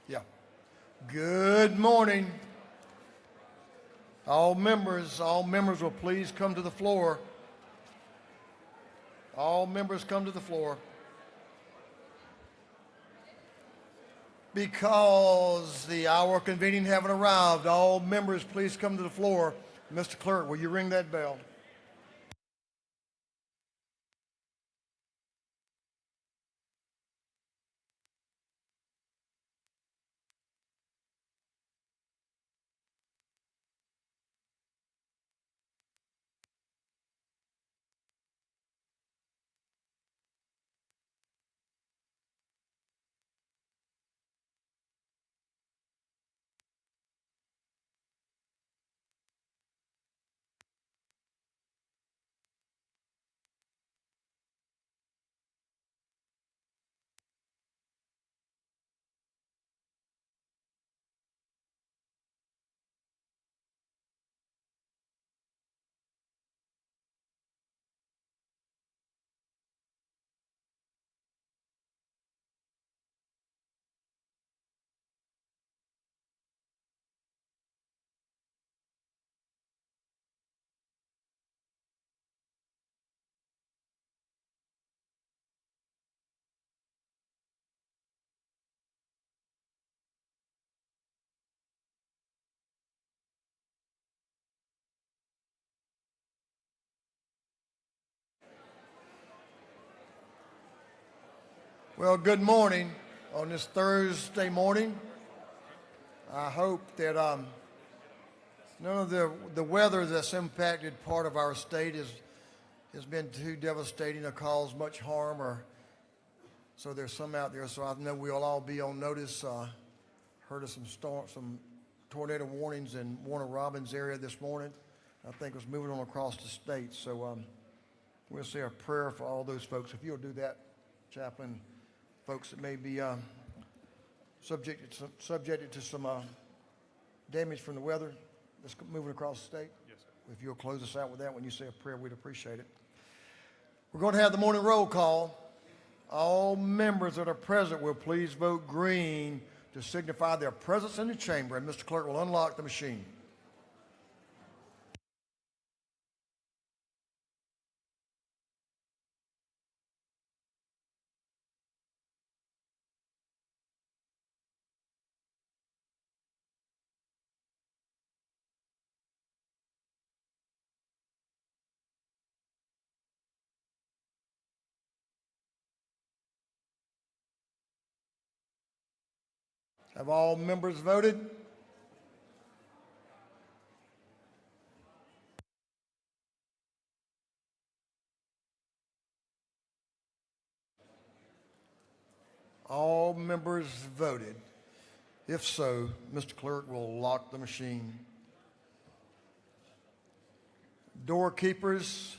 Yeah. Good morning. All members will please come to the floor. All members come to the floor. Because the hour of convening haven't arrived, all members please come to the floor. Mr. Clerk, will you ring that bell? Well, good morning on this Thursday morning. I hope that none of the weather that's impacted part of our state has been too devastating or caused much harm, or so there's some out there. So I know we'll all be on notice. Heard of some tornado warnings in Warner Robins area this morning. I think it was moving on across the state. So we'll say a prayer for all those folks. If you'll do that, Chaplain. Folks that may be subjected to some damage from the weather that's moving across the state. Yes, sir. If you'll close us out with that when you say a prayer, we'd appreciate it. We're going to have the morning roll call. All members that are present will please vote green to signify their presence in the chamber, and Mr. Clerk will unlock the machine. Have all members voted? All members voted. If so, Mr. Clerk will lock the machine. Doorkeepers,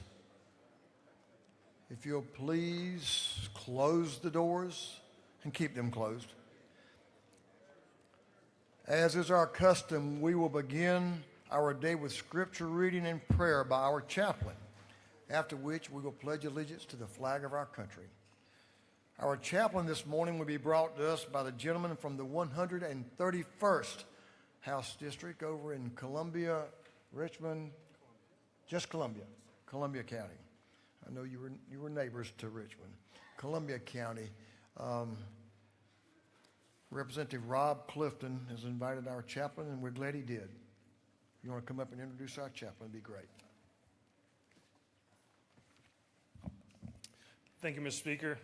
if you'll please close the doors and keep them closed. As is our custom, we will begin our day with scripture reading and prayer by our chaplain, after which we will pledge allegiance to the flag of our country. Our chaplain this morning will be brought to us by the gentleman from the 131st House District over in Columbia, Richmond, just Columbia County. I know you were neighbors to Richmond. Columbia County. Representative Rob Clifton has invited our chaplain, and we're glad he did. If you want to come up and introduce our chaplain, it'd be great. Thank you, Mr. Speaker.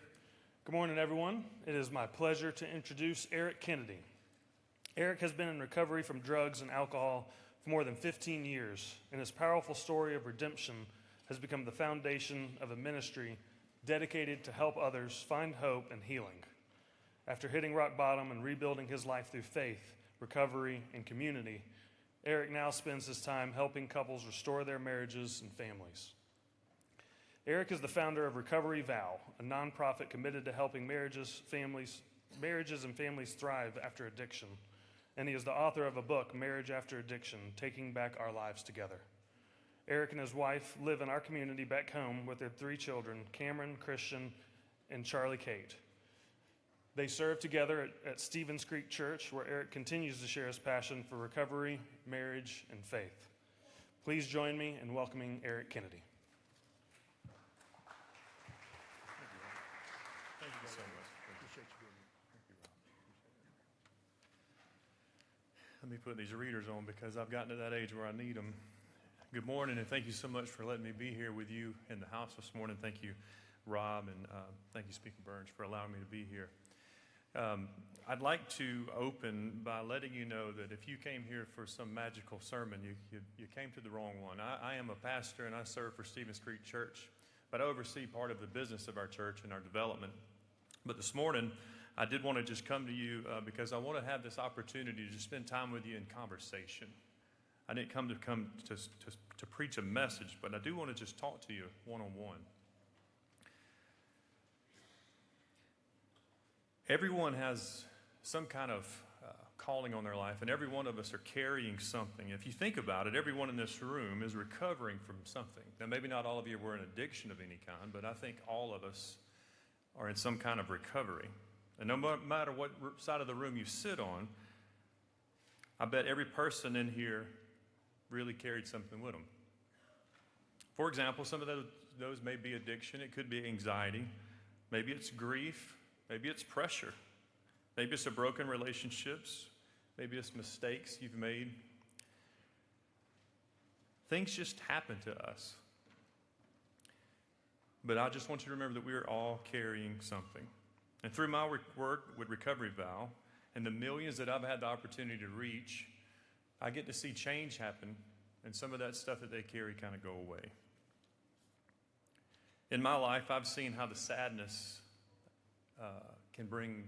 Good morning, everyone. It is my pleasure to introduce Eric Kennedy. Eric has been in recovery from drugs and alcohol for more than 15 years, and his powerful story of redemption has become the foundation of a ministry dedicated to help others find hope and healing. After hitting rock bottom and rebuilding his life through faith, recovery, and community, Eric now spends his time helping couples restore their marriages and families. Eric is the founder of Recovery Vow, a nonprofit committed to helping marriages and families thrive after addiction. And he is the author of a book, Marriage After Addiction, Taking Back Our Lives Together. Eric and his wife live in our community back home with their 3 children, Cameron, Christian, and Charlie Kate. They serve together at Stevens Creek Church, where Eric continues to share his passion for recovery, marriage, and faith. Please join me in welcoming Eric Kennedy. Thank you so much. Appreciate you being here. Let me put these readers on because I've gotten to that age where I need them. Good morning, and thank you so much for letting me be here with you in the house this morning. Thank you, Rob, and thank you, Speaker Burns, for allowing me to be here. I'd like to open by letting you know that if you came here for some magical sermon, you came to the wrong one. I am a pastor, and I serve for Stevens Creek Church, but I oversee part of the business of our church and our development. But this morning, I did want to just come to you because I want to have this opportunity to just spend time with you in conversation. I didn't come to preach a message, but I do want to just talk to you one-on-one. Everyone has some kind of calling on their life, and every one of us are carrying something. If you think about it, everyone in this room is recovering from something. Now, maybe not all of you were in addiction of any kind, but I think all of us are in some kind of recovery. And no matter what side of the room you sit on, I bet every person in here really carried something with them. For example, some of those may be addiction. It could be anxiety. Maybe it's grief. Maybe it's pressure. Maybe it's a broken relationships. Maybe it's mistakes you've made. Things just happen to us. But I just want you to remember that we are all carrying something. And through my work with Recovery Vow and the millions that I've had the opportunity to reach, I get to see change happen, and some of that stuff that they carry kind of go away. In my life, I've seen how the sadness can bring,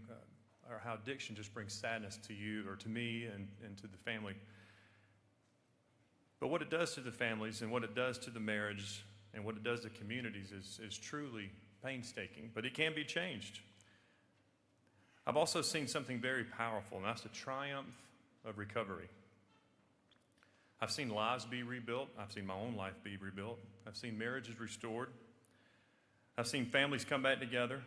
or how addiction just brings sadness to you or to me and to the family. But what it does to the families and what it does to the marriage and what it does to communities is truly painstaking, but it can be changed. I've also seen something very powerful, and that's the triumph of recovery. I've seen lives be rebuilt. I've seen my own life be rebuilt. I've seen marriages restored. I've seen families come back together.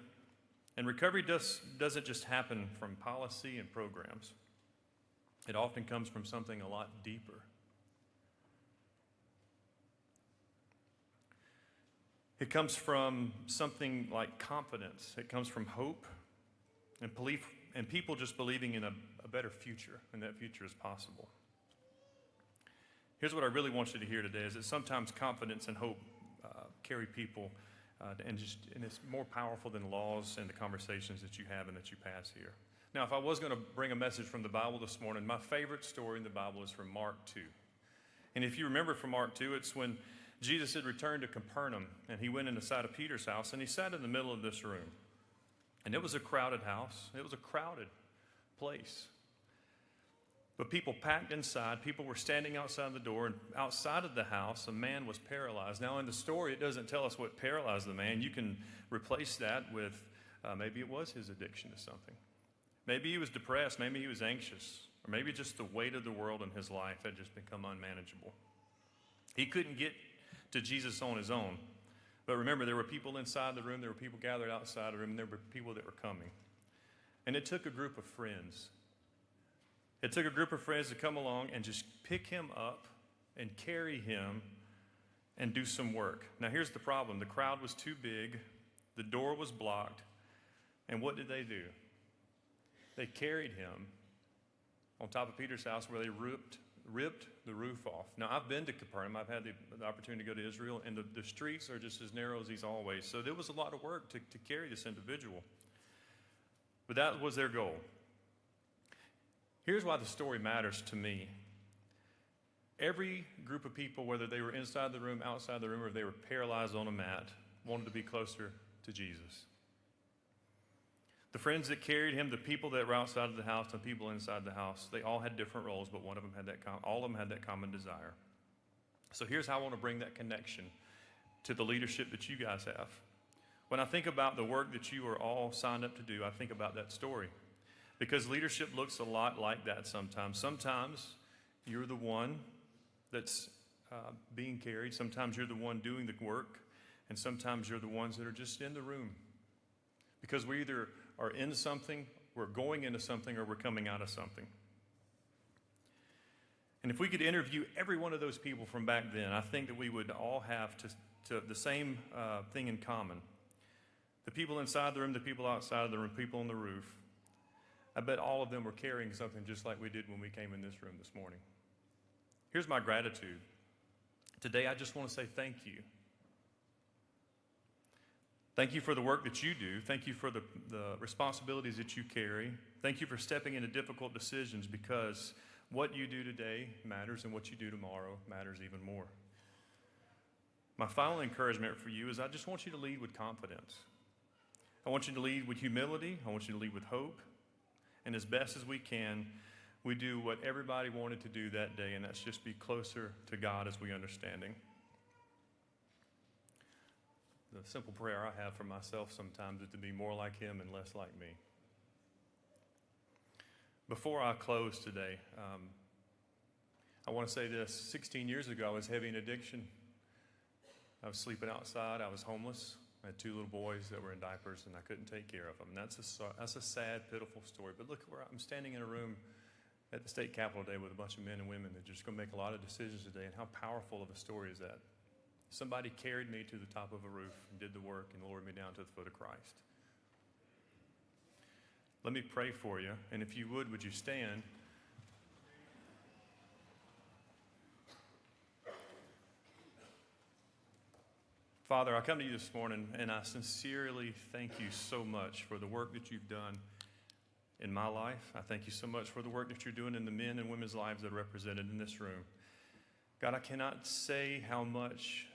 And recovery doesn't just happen from policy and programs. It often comes from something a lot deeper. It comes from something like confidence. It comes from hope and belief, and people just believing in a better future, and that future is possible. Here's what I really want you to hear today, is that sometimes confidence and hope carry people, and it's more powerful than laws and the conversations that you have and that you pass here. Now, if I was going to bring a message from the Bible this morning, my favorite story in the Bible is from Mark 2. And if you remember from Mark 2, it's when Jesus had returned to Capernaum, and he went inside of Peter's house, and he sat in the middle of this room. And it was a crowded house. It was a crowded place. But people packed inside. People were standing outside the door, and outside of the house, a man was paralyzed. Now, in the story, it doesn't tell us what paralyzed the man. You can replace that with maybe it was his addiction to something. Maybe he was depressed. Maybe he was anxious. Or maybe just the weight of the world in his life had just become unmanageable. He couldn't get to Jesus on his own. But remember, there were people inside the room. There were people gathered outside the room. And there were people that were coming. And it took a group of friends. It took a group of friends to come along and just pick him up and carry him and do some work. Now, here's the problem. The crowd was too big. The door was blocked. And what did they do? They carried him on top of Peter's house, where they ripped the roof off. Now, I've been to Capernaum. I've had the opportunity to go to Israel, and the streets are just as narrow as these always. So there was a lot of work to carry this individual. But that was their goal. Here's why the story matters to me. Every group of people, whether they were inside the room, outside the room, or they were paralyzed on a mat, wanted to be closer to Jesus. The friends that carried him, the people that were outside of the house, and the people inside the house, they all had different roles, but one of them had all of them had that common desire. So here's how I want to bring that connection to the leadership that you guys have. When I think about the work that you are all signed up to do, I think about that story. Because leadership looks a lot like that sometimes. Sometimes you're the one that's being carried. Sometimes you're the one doing the work. And sometimes you're the ones that are just in the room. Because we either are in something we're going into something, or we're coming out of something. And if we could interview every one of those people from back then, I think that we would all have to the same thing in common. The people inside the room, the people outside of the room, people on the roof, I bet all of them were carrying something just like we did when we came in this room this morning. Here's my gratitude. Today, I just want to say thank you. Thank you for the work that you do. Thank you for the responsibilities that you carry. Thank you for stepping into difficult decisions, because what you do today matters, and what you do tomorrow matters even more. My final encouragement for you is I just want you to lead with confidence. I want you to lead with humility. I want you to lead with hope. And as best as we can, we do what everybody wanted to do that day, and that's just be closer to God as we understand Him. The simple prayer I have for myself sometimes is to be more like Him and less like me. Before I close today, I want to say this. 16 years ago, I was heavy in addiction. I was sleeping outside. I was homeless. I had 2 little boys that were in diapers, and I couldn't take care of them. And that's a sad, pitiful story. But look where I'm standing in a room at the state capitol today with a bunch of men and women that are just going to make a lot of decisions today. And how powerful of a story is that? Somebody carried me to the top of a roof and did the work and lowered me down to the foot of Christ. Let me pray for you, and if you would you stand? Father, I come to you this morning, and I sincerely thank you so much for the work that you've done in my life. I thank you so much for the work that you're doing in the men and women's lives that are represented in this room. God, I cannot say how much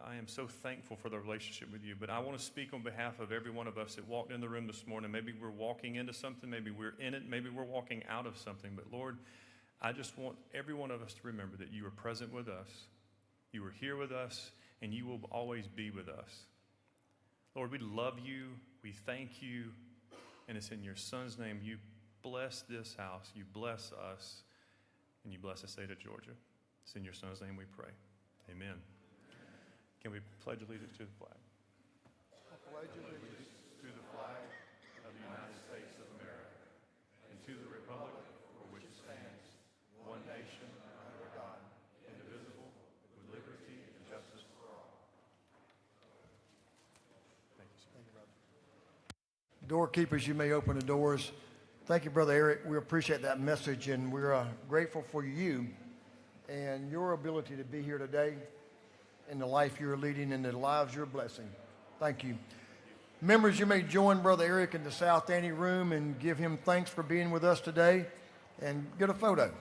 I am so thankful for the relationship with you, but I want to speak on behalf of every one of us that walked in the room this morning. Maybe we're walking into something, maybe we're in it, maybe we're walking out of something, but Lord, I just want every one of us to remember that you are present with us, you are here with us, and you will always be with us. Lord, we love you, we thank you, and it's in your Son's name you bless this house, you bless us, and you bless the state of Georgia. It's in your Son's name we pray. Amen. Can we pledge allegiance to the flag? I pledge allegiance To the flag of the United States of America, and to the republic for which it stands, one nation under God, indivisible, with liberty and justice for all. Thank you, sir. Doorkeepers, you may open the doors. Thank you, Brother Eric. We appreciate that message, and we're grateful for you and your ability to be here today, in the life you're leading, and the lives you're blessing. Thank you. Members, you may join Brother Eric in the South Annie room and give him thanks for being with us today and get a photo.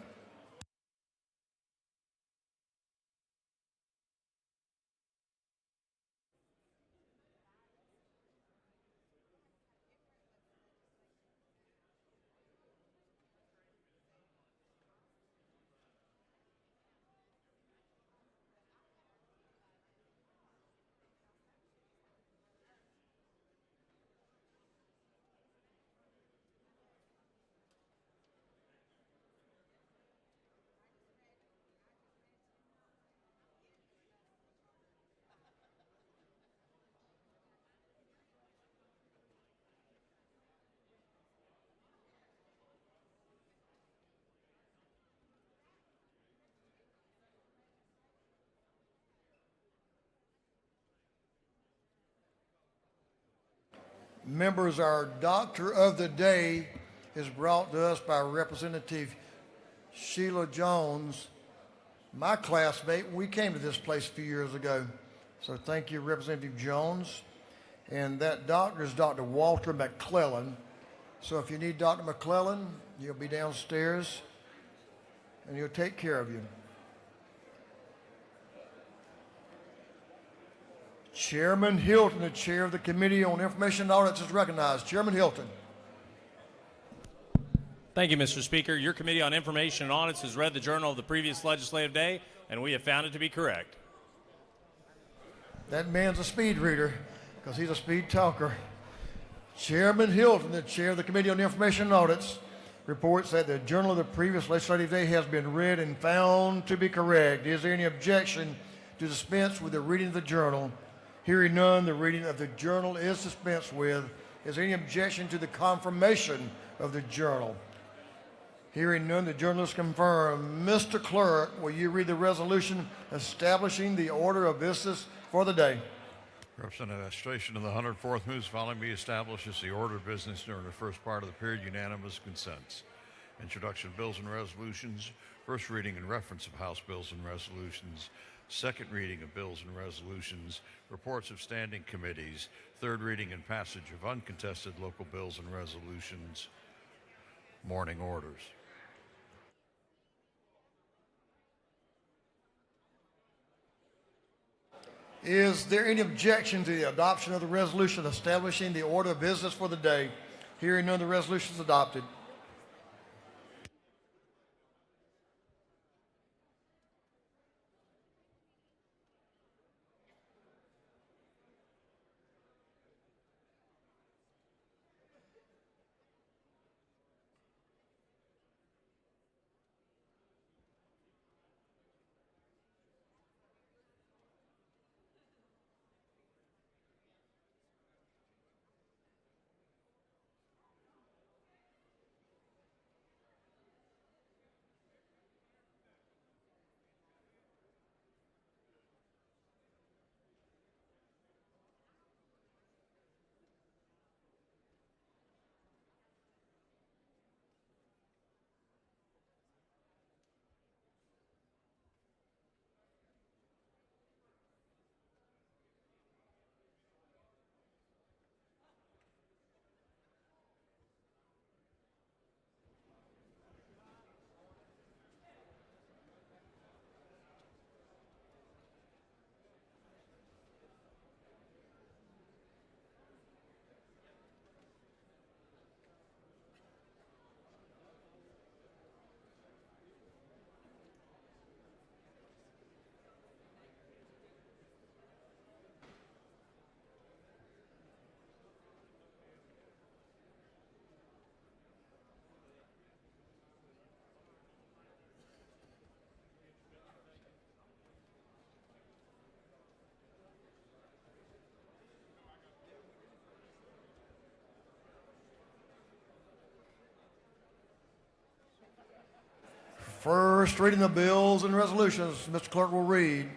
Members, our Doctor of the Day is brought to us by Representative Sheila Jones, my classmate. We came to this place a few years ago. So thank you, Representative Jones. And that doctor is Dr. Walter McClellan. So if you need Dr. McClellan, he'll be downstairs, and he'll take care of you. Chairman Hilton, the chair of the Committee on Information and Audits, is recognized. Chairman Hilton. Thank you, Mr. Speaker. Your Committee on Information and Audits has read the journal of the previous legislative day, and we have found it to be correct. That man's a speed reader because he's a speed talker. Chairman Hilton, the chair of the Committee on Information and Audits, reports that the journal of the previous legislative day has been read and found to be correct. Is there any objection to dispense with the reading of the journal? Hearing none, the reading of the journal is dispensed with. Is there any objection to the confirmation of the Journal. Hearing none, the Journal is confirmed. Mr. Clerk, will you read the resolution establishing the order of business for the day? Representative Administration of the 104th moves following be established as the order of business during the first part of the period. Unanimous consents. Introduction of bills and resolutions. First reading and reference of House bills and resolutions. Second reading of bills and resolutions. Reports of standing committees. Third reading and passage of uncontested local bills and resolutions. Morning orders. Is there any objection to the adoption of the resolution establishing the order of business for the day? Hearing none, the resolution is adopted. First reading of bills and resolutions. Mr. Clerk will read.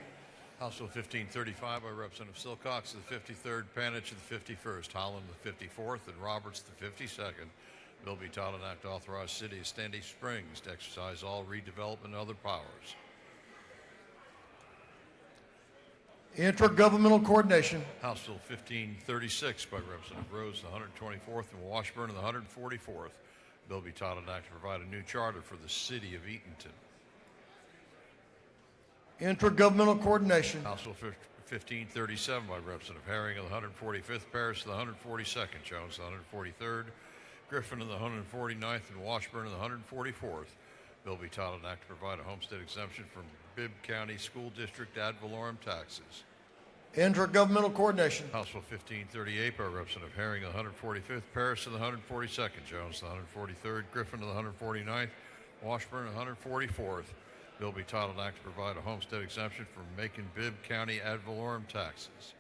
House Bill 1535 by Representative Silcox, the 53rd, Panich, the 51st, Holland, the 54th, and Roberts, the 52nd. Bill be titled an act to authorize City of Sandy Springs to exercise all redevelopment and other powers. Intergovernmental coordination. House Bill 1536 by Representative Rose, the 124th, and Washburn, the 144th. Bill be titled an act to provide a new charter for the City of Eatonton. Intergovernmental coordination. House Bill 1537 by Representative Herring of the 145th, Paris of the 142nd, Jones of the 143rd, Griffin of the 149th, and Washburn of the 144th. Bill be titled an act to provide a homestead exemption from Bibb County School District ad valorem taxes. Intergovernmental coordination. House Bill 1538 by Representative Herring of the 145th, Paris of the 142nd, Jones of the 143rd, Griffin of the 149th, Washburn of the 144th. Bill be titled an act to provide a homestead exemption from Macon Bibb County ad valorem taxes.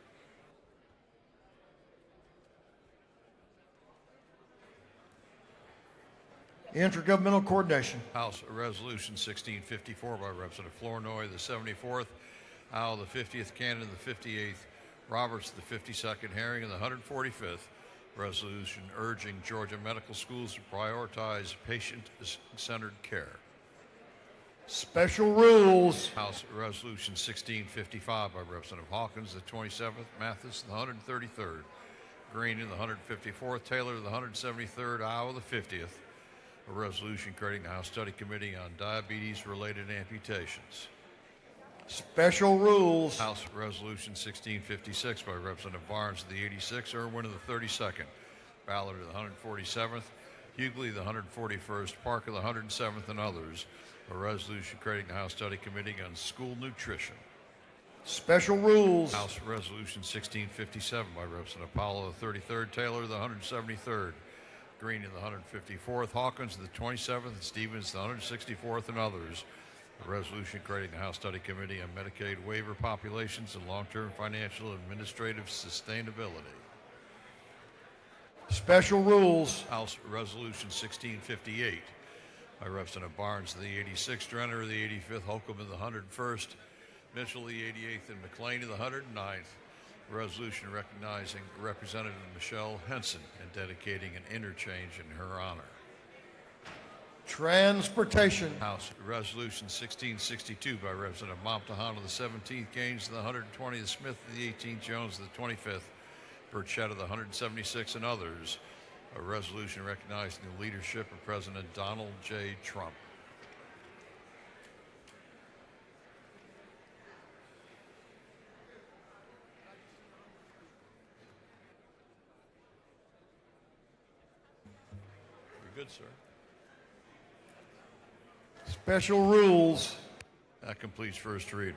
Intergovernmental coordination. House Resolution 1654 by Representative Flournoy, the 74th, Howe, the 50th, Cannon, the 58th, Roberts, the 52nd, Herring, and the 145th. Resolution urging Georgia medical schools to prioritize patient-centered care. Special rules. House Resolution 1655 by Representative Hawkins, the 27th, Mathis, the 133rd, Green, the 154th, Taylor, the 173rd, Iowa, the 50th. A resolution creating a House Study Committee on diabetes-related amputations. Special rules. House Resolution 1656 by Representative Barnes of the 86th, Irwin of the 32nd, Ballard of the 147th, Hughley of the 141st, Park of the 107th, and others. A resolution creating the House Study Committee on school nutrition. Special rules. House Resolution 1657 by Representative Powell of the 33rd, Taylor of the 173rd, Green of the 154th, Hawkins of the 27th, and Stevens of the 164th, and others. A resolution creating the House Study Committee on Medicaid waiver populations and long-term financial and administrative sustainability. Special rules. House Resolution 1658 by Representative Barnes, the 86th, Drenner, the 85th, Holcomb, the 101st, Mitchell, the 88th, and McLean, the 109th. A resolution recognizing Representative Michelle Henson and dedicating an interchange in her honor. Transportation. House Resolution 1662 by Representative Momtahano, the 17th, Gaines, the 120th, Smith, the 18th, Jones, the 25th, Burchetta, the 176th, and others. A resolution recognizing the leadership of President Donald J. Trump. You're good, sir. Special rules. That completes first readers.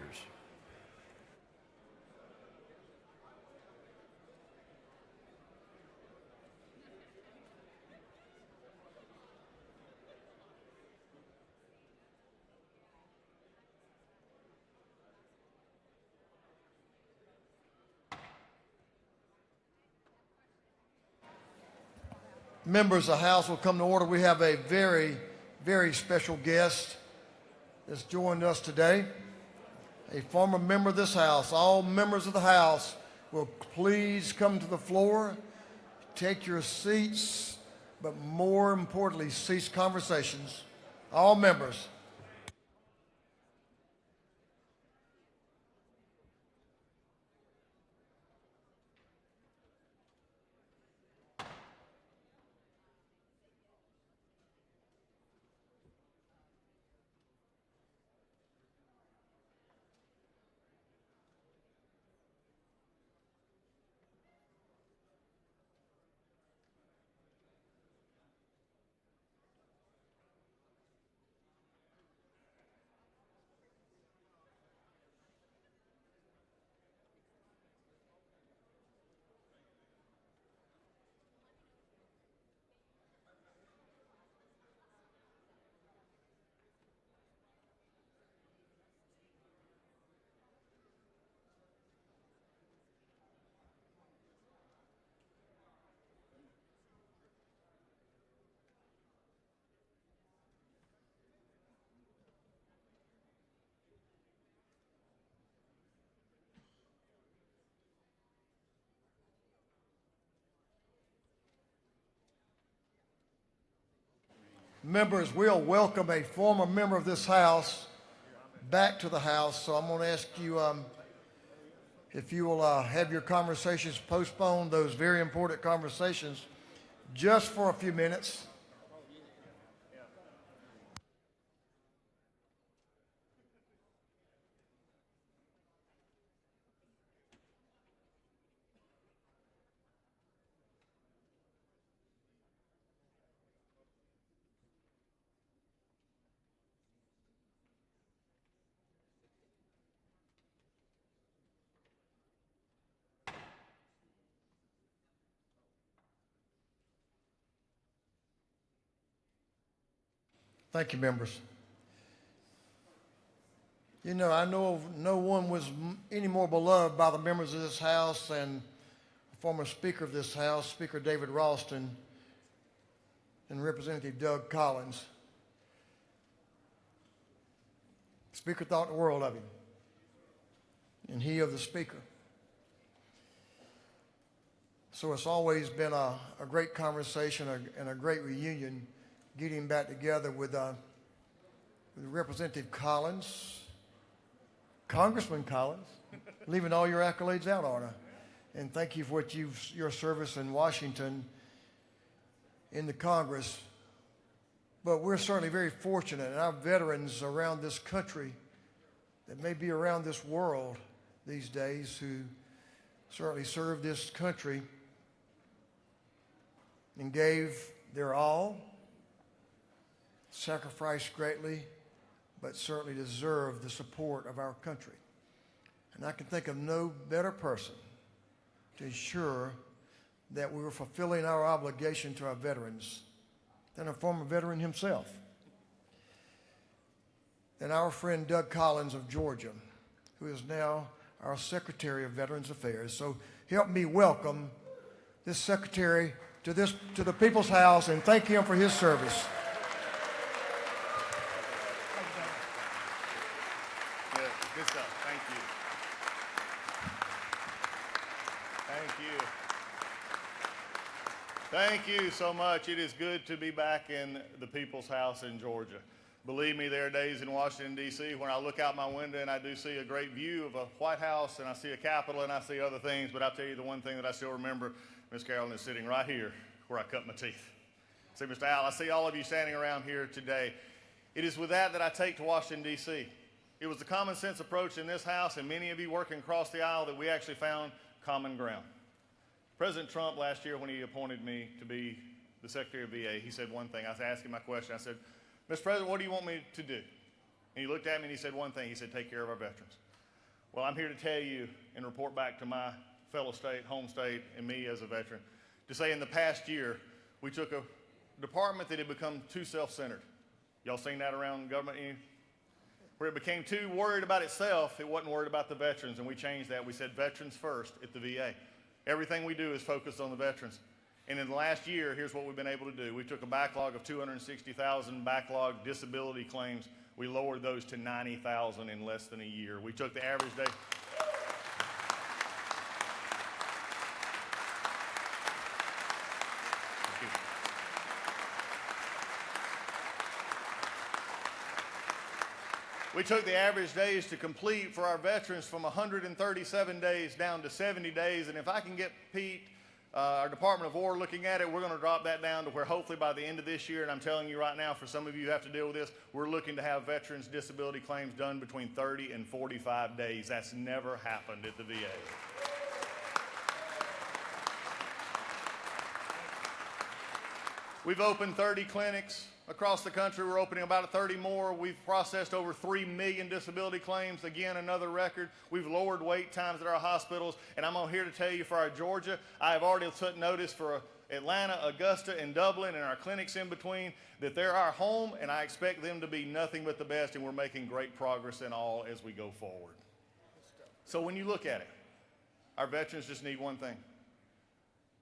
Members of the House will come to order. We have a very, very special guest that's joined us today, a former member of this House. All members of the House will please come to the floor, take your seats, but more importantly, cease conversations. All members. Members, we'll welcome a former member of this House back to the House. So I'm going to ask you if you will have your conversations postpone, those very important conversations, just for a few minutes. Thank you, members. You know, I know no one was any more beloved by the members of this House than the former Speaker of this House, Speaker David Ralston, and Representative Doug Collins. The Speaker thought the world of him, and he of the Speaker. So it's always been a great conversation and a great reunion, getting back together with Representative Collins, Congressman Collins, leaving all your accolades out, aren't I? And thank you for what your service in Washington in the Congress. But we're certainly very fortunate, and our veterans around this country, that may be around this world these days, who certainly served this country and gave their all, sacrificed greatly, but certainly deserve the support of our country. And I can think of no better person to ensure that we were fulfilling our obligation to our veterans than a former veteran himself, than our friend Doug Collins of Georgia, who is now our Secretary of Veterans Affairs. So help me welcome this Secretary to the People's House and thank him for his service. Yeah, good stuff. Thank you. Thank you so much. It is good to be back in the People's House in Georgia. Believe me, there are days in Washington, D.C. when I look out my window and I do see a great view of a White House and I see a Capitol and I see other things, but I'll tell you the one thing that I still remember, Miss Carolyn is sitting right here where I cut my teeth. See, Mr. Al, I see all of you standing around here today. It is with that I take to Washington, D.C. It was the common sense approach in this House and many of you working across the aisle that we actually found common ground. President Trump last year when he appointed me to be the Secretary of VA, he said one thing. I asked him my question. I said, Mr. President, what do you want me to do? And he looked at me and he said one thing. He said, take care of our veterans. Well, I'm here to tell you and report back to my fellow state, home state, and me as a veteran, to say in the past year, we took a department that had become too self-centered. Y'all seen that around government? Where it became too worried about itself, it wasn't worried about the veterans, and we changed that. We said veterans first at the VA. Everything we do is focused on the veterans. And in the last year, here's what we've been able to do. We took a backlog of 260,000 backlog disability claims. We lowered those to 90,000 in less than a year. We took the average day. We took the average days to complete for our veterans from 137 days down to 70 days. And if I can get Pete, our Department of War looking at it, we're going to drop that down to where hopefully by the end of this year, and I'm telling you right now, for some of you who have to deal with this, we're looking to have veterans' disability claims done between 30 and 45 days. That's never happened at the VA. We've opened 30 clinics across the country. We're opening about 30 more. We've processed over 3 million disability claims. Again, another record. We've lowered wait times at our hospitals. And I'm here to tell you for our Georgia, I have already took notice for Atlanta, Augusta, and Dublin, and our clinics in between, that they're our home, and I expect them to be nothing but the best, and we're making great progress in all as we go forward. So when you look at it, our veterans just need one thing.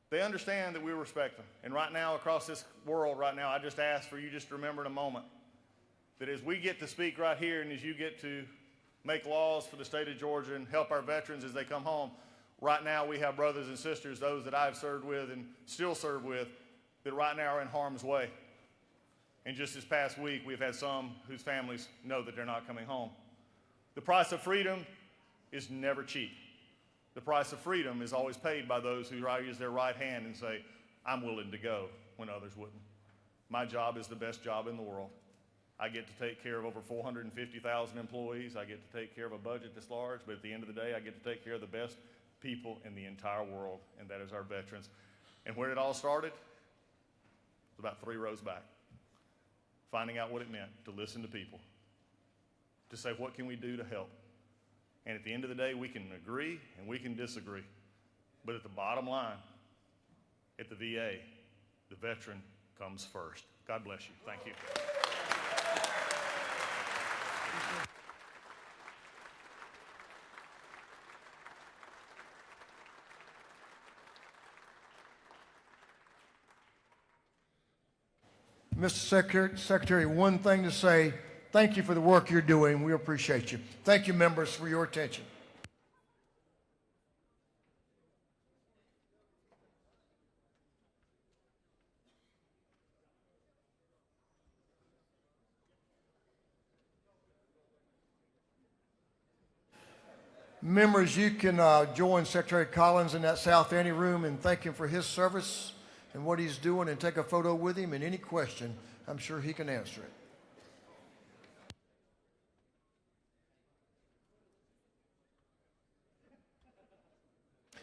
They understand that we respect them. And right now, across this world right now, I just ask for you just to remember in a moment that as we get to speak right here and as you get to make laws for the state of Georgia and help our veterans as they come home, right now we have brothers and sisters, those that I've served with and still serve with, that right now are in harm's way. And just this past week, we've had some whose families know that they're not coming home. The price of freedom is never cheap. The price of freedom is always paid by those who raise their right hand and say, I'm willing to go when others wouldn't. My job is the best job in the world. I get to take care of over 450,000 employees. I get to take care of a budget this large, but at the end of the day, I get to take care of the best people in the entire world, and that is our veterans. And where it all started was about 3 rows back, finding out what it meant to listen to people, to say, what can we do to help? And at the end of the day, we can agree and we can disagree. But at the bottom line, at the VA, the veteran comes first. God bless you. Thank you. Mr. Secretary, one thing to say, thank you for the work you're doing. We appreciate you. Thank you, members, for your attention. Members, you can join Secretary Collins in that South Ante room and thank him for his service and what he's doing and take a photo with him, and any question, I'm sure he can answer it.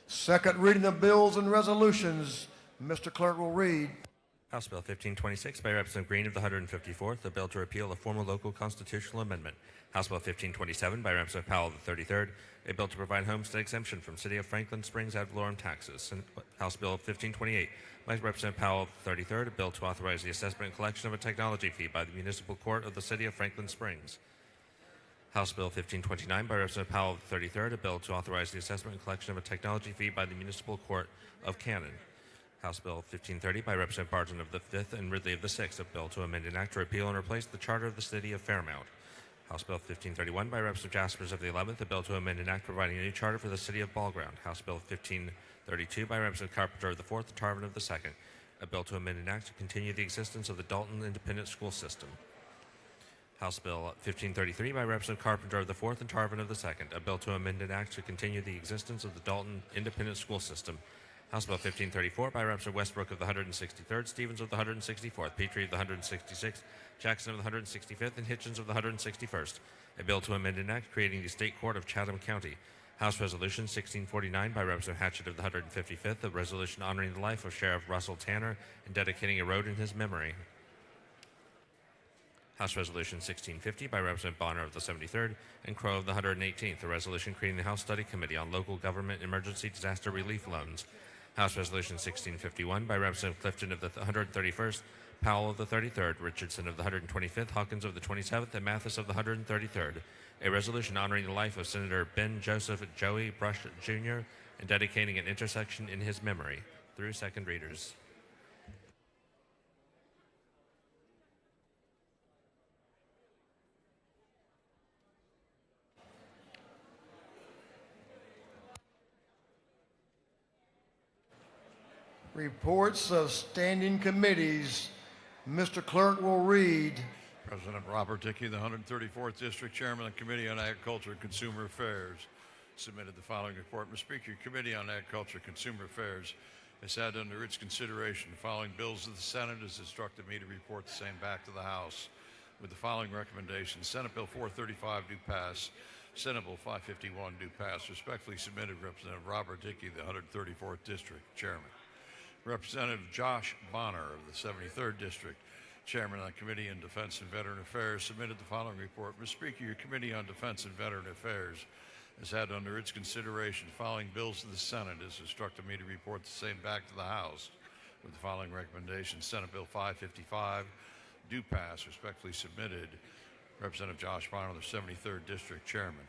Second reading of bills and resolutions. Mr. Clerk will read. House Bill 1526 by Representative Green of the 154th, a bill to repeal a former local constitutional amendment. House Bill 1527 by Representative Powell of the 33rd, a bill to provide homestead exemption from City of Franklin Springs ad valorem taxes. And House Bill 1528 by Representative Powell of the 33rd, a bill to authorize the assessment and collection of a technology fee by the Municipal Court of the City of Franklin Springs. House Bill 1529 by Representative Powell of the 33rd, a bill to authorize the assessment and collection of a technology fee by the Municipal Court of Cannon. House Bill 1530 by Representative Barton of the 5th and Ridley of the 6th, a bill to amend and act to repeal and replace the charter of the city of Fairmount. House Bill 1531 by Representative Jaspers of the 11th, a bill to amend and act providing a new charter for the city of Ball Ground. House Bill 1532 by Representative Carpenter of the 4th and Tarvin of the 2nd, a bill to amend and act to continue the existence of the Dalton Independent School System. House Bill 1533 by Representative Carpenter of the 4th and Tarvin of the 2nd, a bill to amend and act to continue the existence of the Dalton Independent School System. House Bill 1534 by Representative Westbrook of the 163rd, Stevens of the 164th, Petrie of the 166th, Jackson of the 165th, and Hitchens of the 161st, a bill to amend and act creating the State Court of Chatham County. House Resolution 1649 by Representative Hatchett of the 155th, a resolution honoring the life of Sheriff Russell Tanner and dedicating a road in his memory. House Resolution 1650 by Representative Bonner of the 73rd and Crow of the 118th, a resolution creating the House Study Committee on Local Government Emergency Disaster Relief Loans. House Resolution 1651 by Representative Clifton of the 131st, Powell of the 33rd, Richardson of the 125th, Hawkins of the 27th, and Mathis of the 133rd, a resolution honoring the life of Senator Ben Joseph Joey Brush Jr. and dedicating an intersection in his memory. Through second readers. Reports of standing committees. Mr. Clerk will read. President Robert Dickey, the 134th District Chairman of the Committee on Agriculture and Consumer Affairs, submitted the following report. Mr. Speaker, your Committee on Agriculture and Consumer Affairs has had under its consideration the following bills of the Senate, has instructed me to report the same back to the House with the following recommendations. Senate Bill 435 do pass. Senate Bill 551 do pass. Respectfully submitted, Representative Robert Dickey, the 134th District Chairman. Representative Josh Bonner of the 73rd District, Chairman of the Committee on Defense and Veteran Affairs, submitted the following report. Mr. Speaker, your Committee on Defense and Veteran Affairs has had under its consideration the following bills of the Senate, has instructed me to report the same back to the House with the following recommendations. Senate Bill 555 do pass. Respectfully submitted, Representative Josh Bonner, the 73rd District Chairman.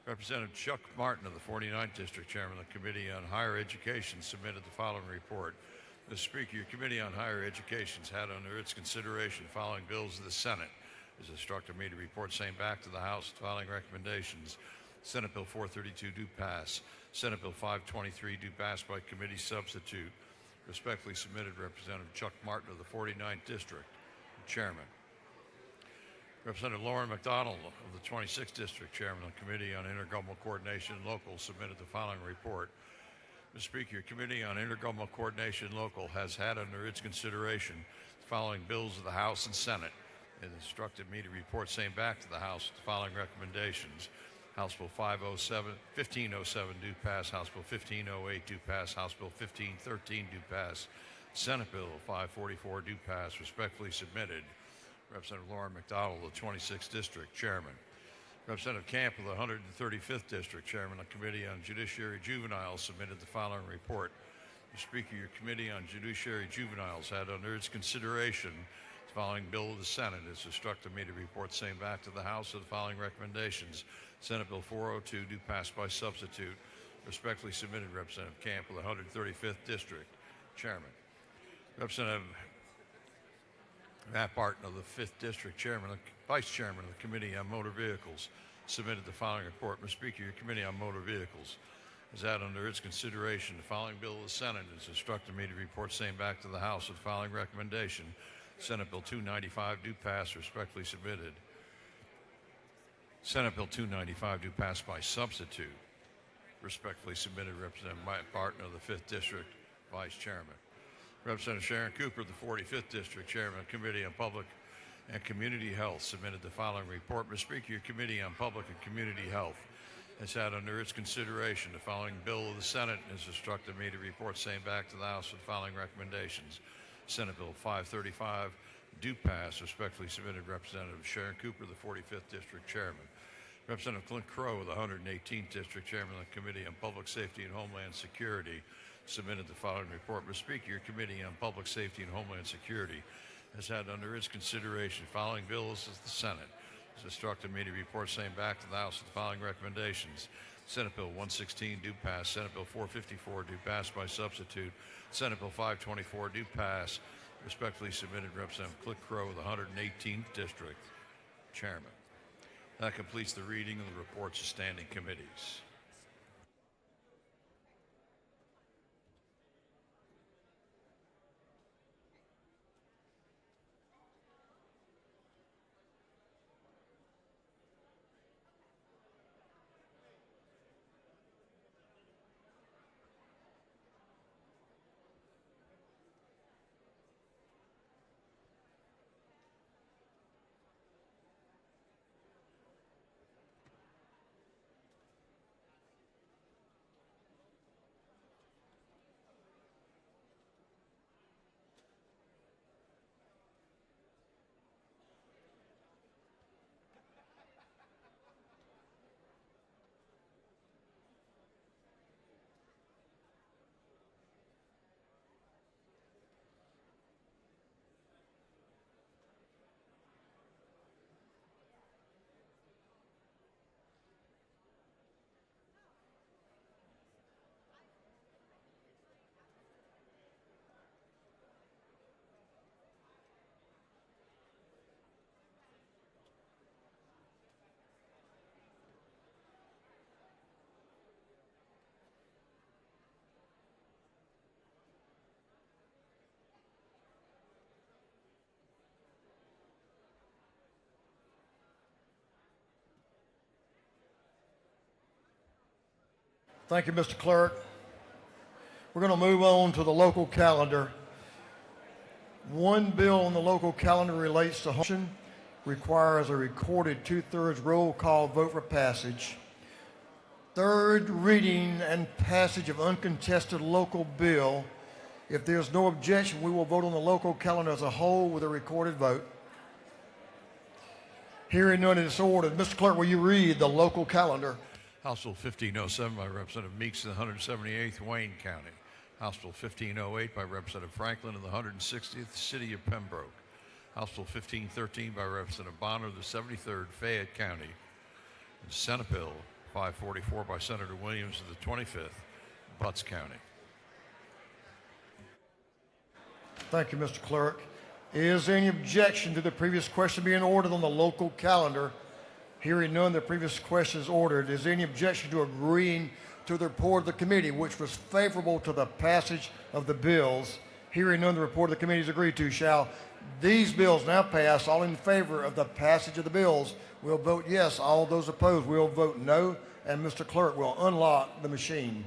Representative Chuck Martin of the 49th District Chairman of the Committee on Higher Education submitted the following report. Mr. Speaker, your Committee on Higher Education has had under its consideration the following bills of the Senate, has instructed me to report same back to the House with the following recommendations. Senate Bill 432 do pass. Senate Bill 523 do pass by committee substitute. Respectfully submitted, Representative Chuck Martin of the 49th District, Chairman. Representative Lauren McDonald of the 26th District, Chairman of the Committee on Intergovernmental Coordination and Local, submitted the following report. Mr. Speaker, your Committee on Intergovernmental Coordination and Local has had under its consideration the following bills of the House and Senate and instructed me to report same back to the House with the following recommendations. House Bill 1507 do pass. House Bill 1508 do pass. House Bill 1513 do pass. Senate Bill 544 do pass. Respectfully submitted, Representative Lauren McDonald of the 26th District, Chairman. Representative Camp of the 135th District, Chairman of the Committee on Judiciary Juveniles, submitted the following report. Mr. Speaker, your Committee on Judiciary Juveniles had under its consideration the following bill of the Senate, has instructed me to report same back to the House with the following recommendations. Senate Bill 402 do pass by substitute. Respectfully submitted, Representative Camp of the 135th District, Chairman. Representative Matt Barton of the 5th District, Vice Chairman of the Committee on Motor Vehicles, submitted the following report. Mr. Speaker, your Committee on Motor Vehicles has had under its consideration the following bill of the Senate, has instructed me to report same back to the House with the following recommendation. Senate Bill 295 do pass. Respectfully submitted. Senate Bill 295 do pass by substitute. Respectfully submitted, Representative Matt Barton of the 5th District, Vice Chairman. Representative Sharon Cooper of the 45th District, Chairman of the Committee on Public and Community Health, submitted the following report. Mr. Speaker, your Committee on Public and Community Health has had under its consideration the following bill of the Senate and has instructed me to report same back to the House with the following recommendations. Senate Bill 535 do pass. Respectfully submitted, Representative Sharon Cooper, the 45th District Chairman. Representative Clint Crow of the 118th District, Chairman of the Committee on Public Safety and Homeland Security, submitted the following report. Mr. Speaker, your Committee on Public Safety and Homeland Security has had under its consideration following bills of the Senate. has instructed me to report same back to the House with the following recommendations. Senate Bill 116 do pass. Senate Bill 454 do pass by substitute. Senate Bill 524 do pass. Respectfully submitted, Representative Click Crow of the 118th District, Chairman. That completes the reading of the reports of standing committees. Thank you, Mr. Clerk. We're going to move on to the local calendar. One bill on the local calendar relates to home, requires a recorded two-thirds roll call vote for passage. Third reading and passage of uncontested local bill. If there's no objection, we will vote on the local calendar as a whole with a recorded vote. Hearing none, it is ordered. Mr. Clerk, will you read the local calendar? House Bill 1507 by Representative Meeks of the 178th Wayne County. House Bill 1508 by Representative Franklin of the 160th City of Pembroke. House Bill 1513 by Representative Bonner of the 73rd Fayette County. And Senate Bill 544 by Senator Williams of the 25th Butts County. Thank you, Mr. Clerk. Is there any objection to the previous question being ordered on the local calendar? Hearing none, the previous question is ordered. Is there any objection to agreeing to the report of the committee, which was favorable to the passage of the bills? Hearing none, the report of the committee is agreed to. Shall these bills now pass? All in favor of the passage of the bills will vote yes. All those opposed will vote no. And Mr. Clerk will unlock the machine.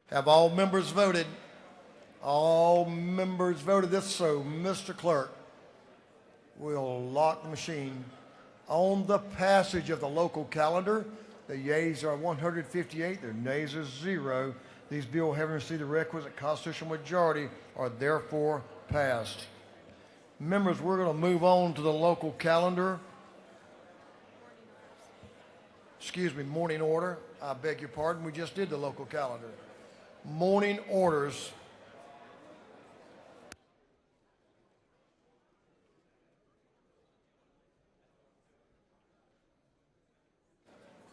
Have all members voted? All members voted. This so, Mr. Clerk will lock the machine. On the passage of the local calendar, the yeas are 158, the nays are 0. These bills, having received the requisite constitutional majority, are therefore passed. Members, we're going to move on to the local calendar. Excuse me, morning order. I beg your pardon. We just did the local calendar. Morning orders.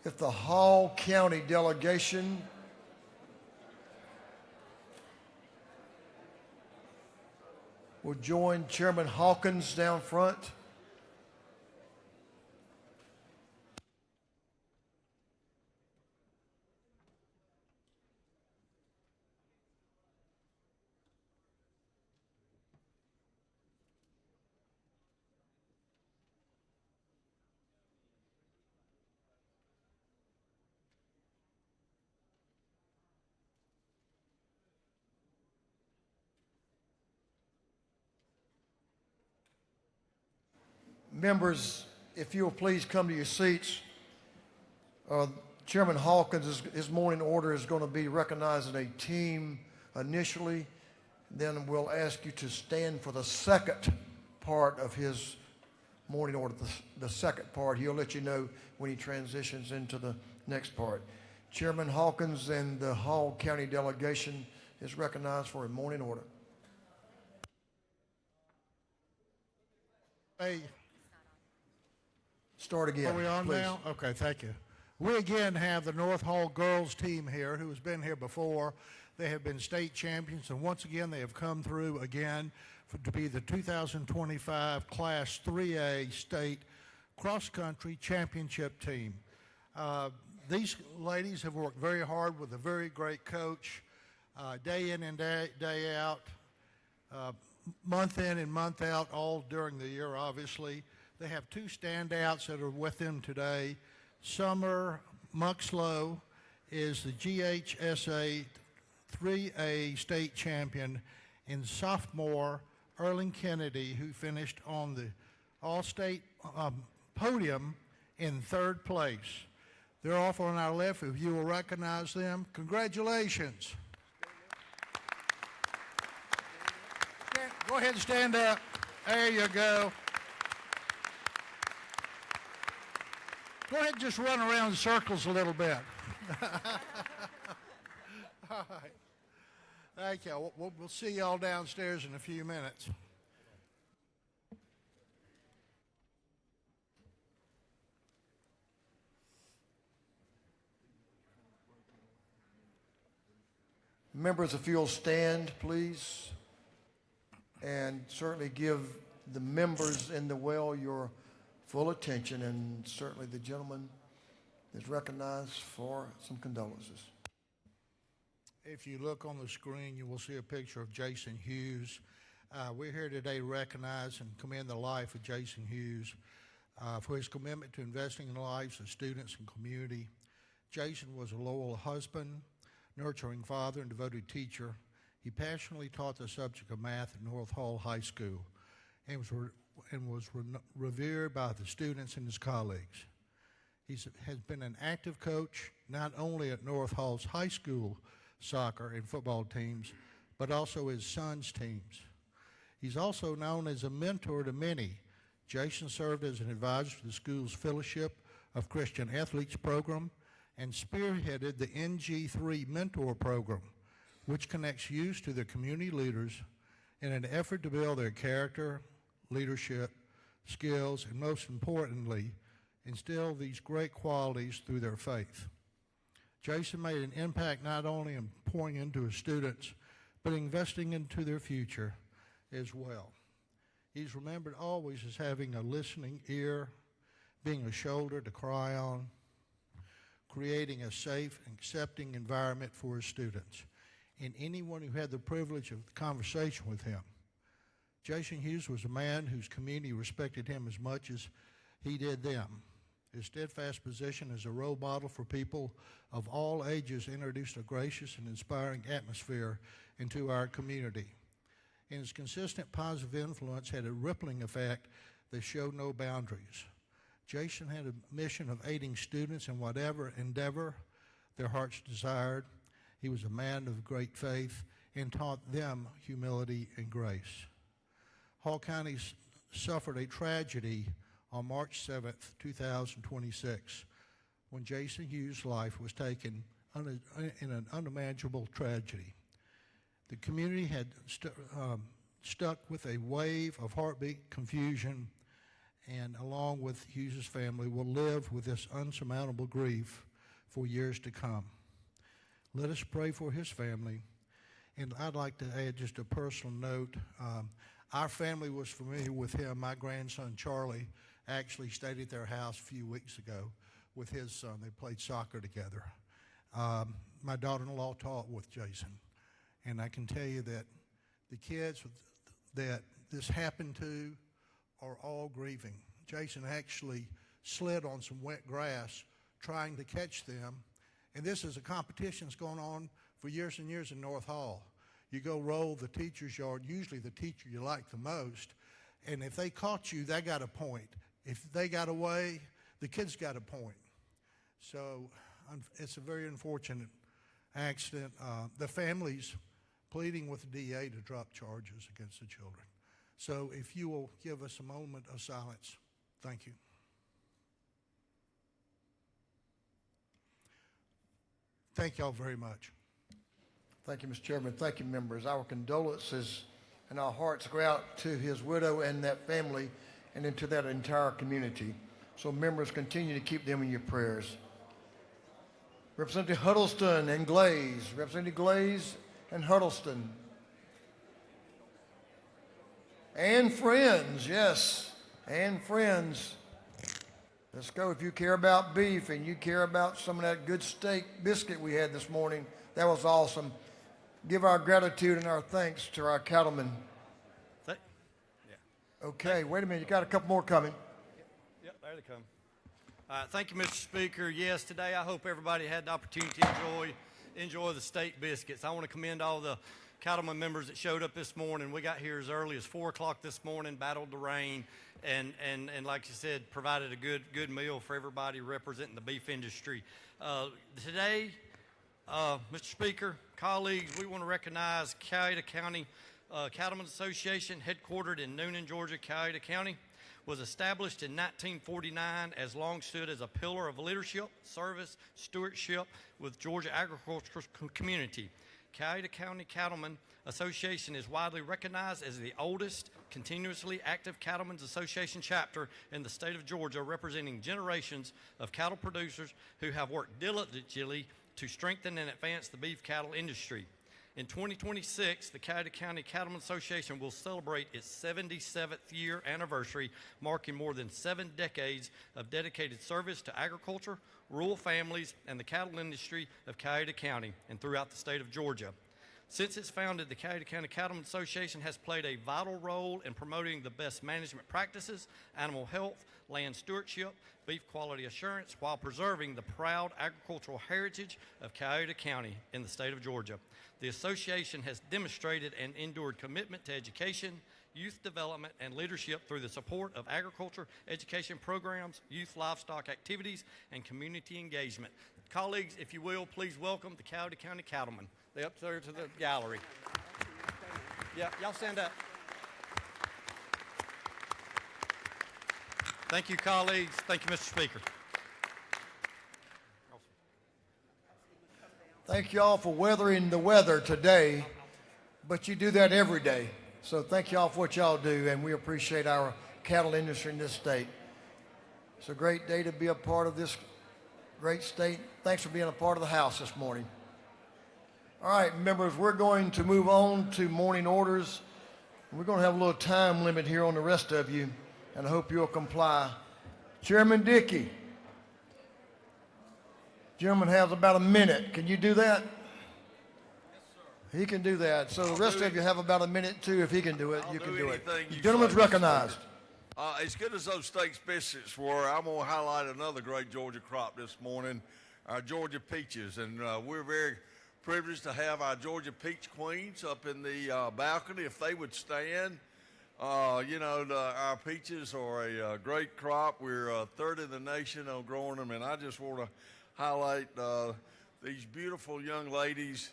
If the Hall County delegation will join Chairman Hawkins down front. Members, if you'll please come to your seats. Chairman Hawkins, his morning order is going to be recognizing a team initially. Then we'll ask you to stand for the second part of his morning order, the second part. He'll let you know when he transitions into the next part. Chairman Hawkins and the Hall County delegation is recognized for a morning order. Hey, Start again, are we on please. now? Okay, thank you. We again have the North Hall girls team here who has been here before. They have been state champions, and once again they have come through again to be the 2025 Class 3A State Cross Country Championship team. These ladies have worked very hard with a very great coach, day in and day out, month in and month out, all during the year, obviously. They have two standouts that are with them today. Summer Muxlow is the GHSA 3A state champion, and sophomore Erling Kennedy, who finished on the all-state podium in third place. They're off on our left. If you will recognize them, congratulations. Go ahead and stand up. There you go. Go ahead and just run around in circles a little bit. All right. Thank you. We'll see y'all downstairs in a few minutes. Members, if you'll stand, please, and certainly give the members in the well your full attention, and certainly the gentleman is recognized for some condolences. If you look on the screen, you will see a picture of Jason Hughes. We're here today to recognize and commend the life of Jason Hughes for his commitment to investing in the lives of students and community. Jason was a loyal husband, nurturing father, and devoted teacher. He passionately taught the subject of math at North Hall High School and was revered by the students and his colleagues. He has been an active coach not only at North Hall's high school soccer and football teams, but also his son's teams. He's also known as a mentor to many. Jason served as an advisor to the school's Fellowship of Christian Athletes program and spearheaded the NG3 Mentor program, which connects youth to their community leaders in an effort to build their character, leadership, skills, and most importantly, instill these great qualities through their faith. Jason made an impact not only in pouring into his students, but investing into their future as well. He's remembered always as having a listening ear, being a shoulder to cry on, creating a safe and accepting environment for his students and anyone who had the privilege of the conversation with him. Jason Hughes was a man whose community respected him as much as he did them. His steadfast position as a role model for people of all ages introduced a gracious and inspiring atmosphere into our community. And his consistent positive influence had a rippling effect that showed no boundaries. Jason had a mission of aiding students in whatever endeavor their hearts desired. He was a man of great faith and taught them humility and grace. Hall County suffered a tragedy on March 7th, 2026, when Jason Hughes' life was taken in an unimaginable tragedy. The community had stuck with a wave of heartbeat confusion, and along with Hughes' family, will live with this unsurmountable grief for years to come. Let us pray for his family. And I'd like to add just a personal note. Our family was familiar with him. My grandson, Charlie, actually stayed at their house a few weeks ago with his son. They played soccer together. My daughter-in-law taught with Jason. And I can tell you that the kids that this happened to are all grieving. Jason actually slid on some wet grass trying to catch them. And this is a competition that's going on for years and years in North Hall. You go roll the teacher's yard, usually the teacher you like the most, and if they caught you, they got a point. If they got away, the kids got a point. So it's a very unfortunate accident. The family's pleading with the DA to drop charges against the children. So if you will give us a moment of silence, thank you. Thank y'all very much. Thank you, Mr. Chairman. Thank you, members. Our condolences and our hearts go out to his widow and that family and into that entire community. So members, continue to keep them in your prayers. Representative Huddleston and Glaze. Representative Glaze and Huddleston. And friends, yes, and friends. Let's go. If you care about beef and you care about some of that good steak biscuit we had this morning, that was awesome. Give our gratitude and our thanks to our cattlemen. Okay, wait a minute. You got a couple more coming. Yep, there they come. Thank you, Mr. Speaker. Yes, today I hope everybody had the opportunity to enjoy the steak biscuits. I want to commend all the cattlemen members that showed up this morning. We got here as early as 4 o'clock this morning, battled the rain, and like you said, provided a good meal for everybody representing the beef industry. Today, Mr. Speaker, colleagues, we want to recognize Coweta County Cattlemen's Association, headquartered in Noonan, Georgia. Coweta County was established in 1949, as long stood as a pillar of leadership, service, stewardship with Georgia agricultural community. Coweta County Cattlemen Association is widely recognized as the oldest continuously active cattlemen's association chapter in the state of Georgia, representing generations of cattle producers who have worked diligently to strengthen and advance the beef cattle industry. In 2026, the Coweta County Cattlemen's Association will celebrate its 77th year anniversary, marking more than 7 decades of dedicated service to agriculture, rural families, and the cattle industry of Coweta County and throughout the state of Georgia. Since its founded, the Coweta County Cattlemen's Association has played a vital role in promoting the best management practices, animal health, land stewardship, beef quality assurance, while preserving the proud agricultural heritage of Coweta County in the state of Georgia. The association has demonstrated an endured commitment to education, youth development, and leadership through the support of agriculture education programs, youth livestock activities, and community engagement. Colleagues, if you will, please welcome the Coweta County Cattlemen. They're up there to the gallery. Yeah, y'all stand up. Thank you, colleagues. Thank you, Mr. Speaker. Thank you all for weathering the weather today, but you do that every day. So thank you all for what y'all do, and we appreciate our cattle industry in this state. It's a great day to be a part of this great state. Thanks for being a part of the House this morning. All right, members, we're going to move on to morning orders. We're going to have a little time limit here on the rest of you, and I hope you'll comply. Chairman Dickey. Gentleman has about a minute. Can you do that? Yes, sir. He can do that. So the rest of you have about a minute too. If he can do it, you can do it. The gentleman's recognized. As good as those steaks biscuits were, I'm going to highlight another great Georgia crop this morning, our Georgia peaches. And we're very privileged to have our Georgia peach queens up in the balcony. If they would stand, you know, our peaches are a great crop. We're third in the nation on growing them, and I just want to highlight these beautiful young ladies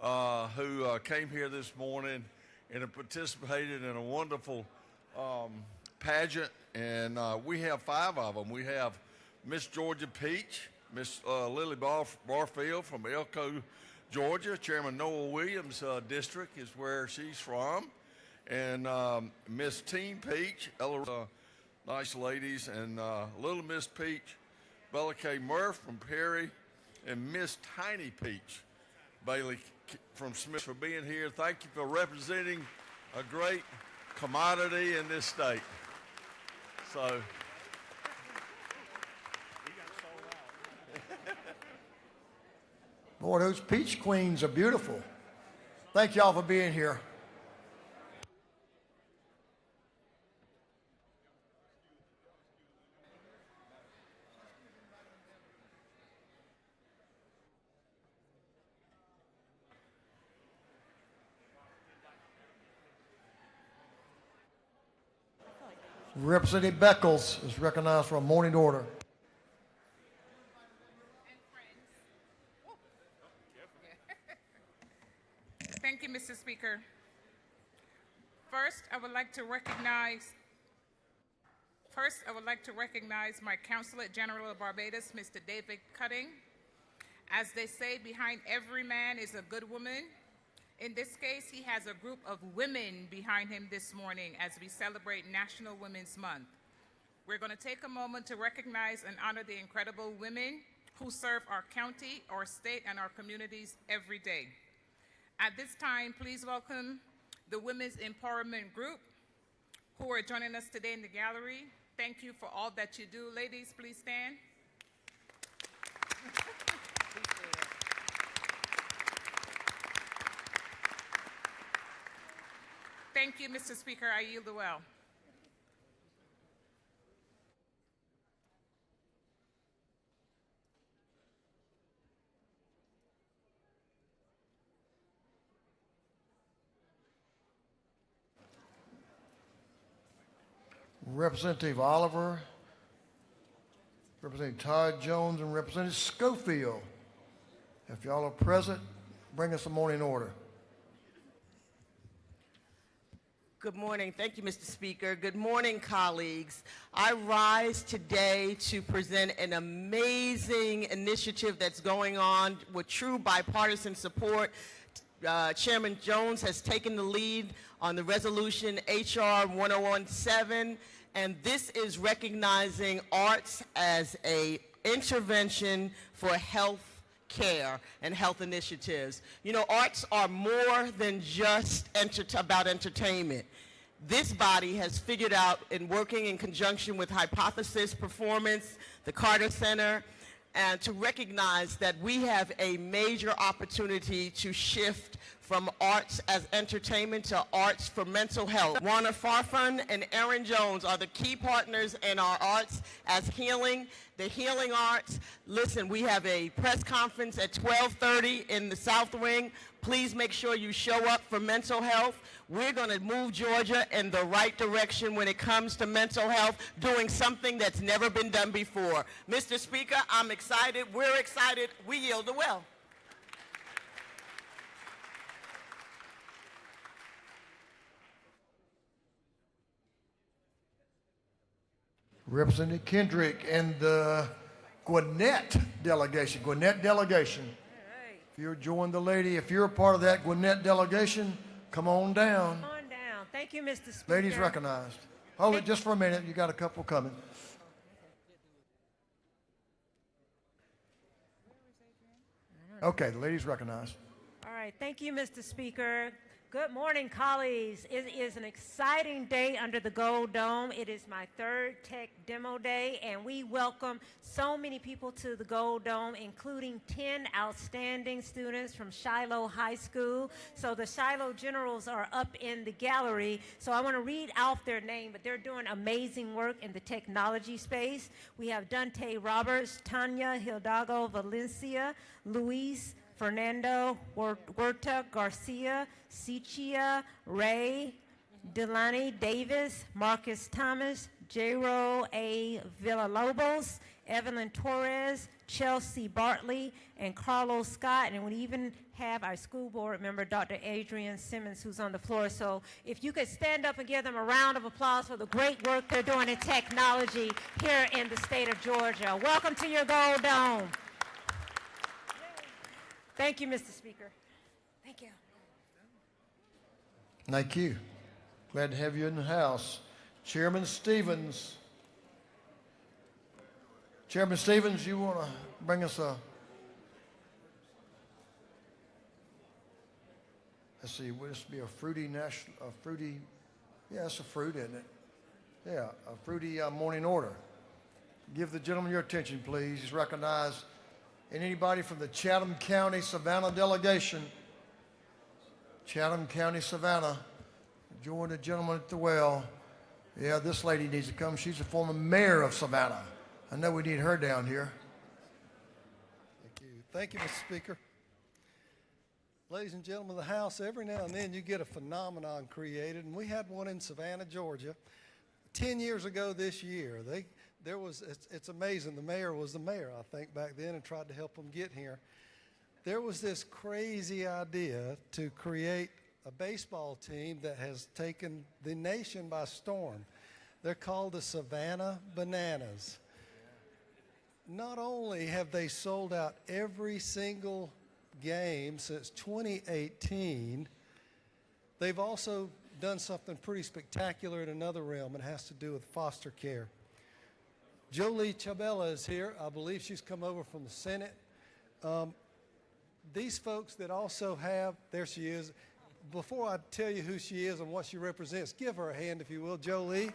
who came here this morning and have participated in a wonderful pageant. And we have 5 of them. We have Miss Georgia Peach, Miss Lily Barfield from Elko, Georgia. Chairman Noah Williams' district is where she's from. And Miss Teen Peach, nice ladies, and Little Miss Peach, Bella K. Murph from Perry, and Miss Tiny Peach Bailey from Smith for being here. Thank you for representing a great commodity in this state. So, boy, those peach queens are beautiful. Thank y'all for being here. Representative Beckles is recognized for a morning order. Thank you, Mr. Speaker. First, I would like to recognize my Consulate General of Barbados, Mr. David Cutting. As they say, behind every man is a good woman. In this case, he has a group of women behind him this morning as we celebrate National Women's Month. We're going to take a moment to recognize and honor the incredible women who serve our county, our state, and our communities every day. At this time, please welcome the Women's Empowerment Group who are joining us today in the gallery. Thank you for all that you do. Ladies, please stand. Thank you, Mr. Speaker. I yield the well. Representative Oliver, Representative Todd Jones, and Representative Schofield. If y'all are present, bring us a morning order. Good morning. Thank you, Mr. Speaker. Good morning, colleagues. I rise today to present an amazing initiative that's going on with true bipartisan support. Chairman Jones has taken the lead on the resolution HR 1017, and this is recognizing arts as an intervention for health care and health initiatives. You know, arts are more than just about entertainment. This body has figured out, in working in conjunction with Hypothesis Performance, the Carter Center, and to recognize that we have a major opportunity to shift from arts as entertainment to arts for mental health. Warner Farfan and Aaron Jones are the key partners in our arts as healing, the healing arts. Listen, we have a press conference at 12:30 in the South Wing. Please make sure you show up for mental health. We're going to move Georgia in the right direction when it comes to mental health, doing something that's never been done before. Mr. Speaker, I'm excited. We're excited. We yield the well. Representative Kendrick and the Gwinnett delegation. If you're joining the lady, if you're a part of that Gwinnett delegation, come on down. Come on down. Thank you, Mr. Speaker. Ladies recognized. Hold it just for a minute. You got a couple coming. Okay, the ladies recognized. All right. Thank you, Mr. Speaker. Good morning, colleagues. It is an exciting day under the Gold Dome. It is my third Tech Demo Day, and we welcome so many people to the Gold Dome, including 10 outstanding students from Shiloh High School. So the Shiloh Generals are up in the gallery. So I want to read out their name, but they're doing amazing work in the technology space. We have Dante Roberts, Tanya Hidalgo Valencia, Luis Fernando Huerta Garcia, Sichia Ray, Delaney Davis, Marcus Thomas, Jairo A. Villalobos, Evelyn Torres, Chelsea Bartley, and Carlos Scott. And we even have our school board member, Dr. Adrian Simmons, who's on the floor. So if you could stand up and give them a round of applause for the great work they're doing in technology here in the state of Georgia. Welcome to your Gold Dome. Thank you, Mr. Speaker. Thank you. Thank you. Glad to have you in the house. Chairman Stevens. Chairman Stevens, you want to bring us a, let's see, would this be a fruity yeah, it's a fruit, isn't it? Yeah, a fruity morning order. Give the gentleman your attention, please. He's recognized. And anybody from the Chatham County Savannah delegation, Chatham County Savannah, join the gentleman at the well. Yeah, this lady needs to come. She's the former mayor of Savannah. I know we need her down here. Thank you. Thank you, Mr. Speaker. Ladies and gentlemen of the House, every now and then you get a phenomenon created, and we had one in Savannah, Georgia. 10 years ago this year, it's amazing. The mayor was the mayor, I think, back then and tried to help them get here. There was this crazy idea to create a baseball team that has taken the nation by storm. They're called the Savannah Bananas. Not only have they sold out every single game since 2018, they've also done something pretty spectacular in another realm. It has to do with foster care. Jolie Chabela is here. I believe she's come over from the Senate. These folks that also have, there she is. Before I tell you who she is and what she represents, give her a hand if you will, Jolie.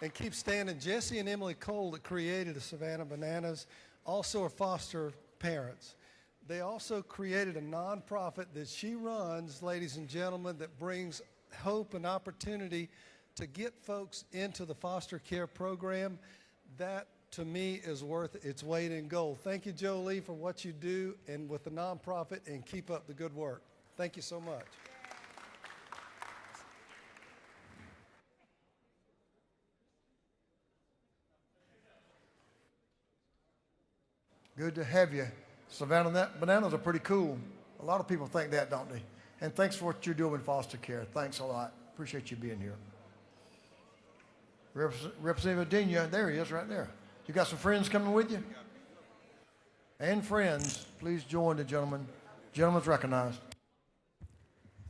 And keep standing. Jesse and Emily Cole that created the Savannah Bananas also are foster parents. They also created a nonprofit that she runs, ladies and gentlemen, that brings hope and opportunity to get folks into the foster care program. That, to me, is worth its weight in gold. Thank you, Jolie, for what you do and with the nonprofit, and keep up the good work. Thank you so much. Good to have you. Savannah Bananas are pretty cool. A lot of people think that, don't they? And thanks for what you're doing in foster care. Thanks a lot. Appreciate you being here. Representative Adenia, there he is right there. You got some friends coming with you? And friends, please join the gentleman. Gentleman's recognized.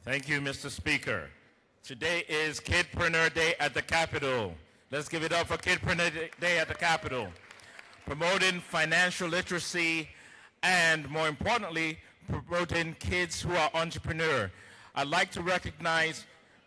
Thank you, Mr. Speaker. Today is Kidpreneur Day at the Capitol. Let's give it up for Kidpreneur Day at the Capitol. Promoting financial literacy and, more importantly, promoting kids who are entrepreneurs. I'd like to recognize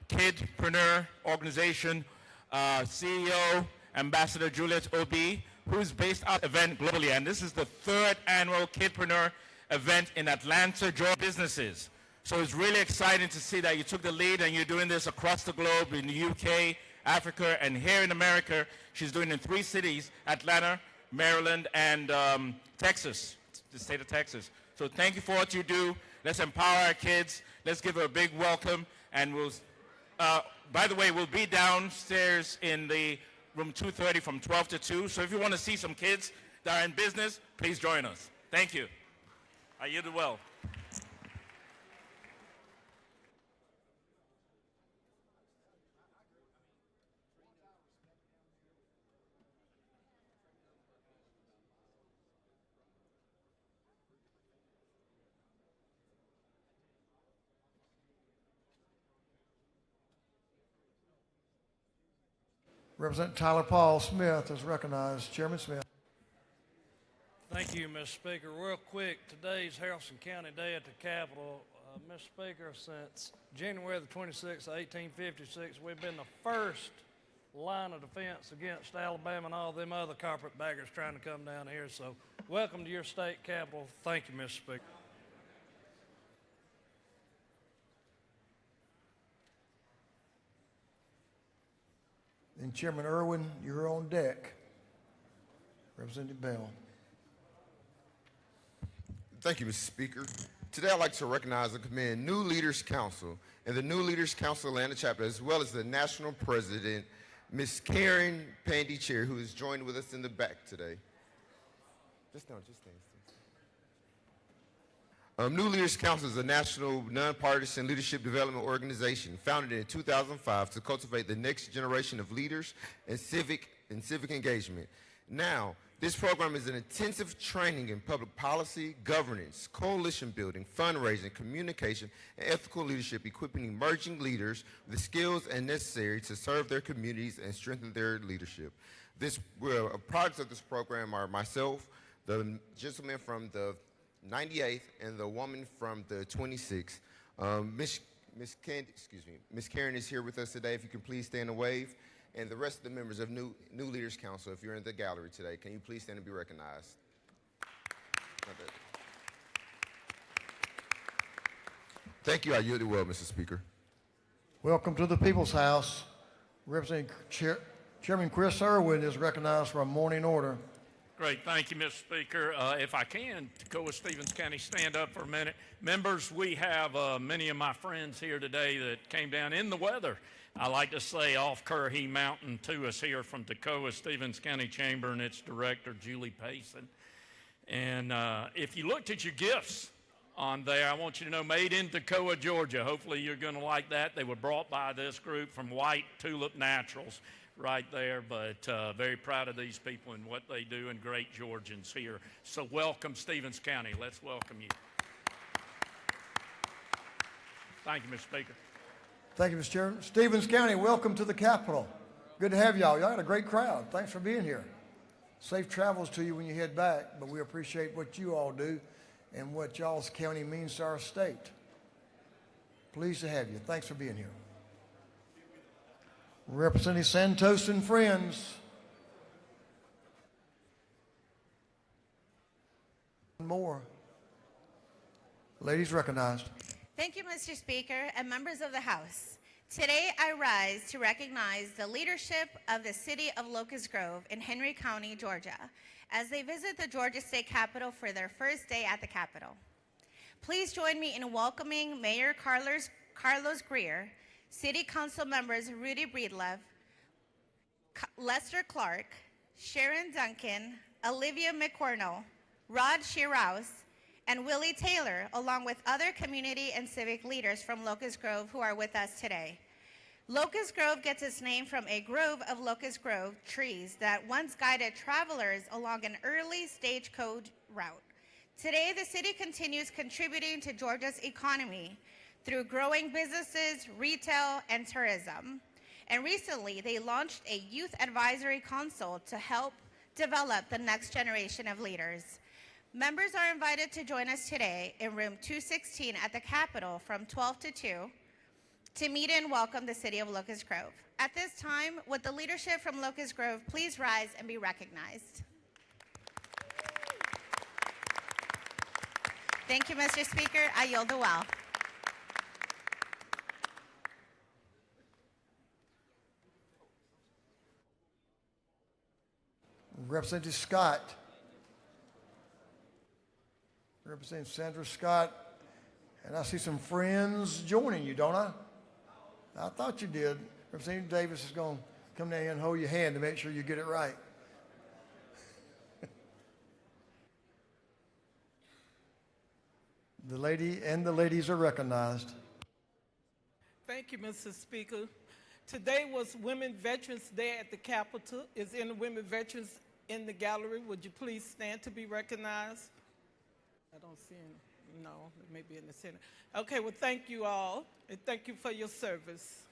Kidpreneur Organization CEO, Ambassador Juliet Obi, who's based out event globally. And this is the 3rd annual Kidpreneur event in Atlanta, Georgia businesses. So it's really exciting to see that you took the lead and you're doing this across the globe in the UK, Africa, and here in America. She's doing it in 3 cities, Atlanta, Maryland, and Texas, the state of Texas. So thank you for what you do. Let's empower our kids. Let's give her a big welcome. And we'll, by the way, we'll be downstairs in the room 230 from 12 to 2. So if you want to see some kids that are in business, please join us. Thank you. I yield it well. Representative Tyler Paul Smith is recognized. Chairman Smith. Thank you, Mr. Speaker. Real quick, today's Harrison County Day at the Capitol. Mr. Speaker, since January the 26th, 1856, we've been the first line of defense against Alabama and all them other carpetbaggers trying to come down here. So welcome to your state capitol. Thank you, Mr. Speaker. And Chairman Irwin, you're on deck. Representative Bell. Thank you, Mr. Speaker. Today I'd like to recognize and commend New Leaders Council and the New Leaders Council Atlanta chapter, as well as the national president, Ms. Karen Pandy-Chair, who is joined with us in the back today. Just stand. New Leaders Council is a national nonpartisan leadership development organization founded in 2005 to cultivate the next generation of leaders and civic engagement. Now, this program is an intensive training in public policy, governance, coalition building, fundraising, communication, and ethical leadership, equipping emerging leaders with the skills necessary to serve their communities and strengthen their leadership. Products of this program are myself, the gentleman from the 98th, and the woman from the 26th. Miss Karen is here with us today. If you can please stand and wave. And the rest of the members of New Leaders Council, if you're in the gallery today, can you please stand and be recognized? Thank you. I yield it well, Mr. Speaker. Welcome to the People's House. Representing Chairman Chris Irwin is recognized for a morning order. Great. Thank you, Mr. Speaker. If I can, Toccoa Stevens County, stand up for a minute. Members, we have many of my friends here today that came down in the weather. I like to say off Currahee Mountain to us here from Toccoa Stevens County Chamber and its director, Julie Payson. And if you looked at your gifts on there, I want you to know, made in Toccoa, Georgia. Hopefully you're going to like that. They were brought by this group from White Tulip Naturals right there, but very proud of these people and what they do, and great Georgians here. So welcome, Stevens County. Let's welcome you. Thank you, Mr. Speaker. Thank you, Mr. Chairman. Stevens County, welcome to the Capitol. Good to have y'all. Y'all had a great crowd. Thanks for being here. Safe travels to you when you head back, but we appreciate what you all do and what y'all's county means to our state. Pleased to have you. Thanks for being here. Representing Santos and Friends. More. Ladies recognized. Thank you, Mr. Speaker and members of the House. Today, I rise to recognize the leadership of the city of Locust Grove in Henry County, Georgia, as they visit the Georgia State Capitol for their first day at the Capitol. Please join me in welcoming Mayor Carlos Greer, City Council members Rudy Breedlove, Lester Clark, Sharon Duncan, Olivia McCornell, Rod Shirouse, and Willie Taylor, along with other community and civic leaders from Locust Grove who are with us today. Locust Grove gets its name from a grove of Locust Grove trees that once guided travelers along an early stagecoach route. Today, the city continues contributing to Georgia's economy through growing businesses, retail, and tourism. And recently, they launched a youth advisory council to help develop the next generation of leaders. Members are invited to join us today in room 216 at the Capitol from 12 to 2 to meet and welcome the city of Locust Grove. At this time, would the leadership from Locust Grove please rise and be recognized? Thank you, Mr. Speaker. I yield the well. Representative Scott. Representative Sandra Scott. And I see some friends joining you, don't I? I thought you did. Representative Davis is going to come down here and hold your hand to make sure you get it right. The lady and the ladies are recognized. Thank you, Mr. Speaker. Today was Women Veterans Day at the Capitol. Is any women veterans in the gallery? Would you please stand to be recognized? I don't see any. No, maybe in the center. Okay, well, thank you all, and thank you for your service.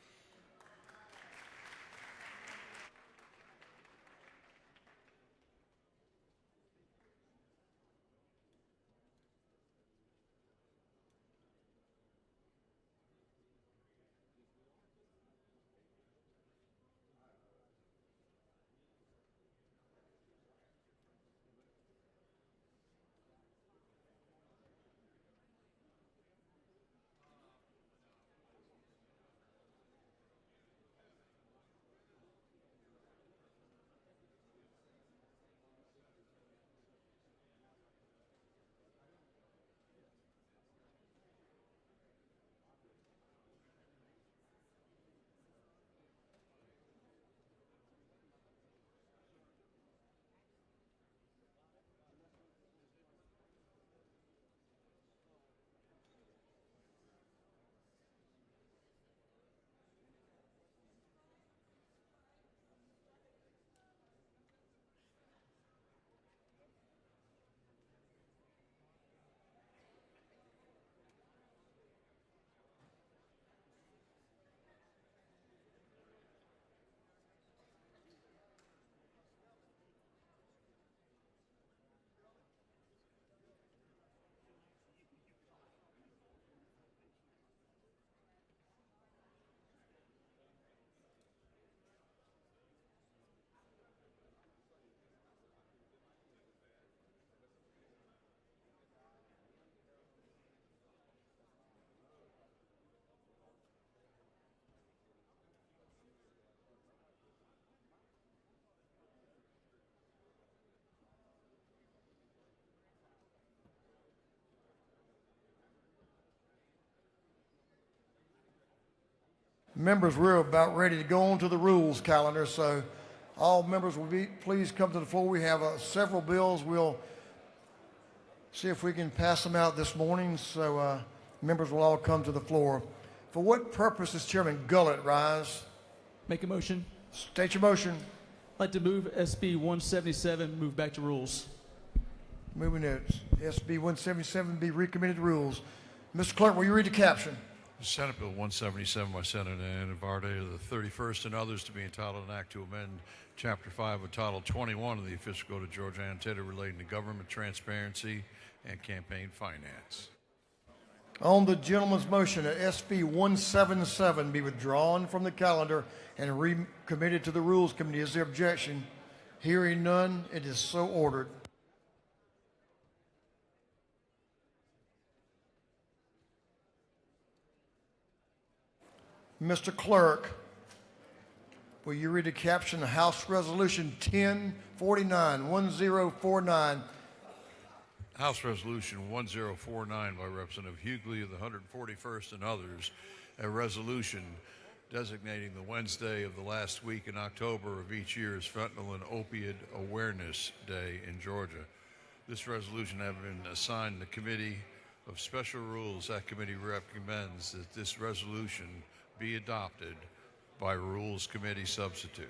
Members, we're about ready to go on to the rules calendar, so all members will please come to the floor. We have several bills. We'll see if we can pass them out this morning, so members will all come to the floor. For what purpose does Chairman Gullett rise? Make a motion. State your motion. I'd like to move SB 177, move back to rules. Moving it. SB 177 be recommitted to rules. Mr. Clerk, will you read the caption? Senate Bill 177 by Senator Navarrete of the 31st and others to be entitled an act to amend Chapter 5 of Title 21 of the Official Code of Georgia Antietam relating to government transparency and campaign finance. On the gentleman's motion that SB 177 be withdrawn from the calendar and recommitted to the Rules Committee, is there objection? Hearing none, it is so ordered. Mr. Clerk, will you read the caption of House Resolution 1049? House Resolution 1049 by Representative Hughley of the 141st and others, a resolution designating the Wednesday of the last week in October of each year as Fentanyl and Opioid Awareness Day in Georgia. This resolution having been assigned the Committee of Special Rules, that committee recommends that this resolution be adopted by Rules Committee substitute.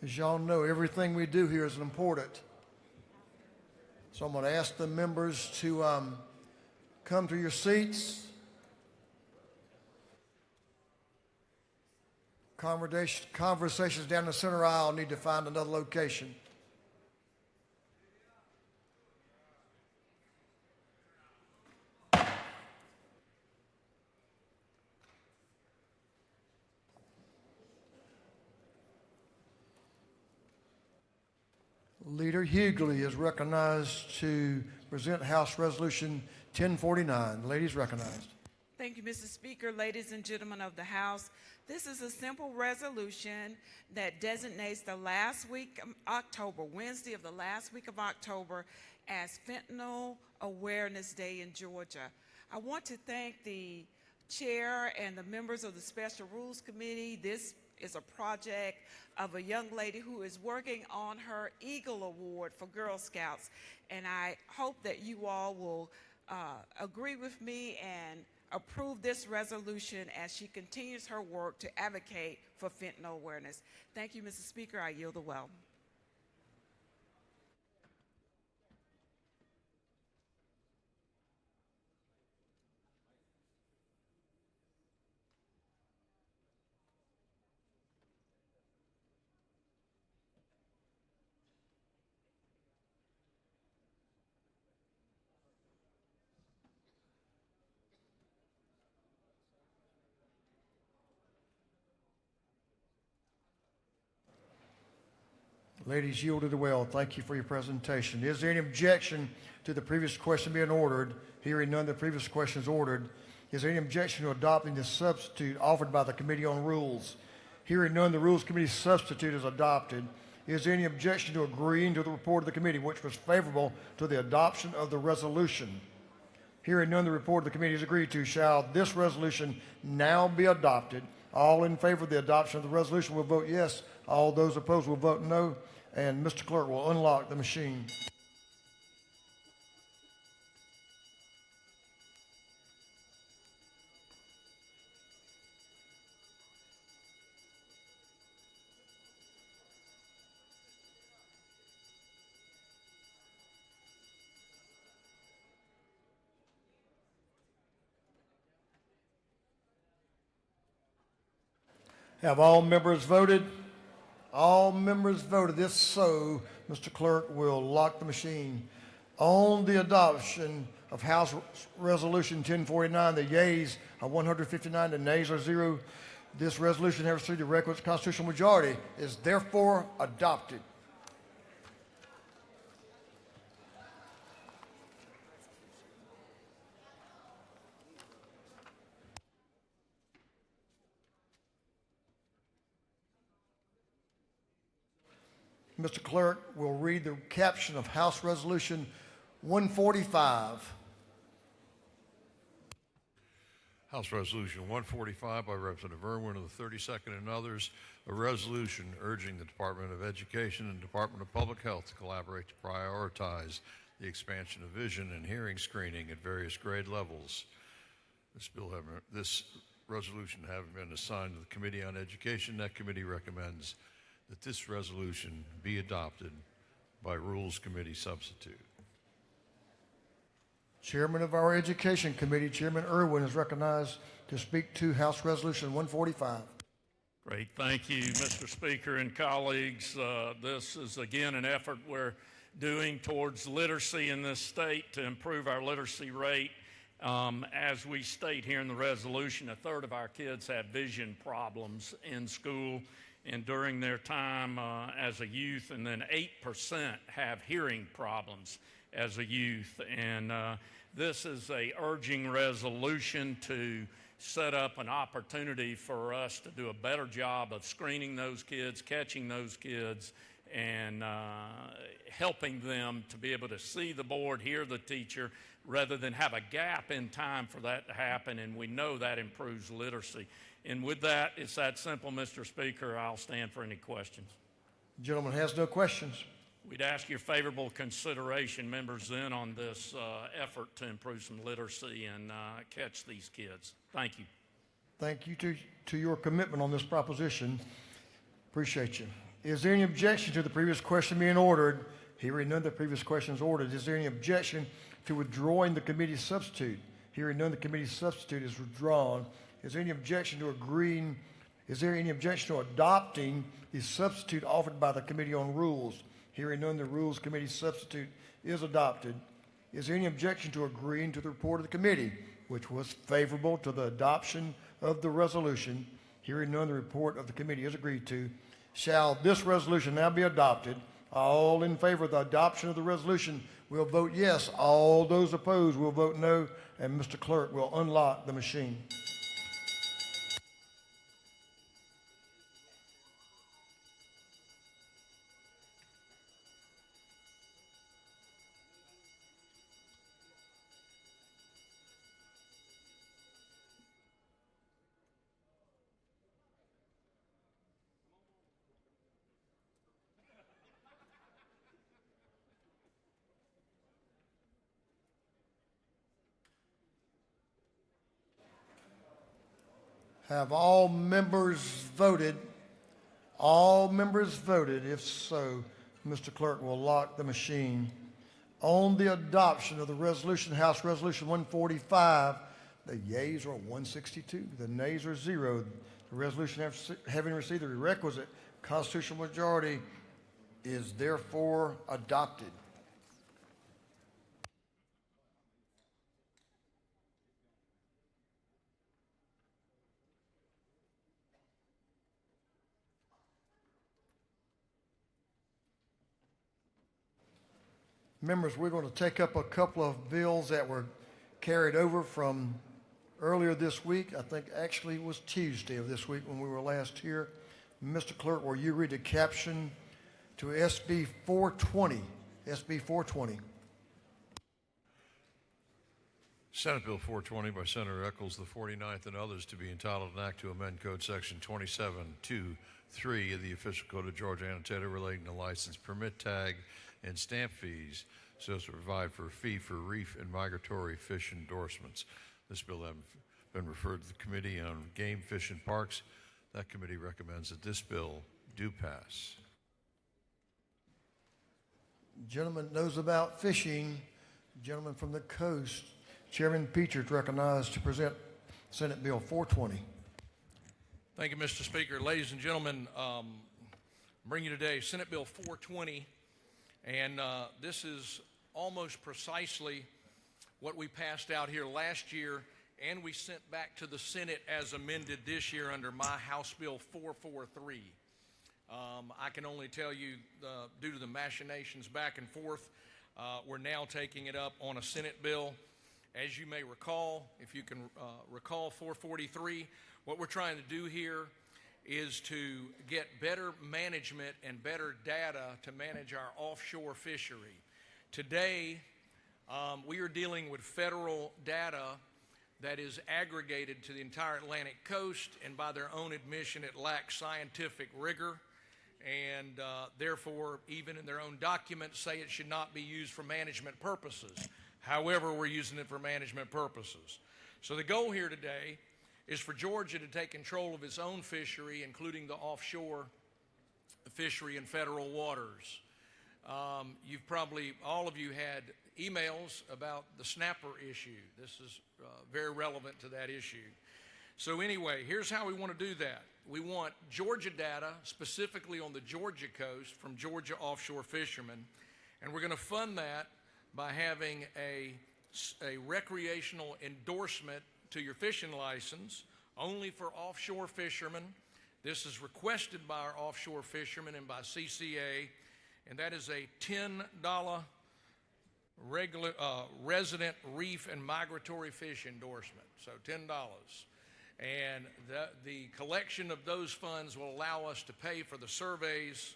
As y'all know, everything we do here is important. So I'm going to ask the members to come to your seats. Conversations down the center aisle need to find another location. Leader Hughley is recognized to present House Resolution 1049. The lady is recognized. Thank you, Mr. Speaker. Ladies and gentlemen of the House, this is a simple resolution that designates the last week of October, Wednesday of the last week of October, as Fentanyl Awareness Day in Georgia. I want to thank the chair and the members of the Special Rules Committee. This is a project of a young lady who is working on her Eagle Award for Girl Scouts, and I hope that you all will agree with me and approve this resolution as she continues her work to advocate for fentanyl awareness. Thank you, Mr. Speaker. I yield the well. Ladies, yielded well. Thank you for your presentation. Is there any objection to the previous question being ordered? Hearing none, the previous question is ordered. Is there any objection to adopting the substitute offered by the Committee on Rules? Hearing none, the Rules Committee substitute is adopted. Is there any objection to agreeing to the report of the committee, which was favorable to the adoption of the resolution? Hearing none, the report of the committee is agreed to. Shall this resolution now be adopted? All in favor of the adoption of the resolution will vote yes. All those opposed will vote no. And Mr. Clerk will unlock the machine. Have all members voted? All members voted. If so, Mr. Clerk will lock the machine. On the adoption of House Resolution 1049, the yeas are 159, the nays are 0. This resolution has received the requisite constitutional majority, is therefore adopted. Mr. Clerk will read the caption of House Resolution 145. House Resolution 145 by Representative Irwin of the 32nd and others, a resolution urging the Department of Education and Department of Public Health to collaborate to prioritize the expansion of vision and hearing screening at various grade levels. This resolution having been assigned to the Committee on Education, that committee recommends that this resolution be adopted by Rules Committee substitute. Chairman of our Education Committee, Chairman Irwin, is recognized to speak to House Resolution 145. Great. Thank you, Mr. Speaker and colleagues. This is, again, an effort we're doing towards literacy in this state to improve our literacy rate. As we state here in the resolution, a third of our kids have vision problems in school and during their time as a youth, and then 8% have hearing problems as a youth. And this is a urging resolution to set up an opportunity for us to do a better job of screening those kids, catching those kids, and helping them to be able to see the board, hear the teacher, rather than have a gap in time for that to happen, and we know that improves literacy. And with that, it's that simple, Mr. Speaker. I'll stand for any questions. The gentleman has no questions. We'd ask your favorable consideration, members, then on this effort to improve some literacy and catch these kids. Thank you. Thank you to your commitment on this proposition. Appreciate you. Is there any objection to the previous question being ordered? Hearing none, the previous question is ordered. Is there any objection to withdrawing the committee substitute? Hearing none, the committee substitute is withdrawn. Is there any objection to agreeing? Is there any objection to adopting the substitute offered by the Committee on Rules? Hearing none, the Rules Committee substitute is adopted. Is there any objection to agreeing to the report of the committee, which was favorable to the adoption of the resolution? Hearing none, the report of the committee is agreed to. Shall this resolution now be adopted? All in favor of the adoption of the resolution will vote yes. All those opposed will vote no, and Mr. Clerk will unlock the machine. Have all members voted? All members voted. If so, Mr. Clerk will lock the machine. On the adoption of the resolution, House Resolution 145, the yeas are 162, the nays are 0. The resolution having received the requisite constitutional majority is therefore adopted. Members, we're going to take up a couple of bills that were carried over from earlier this week. I think actually it was Tuesday of this week when we were last here. Mr. Clerk, will you read the caption to SB 420? SB 420. Senate Bill 420 by Senator Eccles, the 49th, and others, to be entitled an act to amend Code Section 27.2.3 of the Official Code of Georgia Annotated relating to license, permit tag, and stamp fees so as to provide for a fee for reef and migratory fish endorsements. This bill has been referred to the Committee on Game, Fish, and Parks. That committee recommends that this bill do pass. Gentleman knows about fishing. Gentleman from the coast, Chairman Peacher, is recognized to present Senate Bill 420. Thank you, Mr. Speaker. Ladies and gentlemen, bring you today Senate Bill 420. And this is almost precisely what we passed out here last year and we sent back to the Senate as amended this year under my House Bill 443. I can only tell you, due to the machinations back and forth, we're now taking it up on a Senate bill. As you may recall, if you can recall 443, what we're trying to do here is to get better management and better data to manage our offshore fishery. Today, we are dealing with federal data that is aggregated to the entire Atlantic coast, and by their own admission, it lacks scientific rigor, and therefore, even in their own documents, say it should not be used for management purposes. However, we're using it for management purposes. So the goal here today is for Georgia to take control of its own fishery, including the offshore fishery in federal waters. You've probably, all of you had emails about the snapper issue. This is very relevant to that issue. So anyway, here's how we want to do that. We want Georgia data, specifically on the Georgia coast, from Georgia offshore fishermen, and we're going to fund that by having a recreational endorsement to your fishing license only for offshore fishermen. This is requested by our offshore fishermen and by CCA, and that is a $10 resident reef and migratory fish endorsement, so $10. And the collection of those funds will allow us to pay for the surveys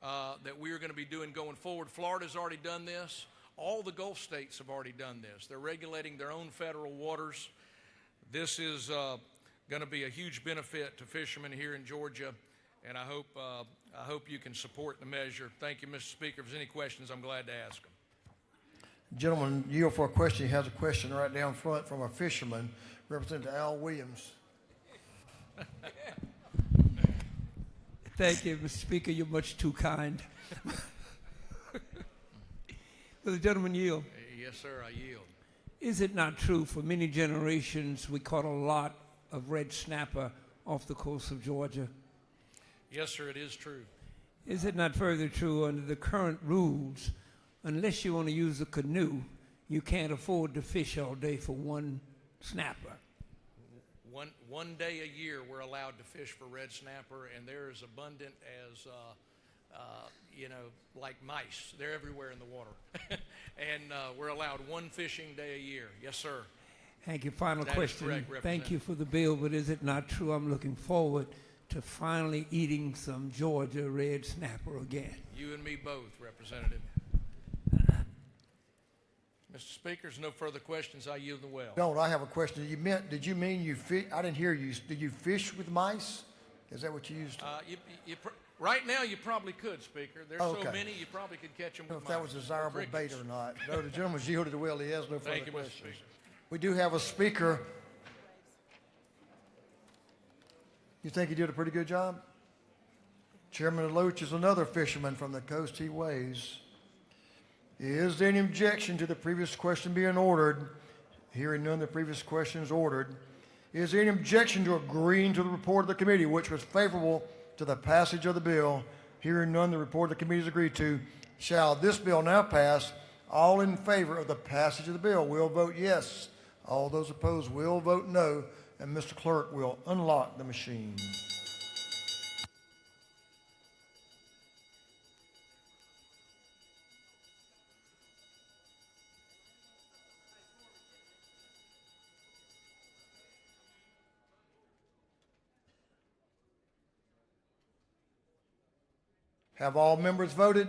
that we are going to be doing going forward. Florida's already done this. All the Gulf states have already done this. They're regulating their own federal waters. This is going to be a huge benefit to fishermen here in Georgia, and I hope you can support the measure. Thank you, Mr. Speaker. If there's any questions, I'm glad to ask them. Gentleman, yield for a question. He has a question right down front from a fisherman, Representative Al Williams. Thank you, Mr. Speaker. You're much too kind. Will the gentleman yield? Yes, sir, I yield. Is it not true for many generations we caught a lot of red snapper off the coast of Georgia? Yes, sir, it is true. Is it not further true under the current rules, unless you want to use a canoe, you can't afford to fish all day for one snapper? One day a year we're allowed to fish for red snapper, and they're as abundant as like mice. They're everywhere in the water. And we're allowed one fishing day a year. Yes, sir. Thank you. Final That is question. correct, Thank you for the bill, but is it not true? I'm looking forward to finally eating some Georgia red snapper again. You and me both, Representative. Mr. Speaker, there's no further questions. I yield the well. Don't, I have a question. Did you mean you fish? I didn't hear you. Did you fish with mice? Is that what you used? Right now, you probably could, Speaker. There's so many, you probably could catch them I don't with know if that was desirable bait or not. No, the gentleman's yielded well. He has no further Thank you, Mr. questions. Speaker. We do have a speaker. You think he did a pretty good job? Chairman Loach is another fisherman from the coast he weighs. Is there any objection to the previous question being ordered? Hearing none, the previous question is ordered. Is there any objection to agreeing to the report of the committee, which was favorable to the passage of the bill? Hearing none, the report of the committee is agreed to. Shall this bill now pass? All in favor of the passage of the bill will vote yes. All those opposed will vote no. And Mr. Clerk will unlock the machine. Have all members voted?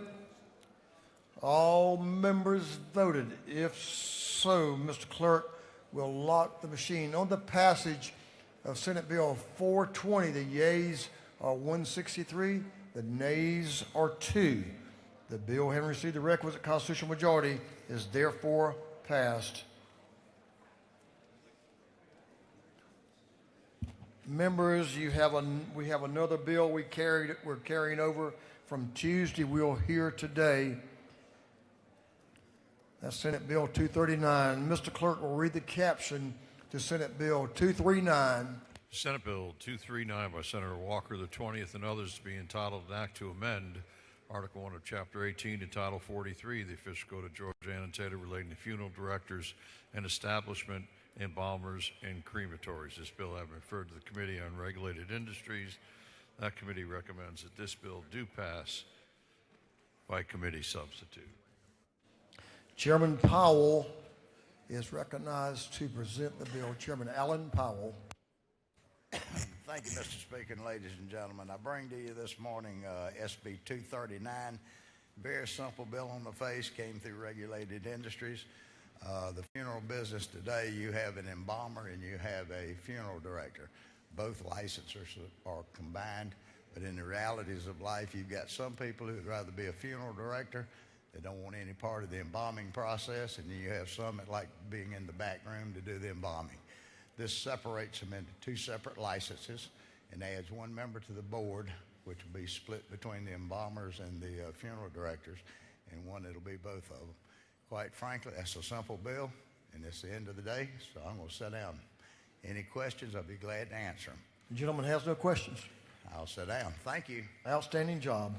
All members voted. If so, Mr. Clerk will lock the machine. On the passage of Senate Bill 420, the yeas are 163, the nays are 2. The bill, having received the requisite constitutional majority, is therefore passed. Members, we have another bill we're carrying over from Tuesday. We'll hear today. That's Senate Bill 239. Mr. Clerk will read the caption to Senate Bill 239. Senate Bill 239 by Senator Walker, the 20th, and others to be entitled an act to amend Article 1 of Chapter 18 to Title 43, the official code of Georgia annotated relating to funeral directors and establishment, embalmers, and crematories. This bill having referred to the Committee on Regulated Industries. That committee recommends that this bill do pass by committee substitute. Chairman Powell is recognized to present the bill. Chairman Allen Powell. Thank you, Mr. Speaker, and ladies and gentlemen. I bring to you this morning SB 239. Very simple bill on the face, came through regulated industries. The funeral business today, you have an embalmer and you have a funeral director. Both licensors are combined, but in the realities of life, you've got some people who would rather be a funeral director. They don't want any part of the embalming process, and then you have some that like being in the back room to do the embalming. This separates them into two separate licenses and adds one member to the board, which will be split between the embalmers and the funeral directors, and one that'll be both of them. Quite frankly, that's a simple bill, and it's the end of the day, so I'm going to sit down. Any questions, I'll be glad to answer them. The gentleman has no questions. I'll sit down. Thank you. Outstanding job.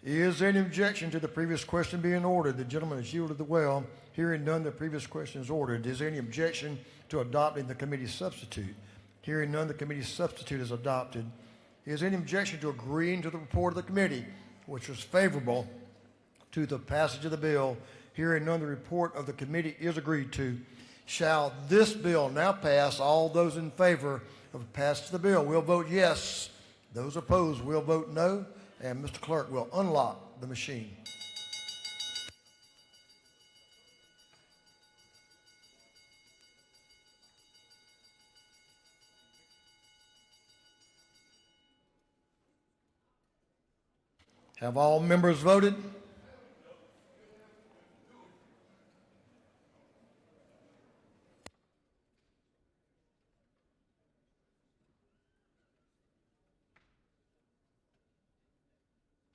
Is there any objection to the previous question being ordered? The gentleman has yielded the well. Hearing none, the previous question is ordered. Is there any objection to adopting the committee's substitute? Hearing none, the committee's substitute is adopted. Is there any objection to agreeing to the report of the committee, which was favorable to the passage of the bill? Hearing none, the report of the committee is agreed to. Shall this bill now pass? All those in favor of passage of the bill will vote yes. Those opposed will vote no. And Mr. Clerk will unlock the machine. Have all members voted?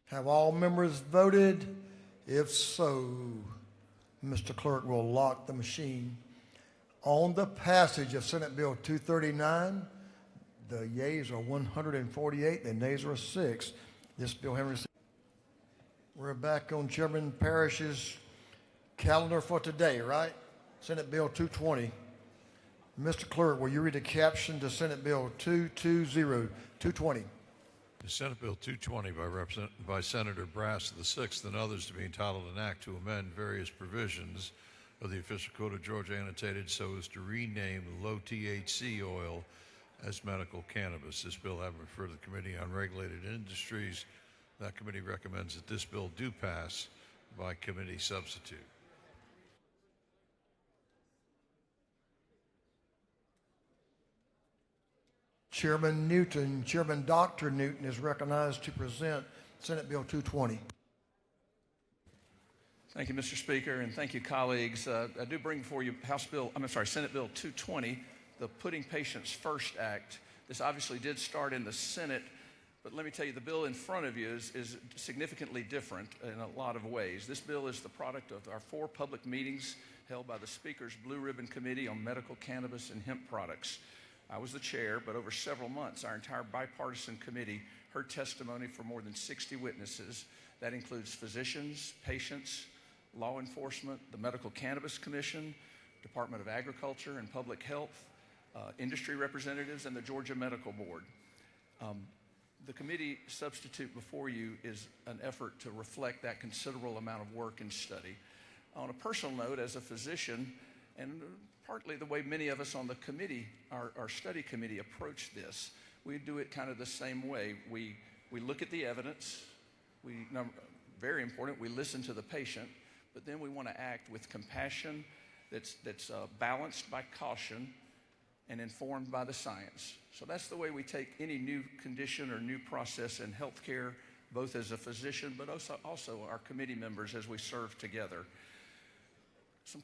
Have all members voted? If so, Mr. Clerk will lock the machine. On the passage of Senate Bill 239, the yeas are 148, the nays are 6. This bill having received. We're back on Chairman Parrish's calendar for today, right? Senate Bill 220. Mr. Clerk, will you read the caption to Senate Bill 220? The Senate Bill 220 by Senator Brass of the 6th and others to be entitled an act to amend various provisions of the official code of Georgia annotated so as to rename low THC oil as medical cannabis. This bill having referred to the Committee on Regulated Industries. That committee recommends that this bill do pass by committee substitute. Chairman Newton, Chairman Dr. Newton is recognized to present Senate Bill 220. Thank you, Mr. Speaker, and thank you, colleagues. I do bring before you Senate Bill 220, the Putting Patients First Act. This obviously did start in the Senate, but let me tell you, the bill in front of you is significantly different in a lot of ways. This bill is the product of our 4 public meetings held by the Speaker's Blue Ribbon Committee on Medical Cannabis and Hemp Products. I was the chair, but over several months, our entire bipartisan committee heard testimony from more than 60 witnesses. That includes physicians, patients, law enforcement, the Medical Cannabis Commission, Department of Agriculture and Public Health, industry representatives, and the Georgia Medical Board. The committee substitute before you is an effort to reflect that considerable amount of work and study. On a personal note, as a physician, and partly the way many of us on the committee, our study committee, approach this, we do it kind of the same way. We look at the evidence. Very important, we listen to the patient, but then we want to act with compassion that's balanced by caution and informed by the science. So that's the way we take any new condition or new process in healthcare, both as a physician, but also our committee members as we serve together. Some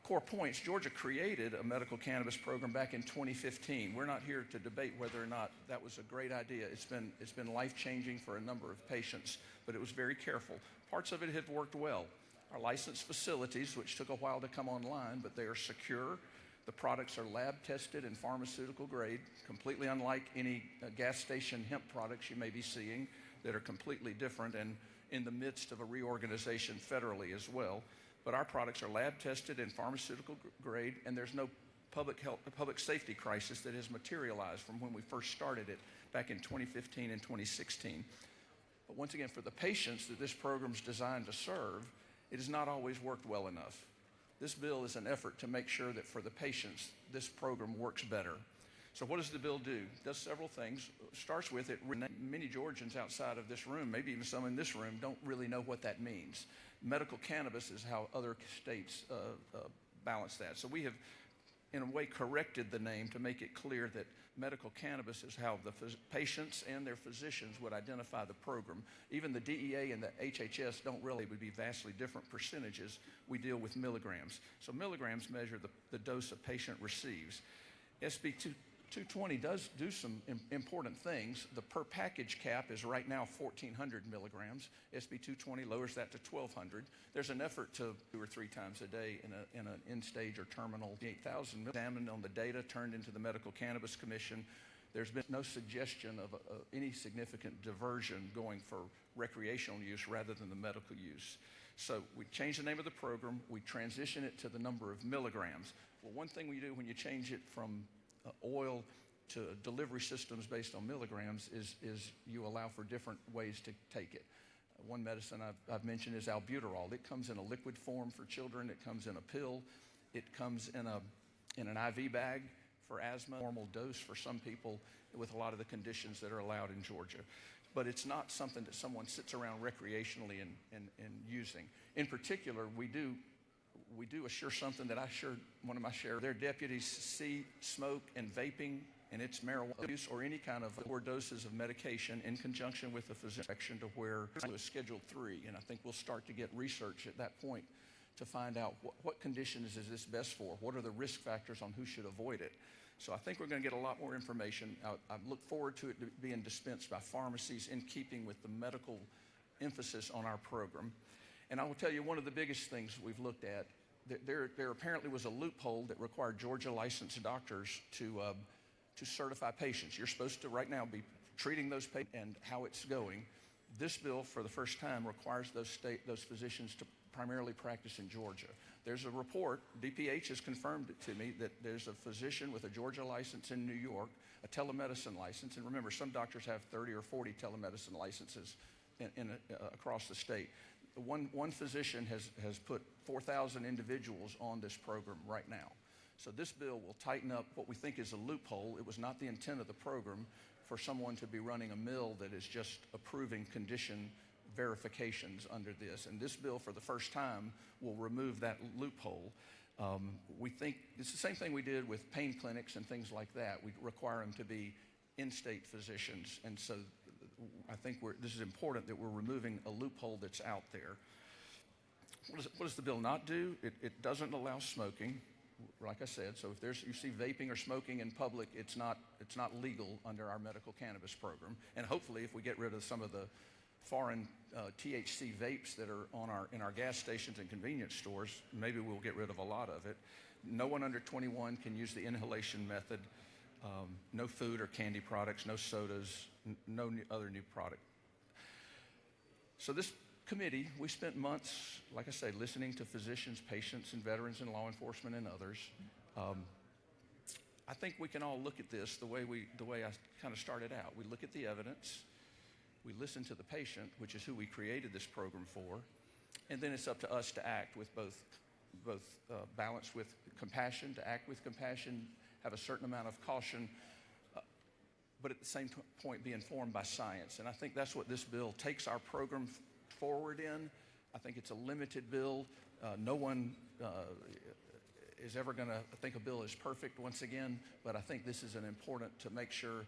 core points. Georgia created a medical cannabis program back in 2015. We're not here to debate whether or not that was a great idea. It's been life-changing for a number of patients, but it was very careful. Parts of it have worked well. Our licensed facilities, which took a while to come online, but they are secure. The products are lab tested and pharmaceutical grade, completely unlike any gas station hemp products you may be seeing that are completely different and in the midst of a reorganization federally as well. But our products are lab tested and pharmaceutical grade, and there's no public safety crisis that has materialized from when we first started it back in 2015 and 2016. But once again, for the patients that this program is designed to serve, it has not always worked well enough. This bill is an effort to make sure that for the patients, this program works better. So what does the bill do? It does several things. Starts with it. Many Georgians outside of this room, maybe even some in this room, don't really know what that means. Medical cannabis is how other states balance that. So we have, in a way, corrected the name to make it clear that medical cannabis is how the patients and their physicians would identify the program. Even the DEA and the HHS don't really, would be vastly different percentages. We deal with milligrams. So milligrams measure the dose a patient receives. SB 220 does do some important things. The per package cap is right now 1,400 milligrams. SB 220 lowers that to 1,200. There's an effort to 2 or 3 times a day in an end-stage or terminal 8,000 examined on the data turned into the Medical Cannabis Commission. There's been no suggestion of any significant diversion going for recreational use rather than the medical use. So we change the name of the program. We transition it to the number of milligrams. Well, one thing we do when you change it from oil to delivery systems based on milligrams is you allow for different ways to take it. One medicine I've mentioned is albuterol. It comes in a liquid form for children. It comes in a pill. It comes in an IV bag for asthma, normal dose for some people with a lot of the conditions that are allowed in Georgia. But it's not something that someone sits around recreationally and using. In particular, we do assure something that I assured one of my sheriffs. Their deputies see smoke and vaping and its marijuana use or any kind of lower doses of medication in conjunction with a physician to where it was Schedule 3. And I think we'll start to get research at that point to find out what conditions is this best for? What are the risk factors on who should avoid it? So I think we're going to get a lot more information. I look forward to it being dispensed by pharmacies in keeping with the medical emphasis on our program. And I will tell you one of the biggest things we've looked at, there apparently was a loophole that required Georgia licensed doctors to certify patients. You're supposed to right now be treating those patients and how it's going. This bill, for the first time, requires those physicians to primarily practice in Georgia. There's a report, DPH has confirmed it to me, that there's a physician with a Georgia license in New York, a telemedicine license, and remember, some doctors have 30 or 40 telemedicine licenses across the state. One physician has put 4,000 individuals on this program right now. So this bill will tighten up what we think is a loophole. It was not the intent of the program for someone to be running a mill that is just approving condition verifications under this. And this bill, for the first time, will remove that loophole. We think it's the same thing we did with pain clinics and things like that. We require them to be in-state physicians. And so I think this is important that we're removing a loophole that's out there. What does the bill not do? It doesn't allow smoking, like I said. So if you see vaping or smoking in public, it's not legal under our medical cannabis program. And hopefully, if we get rid of some of the foreign THC vapes that are in our gas stations and convenience stores, maybe we'll get rid of a lot of it. No one under 21 can use the inhalation method. No food or candy products, no sodas, no other new product. So this committee, we spent months, like I say, listening to physicians, patients, and veterans and law enforcement and others. I think we can all look at this the way I kind of started out. We look at the evidence, we listen to the patient, which is who we created this program for, and then it's up to us to act with both balance with compassion, to act with compassion, have a certain amount of caution, but at the same point be informed by science. And I think that's what this bill takes our program forward in. I think it's a limited bill. No one is ever going to think a bill is perfect once again, but I think this is an important to make sure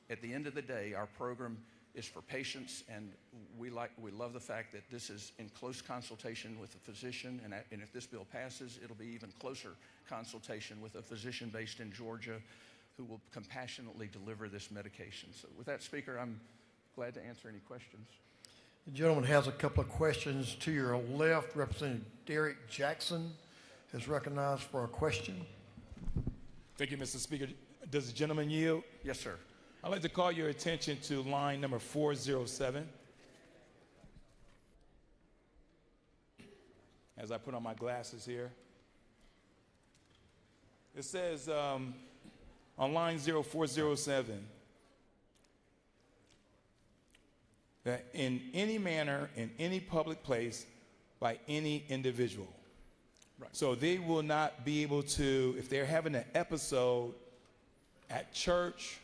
at the end of the day our program is for patients, and we love the fact that this is in close consultation with a physician, and if this bill passes, it'll be even closer consultation with a physician based in Georgia who will compassionately deliver this medication. So with that, Speaker, I'm glad to answer any questions. The gentleman has a couple of questions. To your left, Representative Derek Jackson is recognized for a question. Thank you, Mr. Speaker. Does the gentleman yield? Yes, sir. I'd like to call your attention to line number 407. As I put on my glasses here. It says on line 0407 that in any manner, in any public place, by any individual. Right. So they will not be able to, if they're having an episode at church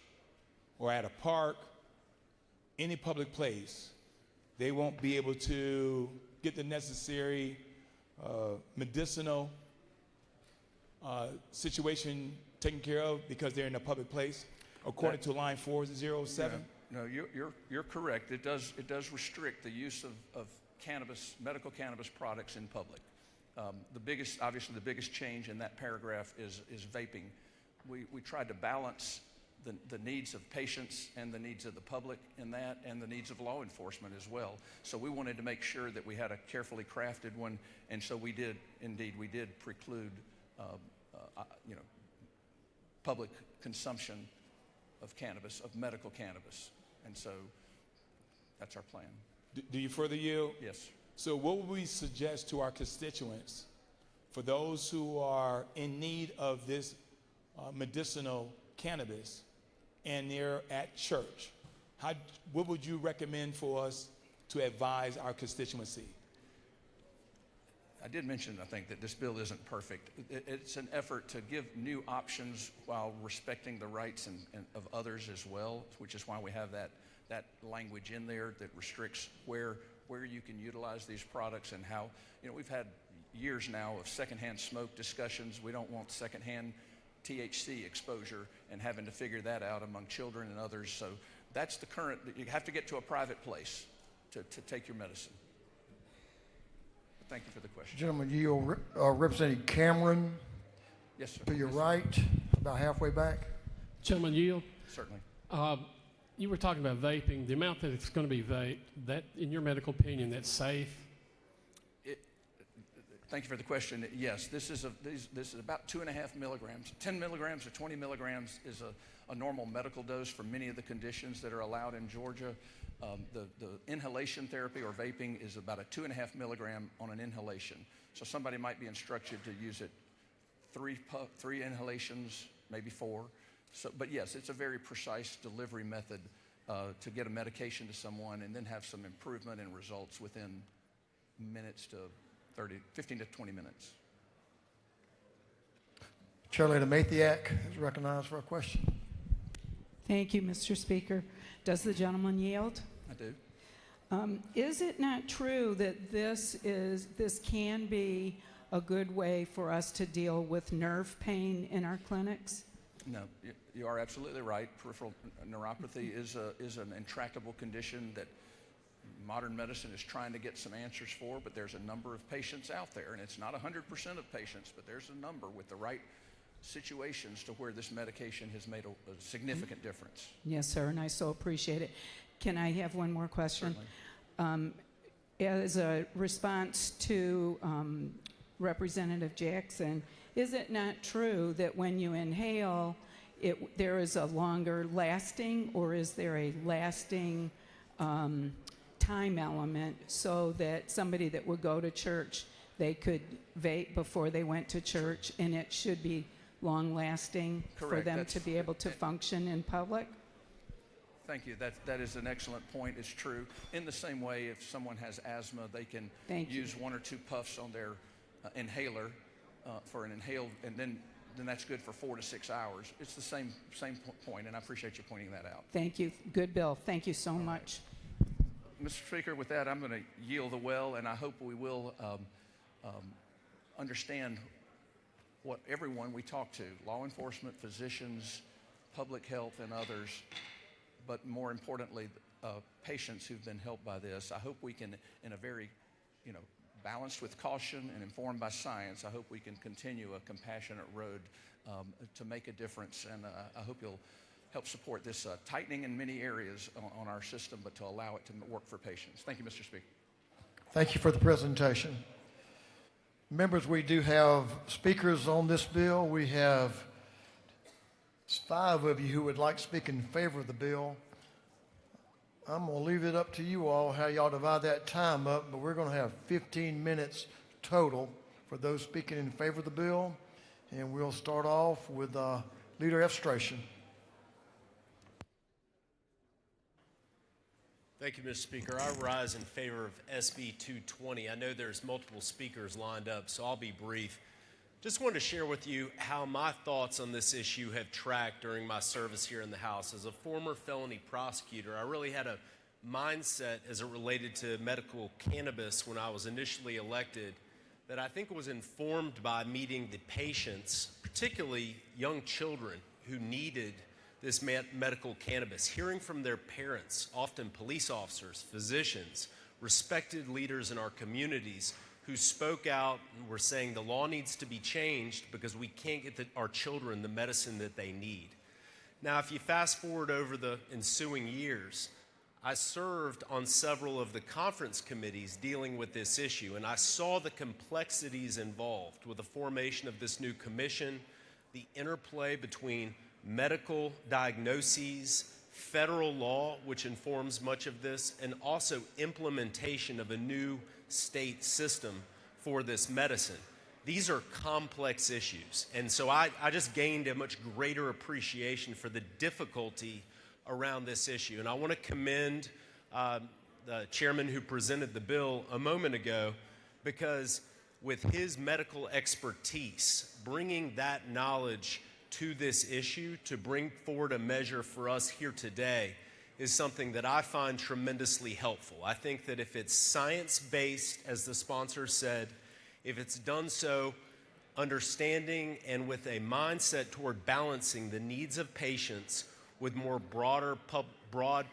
or at a park, any public place, they won't be able to get the necessary medicinal situation taken care of because they're in a public place, according to line 407? No, you're correct. It does restrict the use of cannabis, medical cannabis products in public. Obviously the biggest change in that paragraph is vaping. We tried to balance the needs of patients and the needs of the public in that, and the needs of law enforcement as well. So we wanted to make sure that we had a carefully crafted one, and so we did preclude public consumption of cannabis, of medical cannabis. And so that's our plan. Do you further yield? Yes. So what would we suggest to our constituents for those who are in need of this medicinal cannabis and they're at church? What would you recommend for us to advise our constituency? I did mention, I think, that this bill isn't perfect. It's an effort to give new options while respecting the rights of others as well, which is why we have that language in there that restricts where you can utilize these products and how. We've had years now of secondhand smoke discussions. We don't want secondhand THC exposure and having to figure that out among children and others. So that's the current. You have to get to a private place to take your medicine. Thank you for the question. Gentleman, you Representative Cameron. Yes, sir. To your right, about halfway back. Gentleman, yield. Certainly. You were talking about vaping. The amount that it's going to be vaped, that, in your medical opinion, that's safe? Thank you for the question. Yes, this is about 2.5 milligrams. 10 milligrams or 20 milligrams is a normal medical dose for many of the conditions that are allowed in Georgia. The inhalation therapy or vaping is about a 2.5 milligram on an inhalation. So somebody might be instructed to use it 3 inhalations, maybe 4. But yes, it's a very precise delivery method to get a medication to someone and then have some improvement in results within minutes to 15 to 20 minutes. Chairlady Mathiak is recognized for a question. Thank you, Mr. Speaker. Does the gentleman yield? I do. Is it not true that this can be a good way for us to deal with nerve pain in our clinics? No, you are absolutely right. Peripheral neuropathy is an intractable condition that modern medicine is trying to get some answers for, but there's a number of patients out there, and it's not 100% of patients, but there's a number with the right situations to where this medication has made a significant difference. Yes, sir, and I so appreciate it. Can I have one more question? Certainly. As a response to Representative Jackson, is it not true that when you inhale, there is a longer lasting, or is there a lasting time element so that somebody that would go to church, they could vape before they went to church, and it should be long-lasting for them to be able to function in public? Thank you. That is an excellent point. It's true. In the same way, if someone has asthma, they can use 1 or 2 puffs on their inhaler for an inhaled, and then that's good for 4 to 6 hours. It's the same point, and I appreciate you pointing that out. Thank you. Good bill. Thank you so much. Mr. Speaker, with that, I'm going to yield the well, and I hope we will understand what everyone we talk to, law enforcement, physicians, public health, and others, but more importantly, patients who've been helped by this. I hope we can, in a very, balanced with caution and informed by science, I hope we can continue a compassionate road to make a difference, and I hope you'll help support this tightening in many areas on our system, but to allow it to work for patients. Thank you, Mr. Speaker. Thank you for the presentation. Members, we do have speakers on this bill. We have 5 of you who would like to speak in favor of the bill. I'm going to leave it up to you all how y'all divide that time up, but we're going to have 15 minutes total for those speaking in favor of the bill, and we'll start off with Leader Efstration. Thank you, Mr. Speaker. I rise in favor of SB 220. I know there's multiple speakers lined up, so I'll be brief. Just wanted to share with you how my thoughts on this issue have tracked during my service here in the House. As a former felony prosecutor, I really had a mindset as it related to medical cannabis when I was initially elected that I think was informed by meeting the patients, particularly young children who needed this medical cannabis, hearing from their parents, often police officers, physicians, respected leaders in our communities who spoke out and were saying the law needs to be changed because we can't get our children the medicine that they need. Now, if you fast forward over the ensuing years, I served on several of the conference committees dealing with this issue, and I saw the complexities involved with the formation of this new commission, the interplay between medical diagnoses, federal law, which informs much of this, and also implementation of a new state system for this medicine. These are complex issues, and so I just gained a much greater appreciation for the difficulty around this issue. And I want to commend the chairman who presented the bill a moment ago, because with his medical expertise, bringing that knowledge to this issue to bring forward a measure for us here today is something that I find tremendously helpful. I think that if it's science-based, as the sponsor said, if it's done so understanding and with a mindset toward balancing the needs of patients with more broad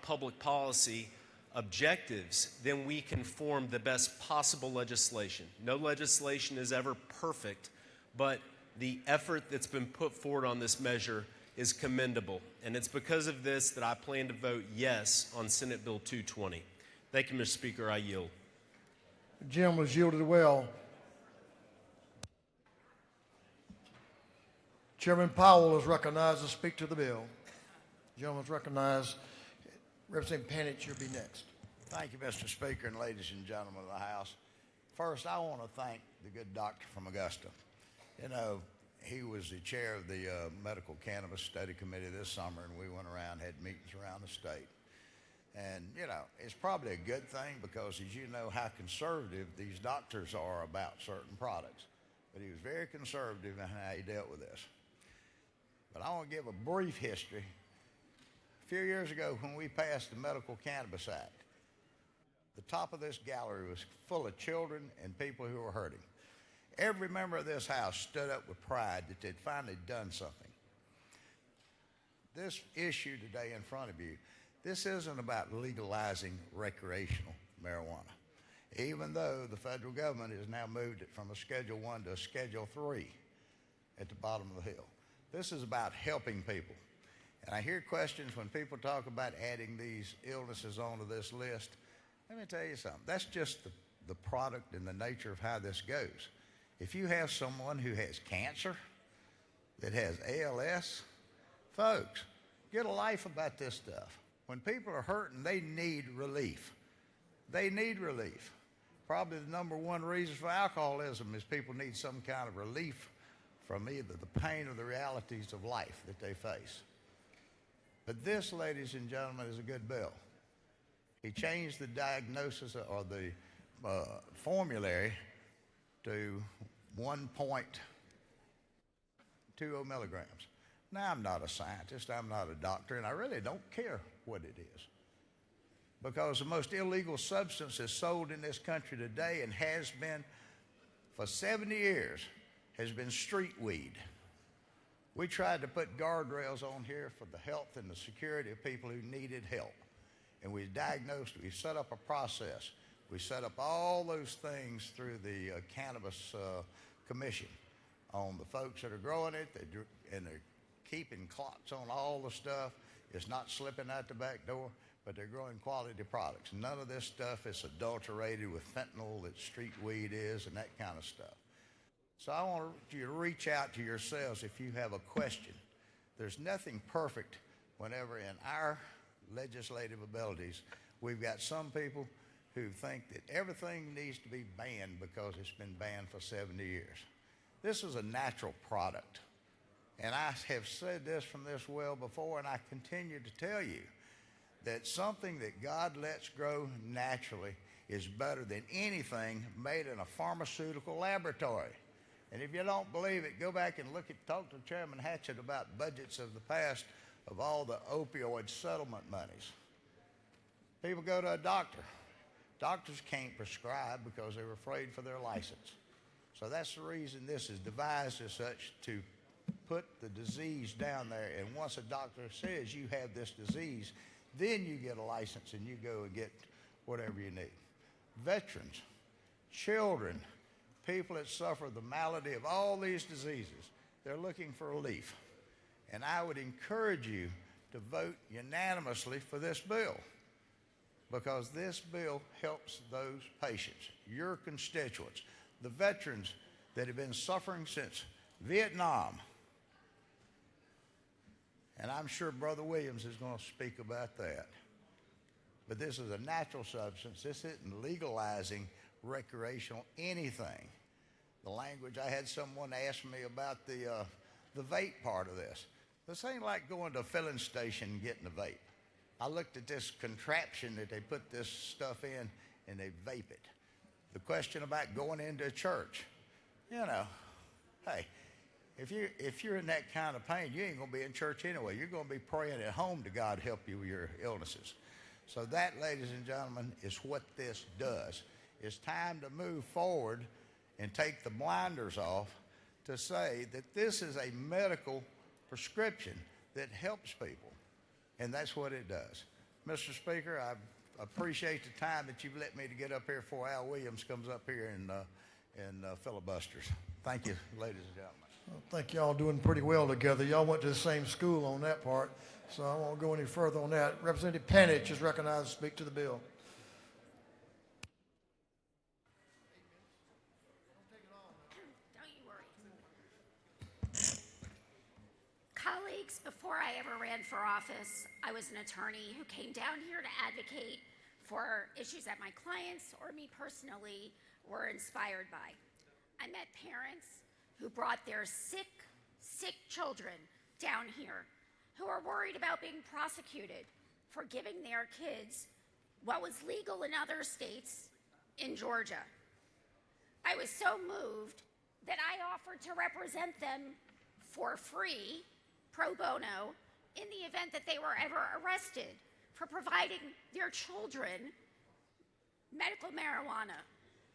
public policy objectives, then we can form the best possible legislation. No legislation is ever perfect, but the effort that's been put forward on this measure is commendable. And it's because of this that I plan to vote yes on Senate Bill 220. Thank you, Mr. Speaker. I yield. Jim was yielded well. Chairman Powell is recognized to speak to the bill. Gentleman is recognized. Representative Panitch, you'll be next. Thank you, Mr. Speaker, and ladies and gentlemen of the House. First, I want to thank the good doctor from Augusta. You know, he was the chair of the Medical Cannabis Study Committee this summer, and we went around, had meetings around the state. And, you know, it's probably a good thing because, as you know, how conservative these doctors are about certain products. But he was very conservative in how he dealt with this. But I want to give a brief history. A few years ago, when we passed the Medical Cannabis Act, the top of this gallery was full of children and people who were hurting. Every member of this House stood up with pride that they'd finally done something. This issue today in front of you, this isn't about legalizing recreational marijuana, even though the federal government has now moved it from a Schedule I to a Schedule III at the bottom of the hill. This is about helping people. And I hear questions when people talk about adding these illnesses onto this list. Let me tell you something. That's just the product and the nature of how this goes. If you have someone who has cancer, that has ALS, folks, get a life about this stuff. When people are hurting, they need relief. They need relief. Probably the number one reason for alcoholism is people need some kind of relief from either the pain or the realities of life that they face. But this, ladies and gentlemen, is a good bill. He changed the diagnosis or the formulary to 1.20 milligrams. Now, I'm not a scientist, I'm not a doctor, and I really don't care what it is. Because the most illegal substance is sold in this country today and has been for 70 years, has been street weed. We tried to put guardrails on here for the health and the security of people who needed help. And we diagnosed, we set up a process. We set up all those things through the Cannabis Commission on the folks that are growing it, and they're keeping clocks on all the stuff. It's not slipping out the back door, but they're growing quality products. None of this stuff is adulterated with fentanyl that street weed is and that kind of stuff. So I want you to reach out to yourselves if you have a question. There's nothing perfect whenever in our legislative abilities, we've got some people who think that everything needs to be banned because it's been banned for 70 years. This is a natural product. And I have said this from this well before, and I continue to tell you that something that God lets grow naturally is better than anything made in a pharmaceutical laboratory. And if you don't believe it, go back and talk to Chairman Hatchett about budgets of the past of all the opioid settlement monies. People go to a doctor. Doctors can't prescribe because they're afraid for their license. So that's the reason this is devised as such, to put the disease down there. And once a doctor says you have this disease, then you get a license and you go and get whatever you need. Veterans, children, people that suffer the malady of all these diseases, they're looking for relief. And I would encourage you to vote unanimously for this bill, because this bill helps those patients, your constituents, the veterans that have been suffering since Vietnam. And I'm sure Brother Williams is going to speak about that. But this is a natural substance. This isn't legalizing recreational anything. The language, I had someone ask me about the vape part of this. This ain't like going to a filling station and getting a vape. I looked at this contraption that they put this stuff in and they vape it. The question about going into a church, you know, hey, if you're in that kind of pain, you ain't going to be in church anyway. You're going to be praying at home to God help you with your illnesses. So that, ladies and gentlemen, is what this does. It's time to move forward and take the blinders off to say that this is a medical prescription that helps people. And that's what it does. Mr. Speaker, I appreciate the time that you've let me to get up here before Al Williams comes up here and filibusters. Thank you, ladies and gentlemen. Well, I think y'all doing pretty well together. Y'all went to the same school on that part, so I won't go any further on that. Representative Panich is recognized to speak to the bill. Don't you worry. Colleagues, before I ever ran for office, I was an attorney who came down here to advocate for issues that my clients or me personally were inspired by. I met parents who brought their sick children down here, who are worried about being prosecuted for giving their kids what was legal in other states in Georgia. I was so moved that I offered to represent them for free, pro bono, in the event that they were ever arrested for providing their children medical marijuana.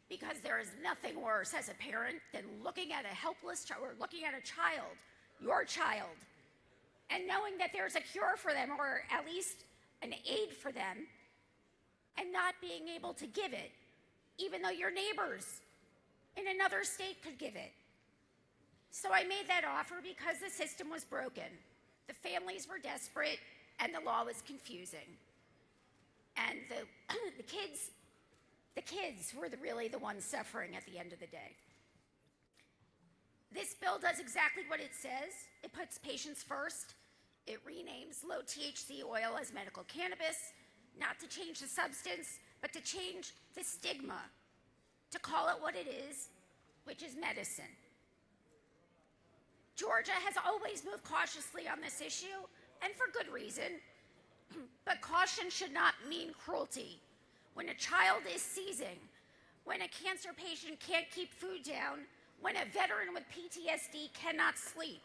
Because there is nothing worse as a parent than looking at a helpless child, or looking at a child, your child, and knowing that there's a cure for them, or at least an aid for them, and not being able to give it, even though your neighbors in another state could give it. So I made that offer because the system was broken, the families were desperate, and the law was confusing. And the kids were really the ones suffering at the end of the day. This bill does exactly what it says. It puts patients first. It renames low THC oil as medical cannabis, not to change the substance, but to change the stigma, to call it what it is, which is medicine. Georgia has always moved cautiously on this issue, and for good reason, but caution should not mean cruelty. When a child is seizing, when a cancer patient can't keep food down, when a veteran with PTSD cannot sleep,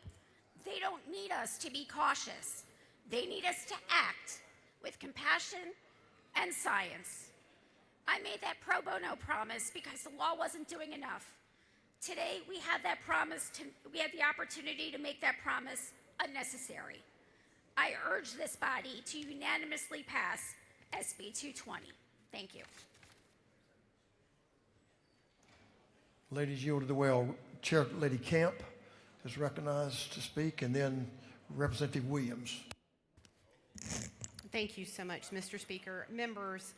they don't need us to be cautious. They need us to act with compassion and science. I made that pro bono promise because the law wasn't doing enough. Today, we have that promise we have the opportunity to make that promise unnecessary. I urge this body to unanimously pass SB 220. Thank you. Ladies yield to the well. Chair Lady Camp is recognized to speak, and then Representative Williams. Thank you so much, Mr. Speaker. Members,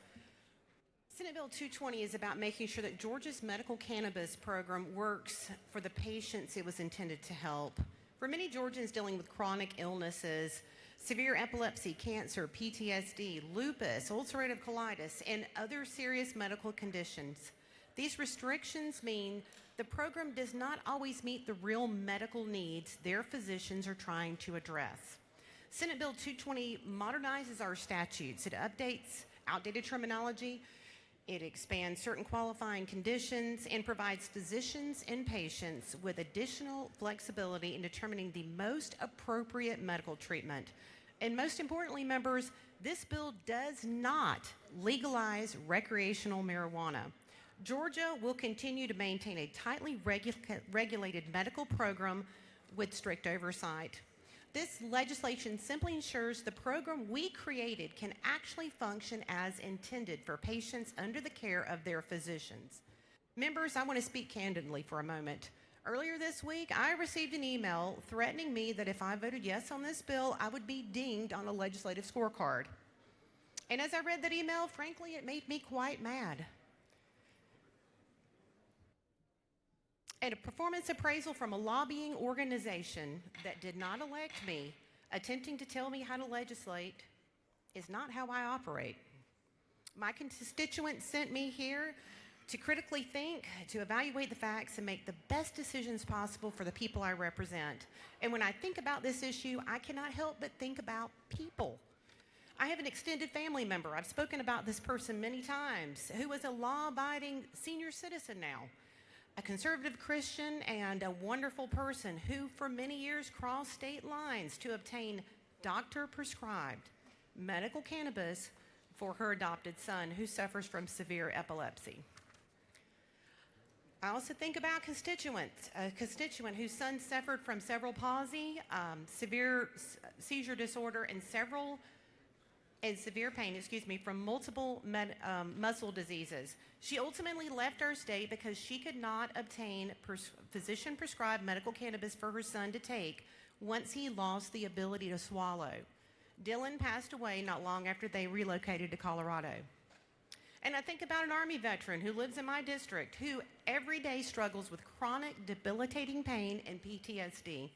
Senate Bill 220 is about making sure that Georgia's medical cannabis program works for the patients it was intended to help. For many Georgians dealing with chronic illnesses, severe epilepsy, cancer, PTSD, lupus, ulcerative colitis, and other serious medical conditions, these restrictions mean the program does not always meet the real medical needs their physicians are trying to address. Senate Bill 220 modernizes our statutes. It updates outdated terminology It expands certain qualifying conditions and provides physicians and patients with additional flexibility in determining the most appropriate medical treatment. And most importantly, members, this bill does not legalize recreational marijuana. Georgia will continue to maintain a tightly regulated medical program with strict oversight. This legislation simply ensures the program we created can actually function as intended for patients under the care of their physicians. Members, I want to speak candidly for a moment. Earlier this week, I received an email threatening me that if I voted yes on this bill, I would be dinged on a legislative scorecard. And as I read that email, frankly, it made me quite mad. And a performance appraisal from a lobbying organization that did not elect me, attempting to tell me how to legislate, is not how I operate. My constituents sent me here to critically think, to evaluate the facts, and make the best decisions possible for the people I represent. And when I think about this issue, I cannot help but think about people. I have an extended family member, I've spoken about this person many times, who is a law-abiding senior citizen now. A conservative Christian and a wonderful person who for many years crossed state lines to obtain doctor-prescribed medical cannabis for her adopted son who suffers from severe epilepsy. I also think about a constituent whose son suffered from cerebral palsy, severe seizure disorder, and severe pain, from multiple muscle diseases. She ultimately left our state because she could not obtain physician-prescribed medical cannabis for her son to take once he lost the ability to swallow. Dylan passed away not long after they relocated to Colorado. And I think about an Army veteran who lives in my district who every day struggles with chronic debilitating pain and PTSD.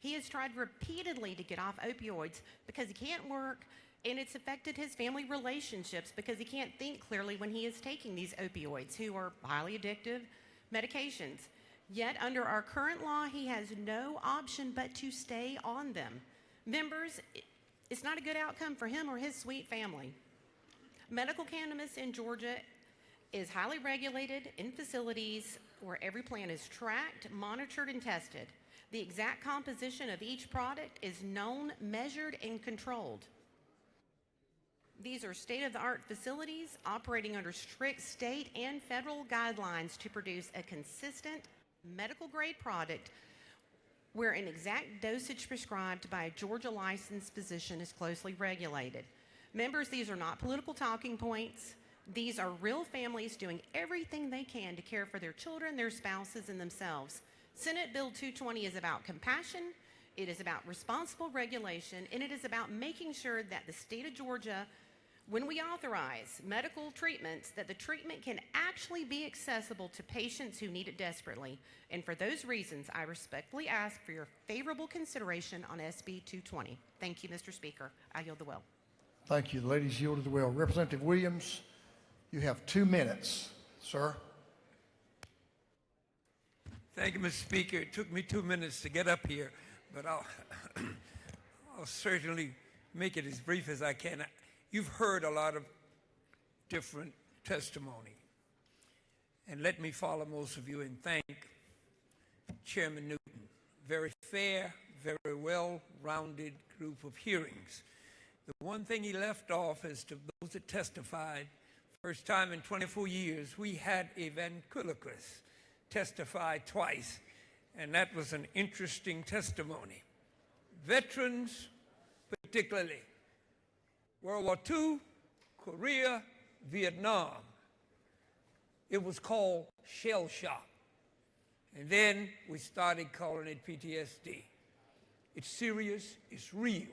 He has tried repeatedly to get off opioids because he can't work, and it's affected his family relationships because he can't think clearly when he is taking these opioids, who are highly addictive medications. Yet, under our current law, he has no option but to stay on them. Members, it's not a good outcome for him or his sweet family. Medical cannabis in Georgia is highly regulated in facilities where every plant is tracked, monitored, and tested. The exact composition of each product is known, measured, and controlled. These are state-of-the-art facilities operating under strict state and federal guidelines to produce a consistent medical-grade product where an exact dosage prescribed by a Georgia licensed physician is closely regulated. Members, these are not political talking points. These are real families doing everything they can to care for their children, their spouses, and themselves. Senate Bill 220 is about compassion, it is about responsible regulation, and it is about making sure that the state of Georgia, when we authorize medical treatments, that the treatment can actually be accessible to patients who need it desperately. And for those reasons, I respectfully ask for your favorable consideration on SB 220. Thank you, Mr. Speaker. I yield the will. Thank you. The ladies yielded the will. Representative Williams, you have 2 minutes, sir. Thank you, Mr. Speaker. It took me 2 minutes to get up here, but I'll certainly make it as brief as I can. You've heard a lot of different testimony, and let me follow most of you and thank Chairman Newton. Very fair, very well-rounded group of hearings. The one thing he left off is to those that testified, first time in 24 years, we had a ventriloquist testify twice, and that was an interesting testimony. Veterans, particularly, World War II, Korea, Vietnam, it was called shell shock. And then we started calling it PTSD. It's serious, it's real.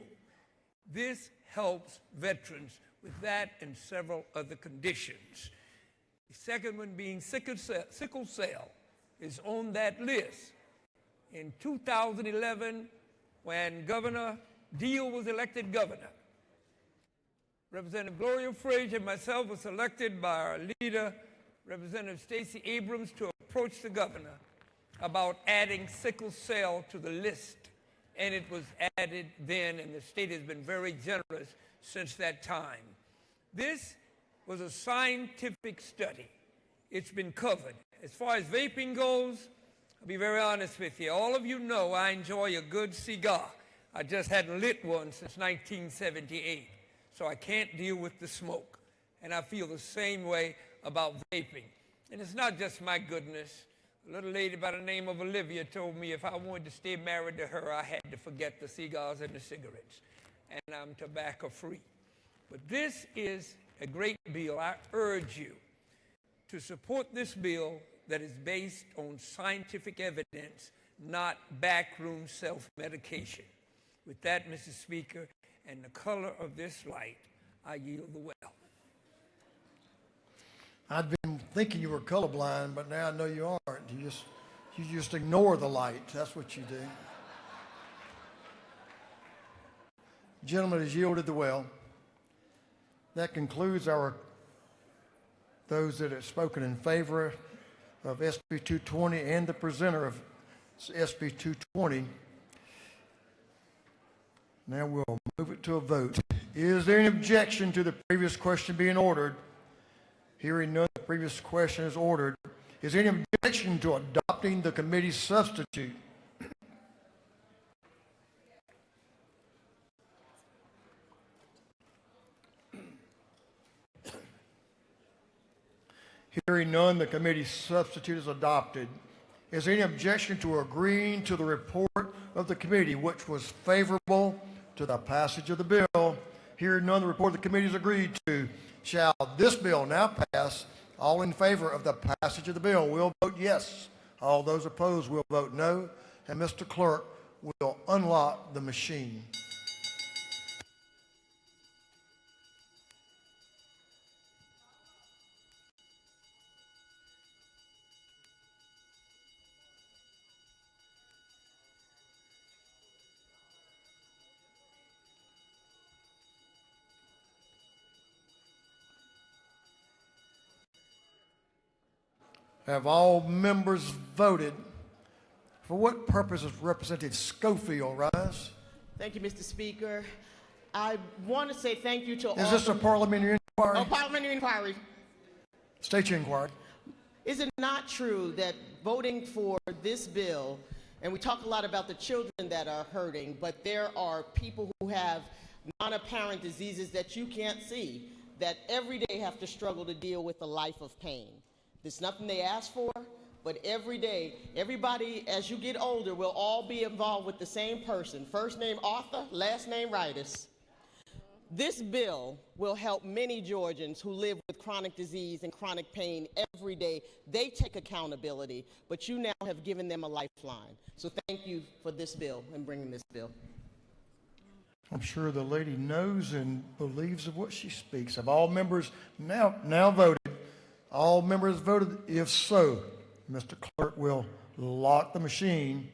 This helps veterans with that and several other conditions. The second one being sickle cell is on that list. In 2011, when Governor Deal was elected governor, Representative Gloria Frazier and myself was selected by our leader, Representative Stacey Abrams, to approach the governor about adding sickle cell to the list. And it was added then, and the state has been very generous since that time. This was a scientific study. It's been covered. As far as vaping goes, I'll be very honest with you. All of you know I enjoy a good cigar. I just hadn't lit one since 1978, so I can't deal with the smoke. And I feel the same way about vaping. And it's not just my goodness. A little lady by the name of Olivia told me if I wanted to stay married to her, I had to forget the cigars and the cigarettes. And I'm tobacco free. But this is a great bill. I urge you to support this bill that is based on scientific evidence, not backroom self-medication. With that, Mr. Speaker, and the color of this light, I yield the well. I'd been thinking you were colorblind, but now I know you aren't. You just ignore the light. That's what you do. The gentleman has yielded the well. That concludes those that have spoken in favor of SB 220 and the presenter of SB 220. Now we'll move it to a vote. Is there any objection to the previous question being ordered? Hearing none, the previous question is ordered. Is there any objection to adopting the committee's substitute? Hearing none, the committee's substitute is adopted. Is there any objection to agreeing to the report of the committee, which was favorable to the passage of the bill? Hearing none, the report of the committee is agreed to. Shall this bill now pass? All in favor of the passage of the bill will vote yes. All those opposed will vote no. And Mr. Clerk will unlock the machine. Have all members voted? For what purpose is Representative Schofield rise? Thank you, Mr. Speaker. I want to say thank you to all. Is this a parliamentary inquiry? Oh, parliamentary inquiry. State your inquiry. Is it not true that voting for this bill, and we talk a lot about the children that are hurting, but there are people who have non-apparent diseases that you can't see that every day have to struggle to deal with a life of pain. There's nothing they ask for, but every day, everybody, as you get older, will all be involved with the same person. First name Arthur, last name Ritus. This bill will help many Georgians who live with chronic disease and chronic pain every day. They take accountability, but you now have given them a lifeline. So thank you for this bill and bringing this bill. I'm sure the lady knows and believes of what she speaks. Have all members now voted? All members voted? If so, Mr. Clerk will lock the machine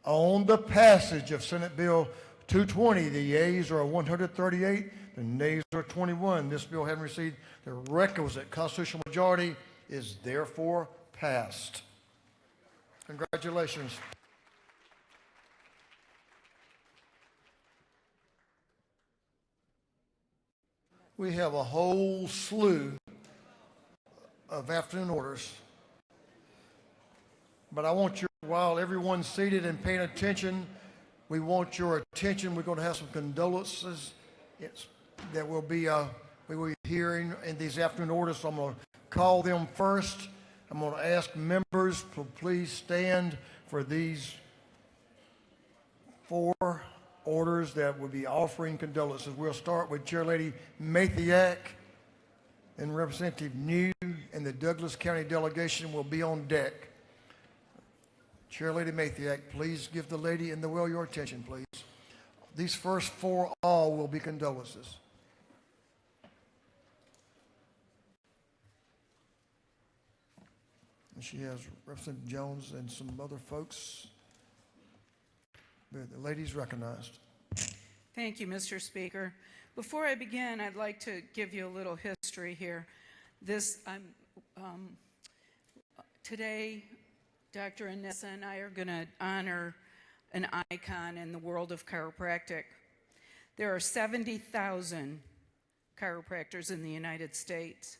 on the passage of Senate Bill 220. The yeas are 138, the nays are 21. This bill, having received the requisite constitutional majority, is therefore passed. Congratulations. We have a whole slew of afternoon orders. But I want you, while everyone's seated and paying attention, we want your attention. We're going to have some condolences that we will be hearing in these afternoon orders. So I'm going to call them first. I'm going to ask members to please stand for these 4 orders that will be offering condolences. We'll start with Chairlady Mathiak, and Representative New and the Douglas County delegation will be on deck. Chairlady Mathiak, please give the lady in the well your attention, please. These first 4 all will be condolences. And she has Representative Jones and some other folks. The lady's recognized. Thank you, Mr. Speaker. Before I begin, I'd like to give you a little history here. Today, Dr. Anissa and I are going to honor an icon in the world of chiropractic. There are 70,000 chiropractors in the United States,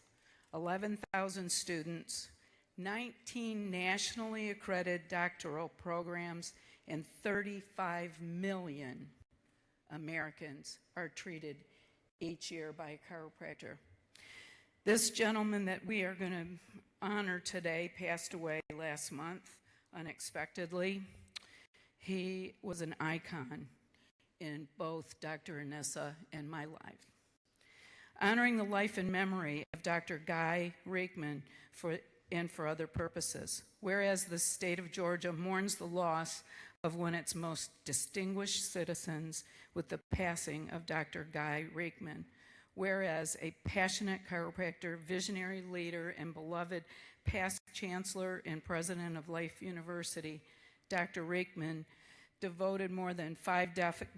11,000 students, 19 nationally accredited doctoral programs, and 35 million Americans are treated each year by a chiropractor. This gentleman that we are going to honor today passed away last month unexpectedly. He was an icon in both Dr. Anissa and my life. Honoring the life and memory of Dr. Guy Riekman for other purposes. Whereas the state of Georgia mourns the loss of one of its most distinguished citizens with the passing of Dr. Guy Riekman. Whereas a passionate chiropractor, visionary leader, and beloved past chancellor and president of Life University, Dr. Riekman devoted more than 5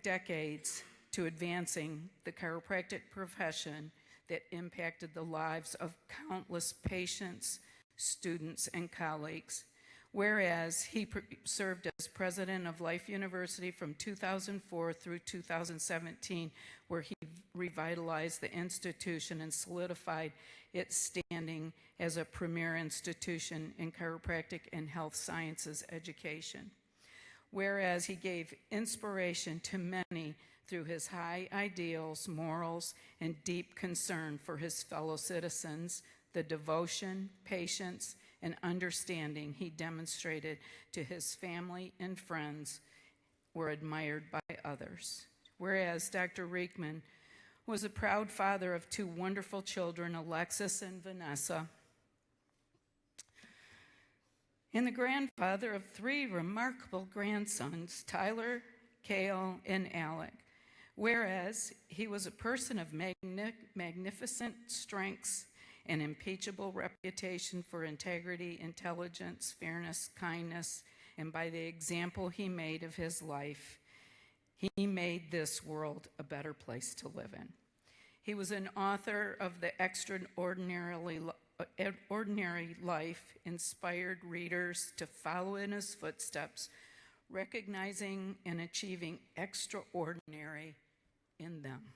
decades to advancing the chiropractic profession that impacted the lives of countless patients, students, and colleagues. Whereas he served as president of Life University from 2004 through 2017, where he revitalized the institution and solidified its standing as a premier institution in chiropractic and health sciences education. Whereas he gave inspiration to many through his high ideals, morals, and deep concern for his fellow citizens, the devotion, patience, and understanding he demonstrated to his family and friends were admired by others. Whereas Dr. Riekman was a proud father of 2 wonderful children, Alexis and Vanessa, and the grandfather of 3 remarkable grandsons, Tyler, Cale, and Alec. Whereas he was a person of magnificent strengths and impeachable reputation for integrity, intelligence, fairness, kindness, and by the example he made of his life, he made this world a better place to live in. He was an author of The Extraordinary Life, inspired readers to follow in his footsteps, recognizing and achieving extraordinary in them.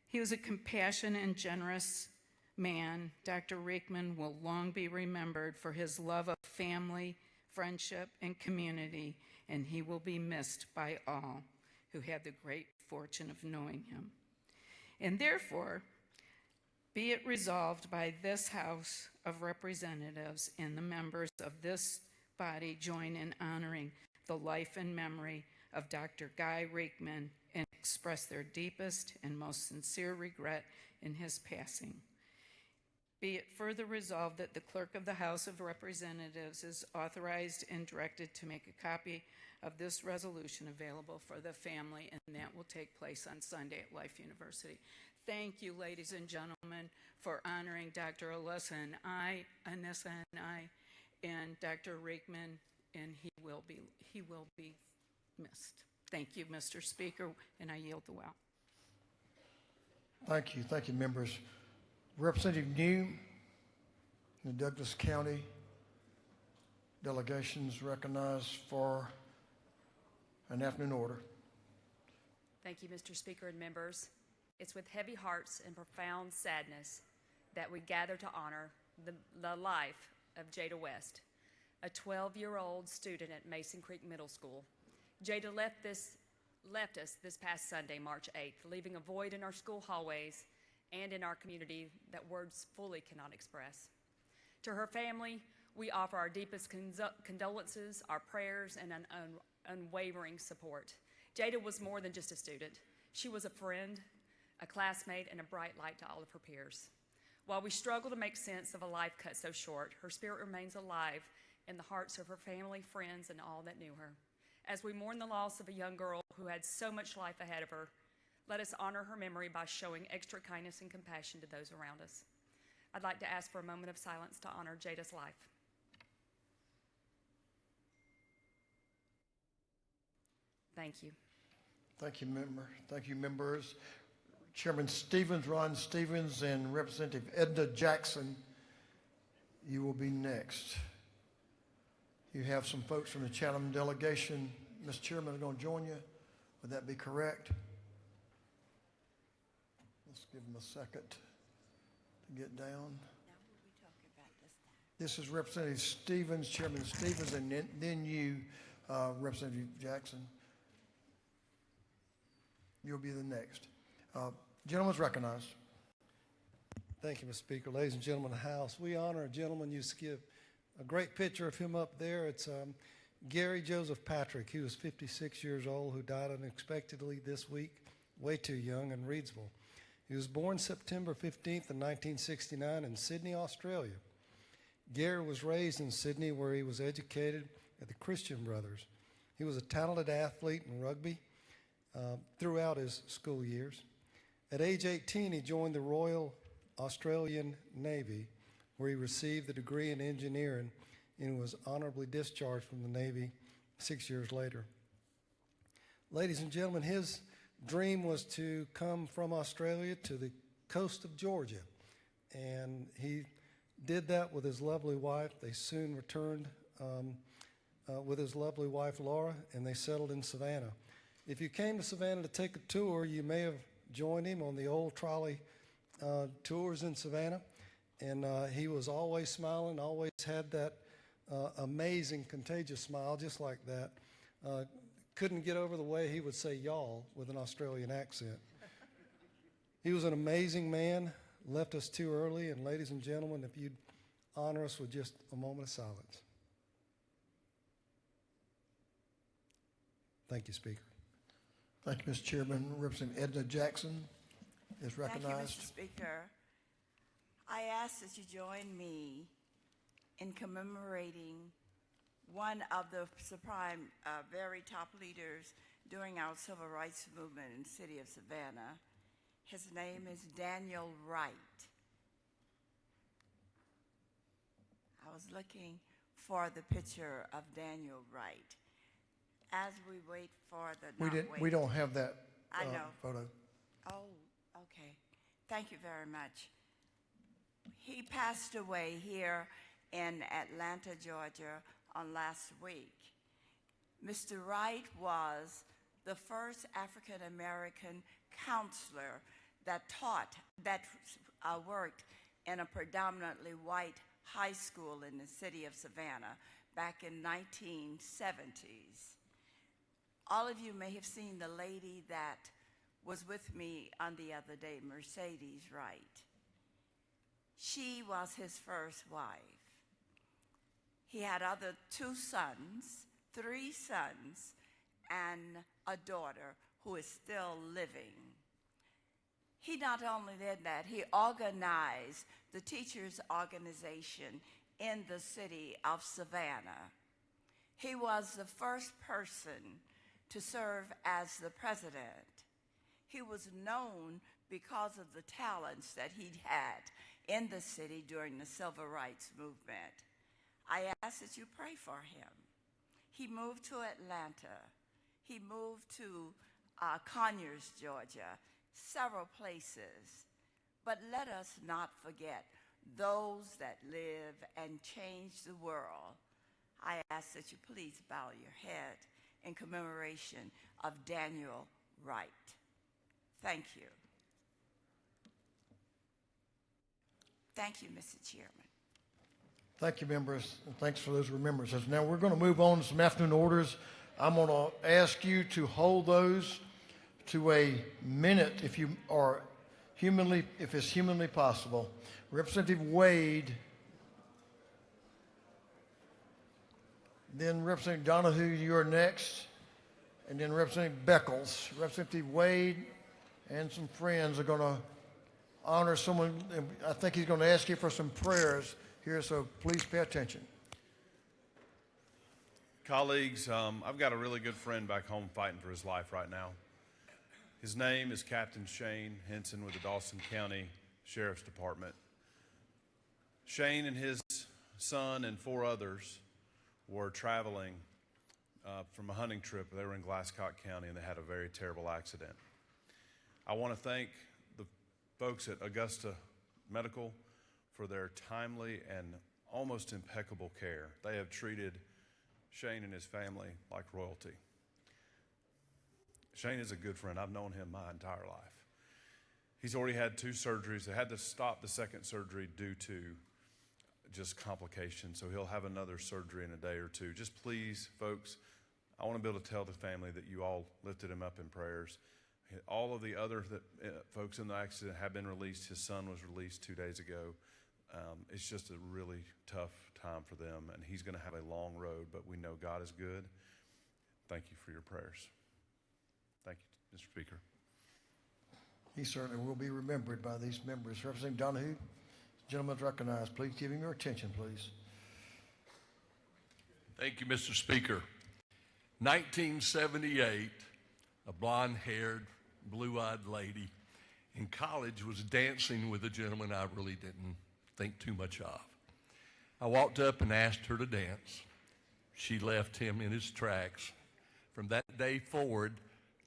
He was a compassionate and generous man. Dr. Riekman will long be remembered for his love of family, friendship, and community, and he will be missed by all who had the great fortune of knowing him. And therefore, be it resolved by this House of Representatives and the members of this body join in honoring the life and memory of Dr. Guy Riekman and express their deepest and most sincere regret in his passing. Be it further resolved that the Clerk of the House of Representatives is authorized and directed to make a copy of this resolution available for the family, and that will take place on Sunday at Life University. Thank you, ladies and gentlemen, for honoring Dr. Anissa and I, and Dr. Riekman, and he will be missed. Thank you, Mr. Speaker, and I yield the well. Thank you, members. Representative New, the Douglas County delegations recognized for an afternoon order. Thank you, Mr. Speaker and members. It's with heavy hearts and profound sadness that we gather to honor the life of Jada West, a 12-year-old student at Mason Creek Middle School. Jada left us this past Sunday, March 8th, leaving a void in our school hallways and in our community that words fully cannot express. To her family, we offer our deepest condolences, our prayers, and an unwavering support. Jada was more than just a student. She was a friend, a classmate, and a bright light to all of her peers. While we struggle to make sense of a life cut so short, her spirit remains alive in the hearts of her family, friends, and all that knew her. As we mourn the loss of a young girl who had so much life ahead of her, let us honor her memory by showing extra kindness and compassion to those around us. I'd like to ask for a moment of silence to honor Jada's life. Thank you. Thank you, members. Chairman Stevens, Ron Stevens, and Representative Edna Jackson, you will be next. You have some folks from the Chatham delegation. Mr. Chairman, are going to join you. Would that be correct? Let's give him a second to get down. This is Representative Stevens, Chairman Stevens, and then you, Representative Jackson. You'll be the next. Gentleman's recognized. Thank you, Mr. Speaker. Ladies and gentlemen of the House, we honor a gentleman. You skip a great picture of him up there. It's Gary Joseph Patrick. He was 56 years old, who died unexpectedly this week, way too young, in Reidsville. He was born September 15th of 1969 in Sydney, Australia. Gary was raised in Sydney, where he was educated at the Christian Brothers. He was a talented athlete in rugby throughout his school years. At age 18, he joined the Royal Australian Navy, where he received the degree in engineering and was honorably discharged from the Navy 6 years later. Ladies and gentlemen, his dream was to come from Australia to the coast of Georgia, and he did that with his lovely wife. They soon returned with his lovely wife, Laura, and they settled in Savannah. If you came to Savannah to take a tour, you may have joined him on the old trolley tours in Savannah, and he was always smiling, always had that amazing, contagious smile, just like that. Couldn't get over the way he would say y'all with an Australian accent. He was an amazing man, left us too early, and ladies and gentlemen, if you'd honor us with just a moment of silence. Thank you, Speaker. Thank you, Mr. Chairman. Representative Edna Jackson is recognized. Thank you, Mr. Speaker. I ask that you join me in commemorating one of the very top leaders during our civil rights movement in the city of Savannah. His name is Daniel Wright. I was looking for the picture of Daniel Wright. As we wait for the We don't have that I know. photo. Oh, okay. Thank you very much. He passed away here in Atlanta, Georgia, on last week. Mr. Wright was the first African American counselor that worked in a predominantly white high school in the city of Savannah back in 1970s. All of you may have seen the lady that was with me on the other day, Mercedes Wright. She was his first wife. He had two sons, 3 sons, and a daughter who is still living. He not only did that, he organized the teachers' organization in the city of Savannah. He was the first person to serve as the president. He was known because of the talents that he had in the city during the civil rights movement. I ask that you pray for him. He moved to Atlanta. He moved to Conyers, Georgia, several places. But let us not forget those that live and change the world. I ask that you please bow your head in commemoration of Daniel Wright. Thank you. Thank you, Mr. Chairman. Thank you, members, and thanks for those remembrances. Now we're going to move on to some afternoon orders. I'm going to ask you to hold those to a minute if it's humanly possible. Representative Wade, then Representative Donahue, you're next, and then Representative Beckles. Representative Wade and some friends are going to honor someone. I think he's going to ask you for some prayers here, so please pay attention. Colleagues, I've got a really good friend back home fighting for his life right now. His name is Captain Shane Henson with the Dawson County Sheriff's Department. Shane and his son and 4 others were traveling from a hunting trip. They were in Glasscock County and they had a very terrible accident. I want to thank the folks at Augusta Medical for their timely and almost impeccable care. They have treated Shane and his family like royalty. Shane is a good friend. I've known him my entire life. He's already had 2 surgeries. They had to stop the second surgery due to just complications. So he'll have another surgery in a day or 2. Just please, folks, I want to be able to tell the family that you all lifted him up in prayers. All of the other folks in the accident have been released. His son was released 2 days ago. It's just a really tough time for them, and he's going to have a long road, but we know God is good. Thank you for your prayers. Thank you, Mr. Speaker. He certainly will be remembered by these members. Representative Donahue, gentleman's recognized. Please give him your attention, please. Thank you, Mr. Speaker. 1978, a blonde-haired, blue-eyed lady in college was dancing with a gentleman I really didn't think too much of. I walked up and asked her to dance. She left him in his tracks. From that day forward,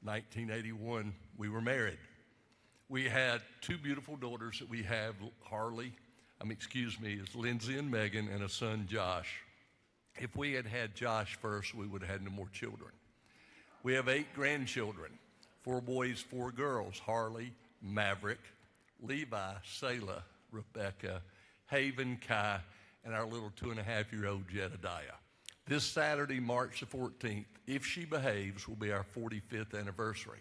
1981, we were married. We had 2 beautiful daughters that we have, is Lindsay and Megan, and a son, Josh. If we had had Josh first, we would have had no more children. We have 8 grandchildren, 4 boys, 4 girls, Harley, Maverick, Levi, Selah, Rebecca, Haven, Kai, and our little 2.5-year-old Jedediah. This Saturday, March the 14th, if she behaves, will be our 45th anniversary.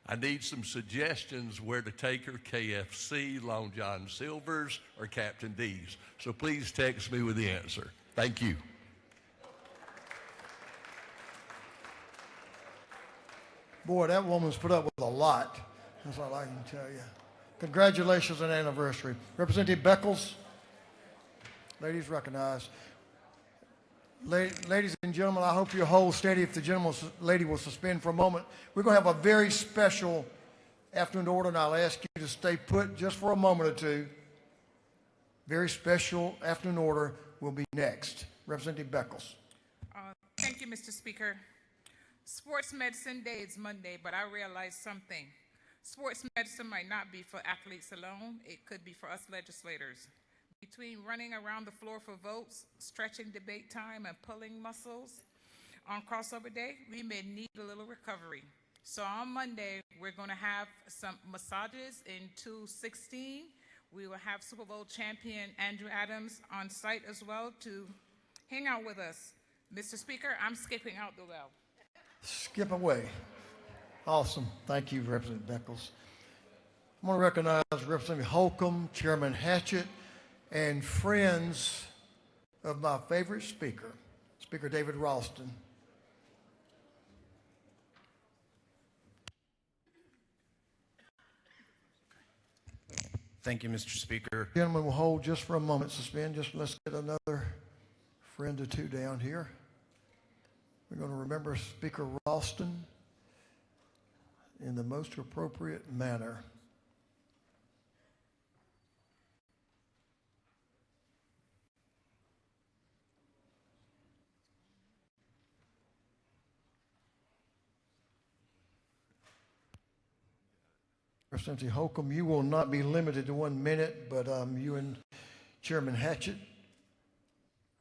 I need some suggestions where to take her, KFC, Long John Silver's, or Captain D's. So please text me with the answer. Thank you. Boy, that woman's put up with a lot. That's all I can tell you. Congratulations on the anniversary. Representative Beckles, ladies recognized. Ladies and gentlemen, I hope you hold steady if the lady will suspend for a moment. We're going to have a very special afternoon order, and I'll ask you to stay put just for a moment or two. Very special afternoon order will be next. Representative Beckles. Thank you, Mr. Speaker. Sports Medicine Day is Monday, but I realized something. Sports medicine might not be for athletes alone. It could be for us legislators. Between running around the floor for votes, stretching debate time, and pulling muscles on crossover day, we may need a little recovery. So on Monday, we're going to have some massages in 216. We will have Super Bowl champion Andrew Adams on site as well to hang out with us. Mr. Speaker, I'm skipping out the well. Skip away. Awesome. Thank you, Representative Beckles. I'm going to recognize Representative Holcomb, Chairman Hatchett, and friends of my favorite speaker, Speaker David Ralston. Thank you, Mr. Speaker. Gentlemen, will hold just for a moment. Suspend. Just let's get another friend or 2 down here. We're going to remember Speaker Ralston in the most appropriate manner. Representative Holcomb, you will not be limited to 1 minute, but you and Chairman Hatchett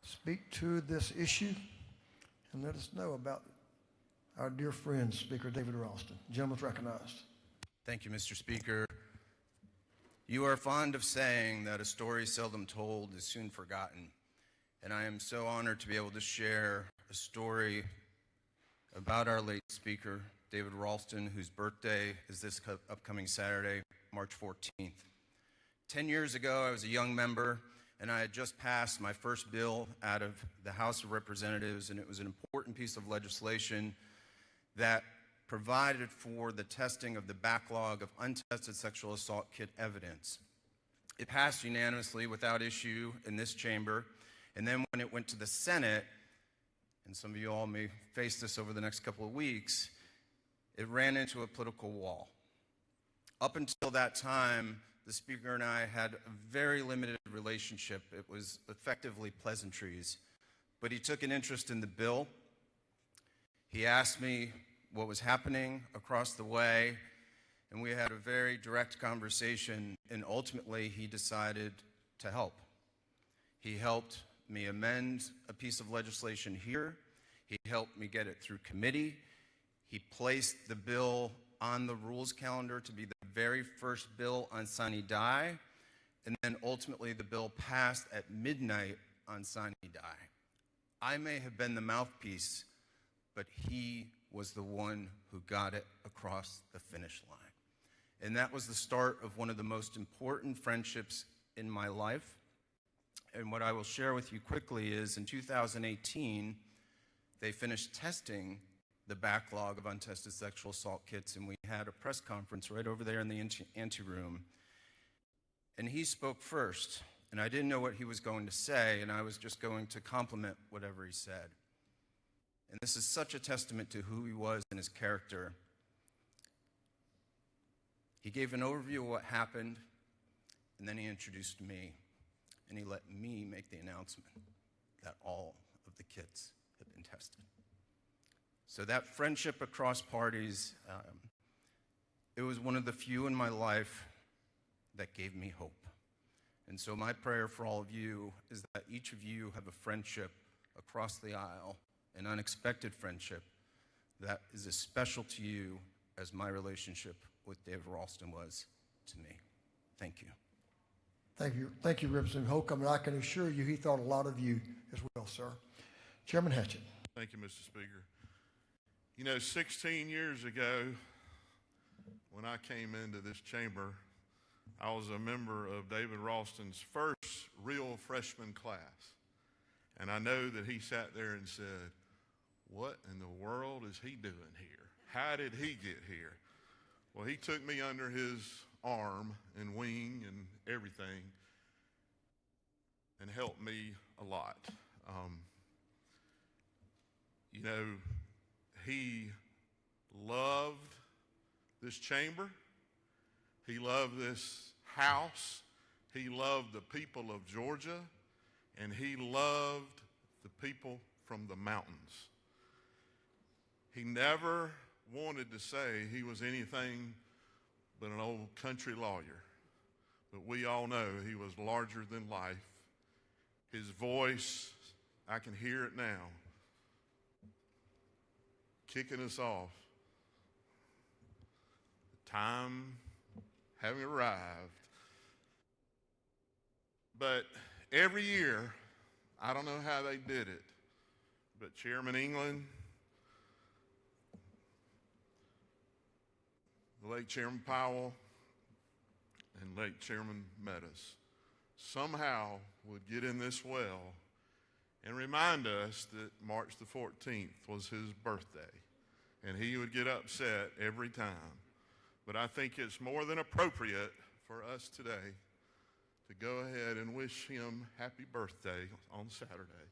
speak to this issue and let us know about our dear friend, Speaker David Ralston. Gentleman's recognized. Thank you, Mr. Speaker. You are fond of saying that a story seldom told is soon forgotten, and I am so honored to be able to share a story about our late Speaker, David Ralston, whose birthday is this upcoming Saturday, March 14th. 10 years ago, I was a young member, and I had just passed my first bill out of the House of Representatives, and it was an important piece of legislation that provided for the testing of the backlog of untested sexual assault kit evidence. It passed unanimously without issue in this chamber, and then when it went to the Senate, and some of you all may face this over the next couple of weeks, it ran into a political wall. Up until that time, the Speaker and I had a very limited relationship. It was effectively pleasantries. But he took an interest in the bill. He asked me what was happening across the way, and we had a very direct conversation, and ultimately he decided to help. He helped me amend a piece of legislation here. He helped me get it through committee. He placed the bill on the rules calendar to be the very first bill on sine die, and then ultimately the bill passed at midnight on sine die. I may have been the mouthpiece, but he was the one who got it across the finish line. And that was the start of one of the most important friendships in my life. And what I will share with you quickly is in 2018, they finished testing the backlog of untested sexual assault kits, and we had a press conference right over there in the anteroom. And he spoke first, and I didn't know what he was going to say, and I was just going to compliment whatever he said. And this is such a testament to who he was and his character. He gave an overview of what happened, and then he introduced me, and he let me make the announcement that all of the kits had been tested. So that friendship across parties, it was one of the few in my life that gave me hope. And so my prayer for all of you is that each of you have a friendship across the aisle, an unexpected friendship that is as special to you as my relationship with David Ralston was to me. Thank you. Thank you, Representative Holcomb, and I can assure you he thought a lot of you as well, sir. Chairman Hatchett. Thank you, Mr. Speaker. You know, 16 years ago, when I came into this chamber, I was a member of David Ralston's first real freshman class. And I know that he sat there and said, what in the world is he doing here? How did he get here? Well, he took me under his arm and wing and everything and helped me a lot. You know, he loved this chamber. He loved this house. He loved the people of Georgia. And he loved the people from the mountains. He never wanted to say he was anything but an old country lawyer. But we all know he was larger than life. His voice, I can hear it now, kicking us off. The time having arrived. But every year, I don't know how they did it, but Chairman England, the late Chairman Powell, and late Chairman Meadows somehow would get in this well and remind us that March the 14th was his birthday, and he would get upset every time. But I think it's more than appropriate for us today to go ahead and wish him happy birthday on Saturday.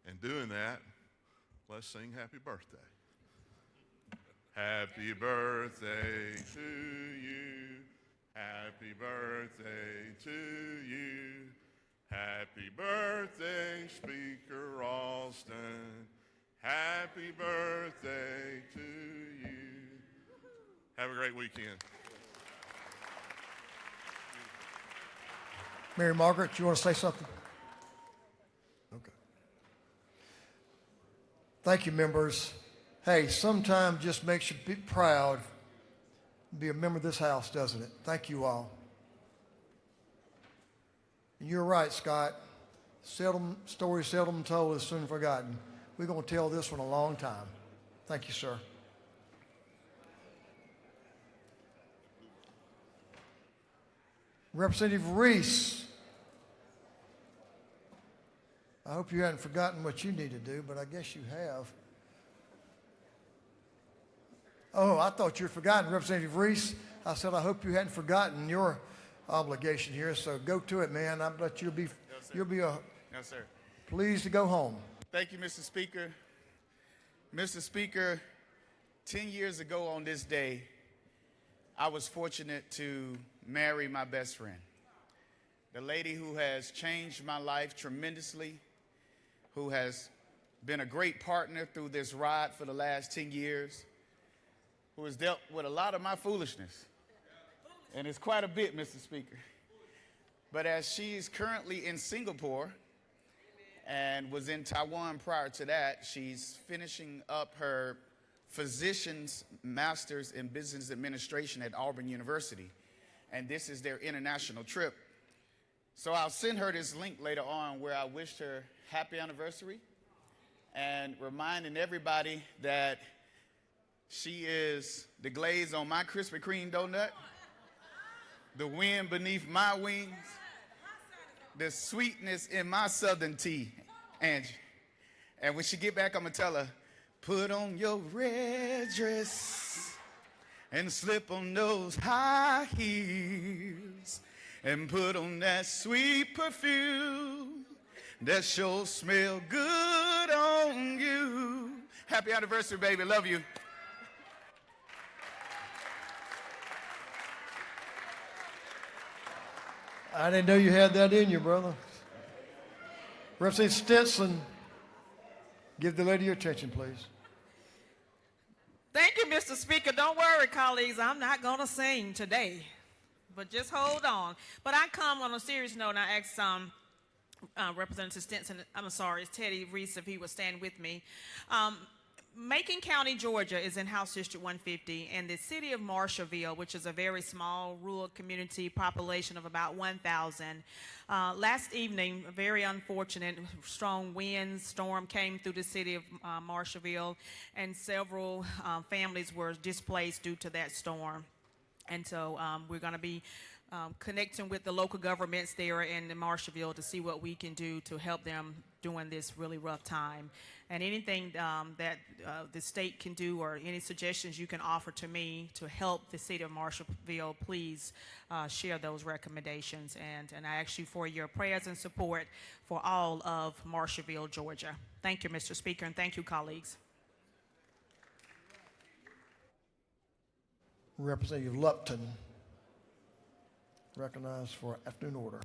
And doing that, let's sing happy birthday. Happy birthday to you. Happy birthday to you. Happy birthday, Speaker Ralston. Happy birthday to you. Have a great weekend. Mary Margaret, you want to say something? Okay. Thank you, members. Hey, sometimes just makes you be proud to be a member of this house, doesn't it? Thank you all. And you're right, Scott. Stories seldom told is soon forgotten. We're going to tell this one a long time. Thank you, sir. Representative Reese. I hope you hadn't forgotten what you need to do, but I guess you have. Oh, I thought you had forgotten, Representative Reese. I said, I hope you hadn't forgotten your obligation here, so go to it, man. I bet you'll be No, sir. pleased to go home. Thank you, Mr. Speaker. Mr. Speaker, 10 years ago on this day, I was fortunate to marry my best friend, the lady who has changed my life tremendously, who has been a great partner through this ride for the last 10 years, who has dealt with a lot of my foolishness. And it's quite a bit, Mr. Speaker. But as she's currently in Singapore and was in Taiwan prior to that, she's finishing up her physician's master's in business administration at Auburn University. and this is their international trip. So I'll send her this link later on where I wished her happy anniversary and reminding everybody that she is the glaze on my Krispy Kreme donut, the wind beneath my wings, the sweetness in my Southern tea, Angie. And when she get back, I'm going to tell her, put on your red dress and slip on those high heels and put on that sweet perfume that sure smell good on you. Happy anniversary, baby. Love you. I didn't know you had that in you, brother. Representative Stinson, give the lady your attention, please. Thank you, Mr. Speaker. Don't worry, colleagues. I'm not going to sing today, but just hold on. But I come on a serious note, and I asked Representative Stinson, it's Teddy Reese, if he would stand with me. Macon County, Georgia is in House District 150, and the city of Marshallville, which is a very small rural community, population of about 1,000. Last evening, a very unfortunate strong storm came through the city of Marshallville, and several families were displaced due to that storm. And so we're going to be connecting with the local governments there in Marshallville to see what we can do to help them during this really rough time. And anything that the state can do or any suggestions you can offer to me to help the city of Marshallville, please share those recommendations. And I ask you for your prayers and support for all of Marshallville, Georgia. Thank you, Mr. Speaker, and thank you, colleagues. Representative Lupton, recognized for afternoon order.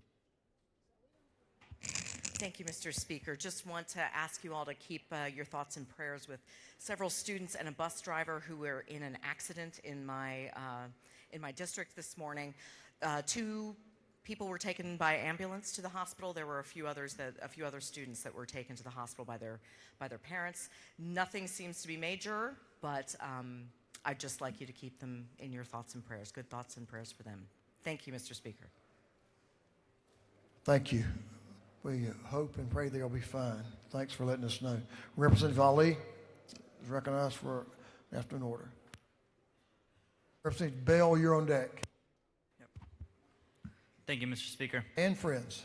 Thank you, Mr. Speaker. Just want to ask you all to keep your thoughts and prayers with several students and a bus driver who were in an accident in my district this morning. 2 people were taken by ambulance to the hospital. There were a few other students that were taken to the hospital by their parents. Nothing seems to be major, but I'd just like you to keep them in your thoughts and prayers. Good thoughts and prayers for them. Thank you, Mr. Speaker. Thank you. We hope and pray they'll be fine. Thanks for letting us know. Representative Ali is recognized for afternoon order. Representative Bell, you're on deck. Yep. Thank you, Mr. Speaker. And friends.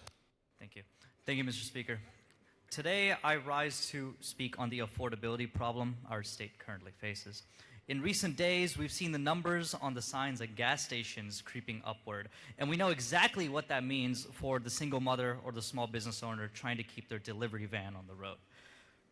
Thank you. Thank you, Mr. Speaker. Today, I rise to speak on the affordability problem our state currently faces. In recent days, we've seen the numbers on the signs at gas stations creeping upward, and we know exactly what that means for the single mother or the small business owner trying to keep their delivery van on the road.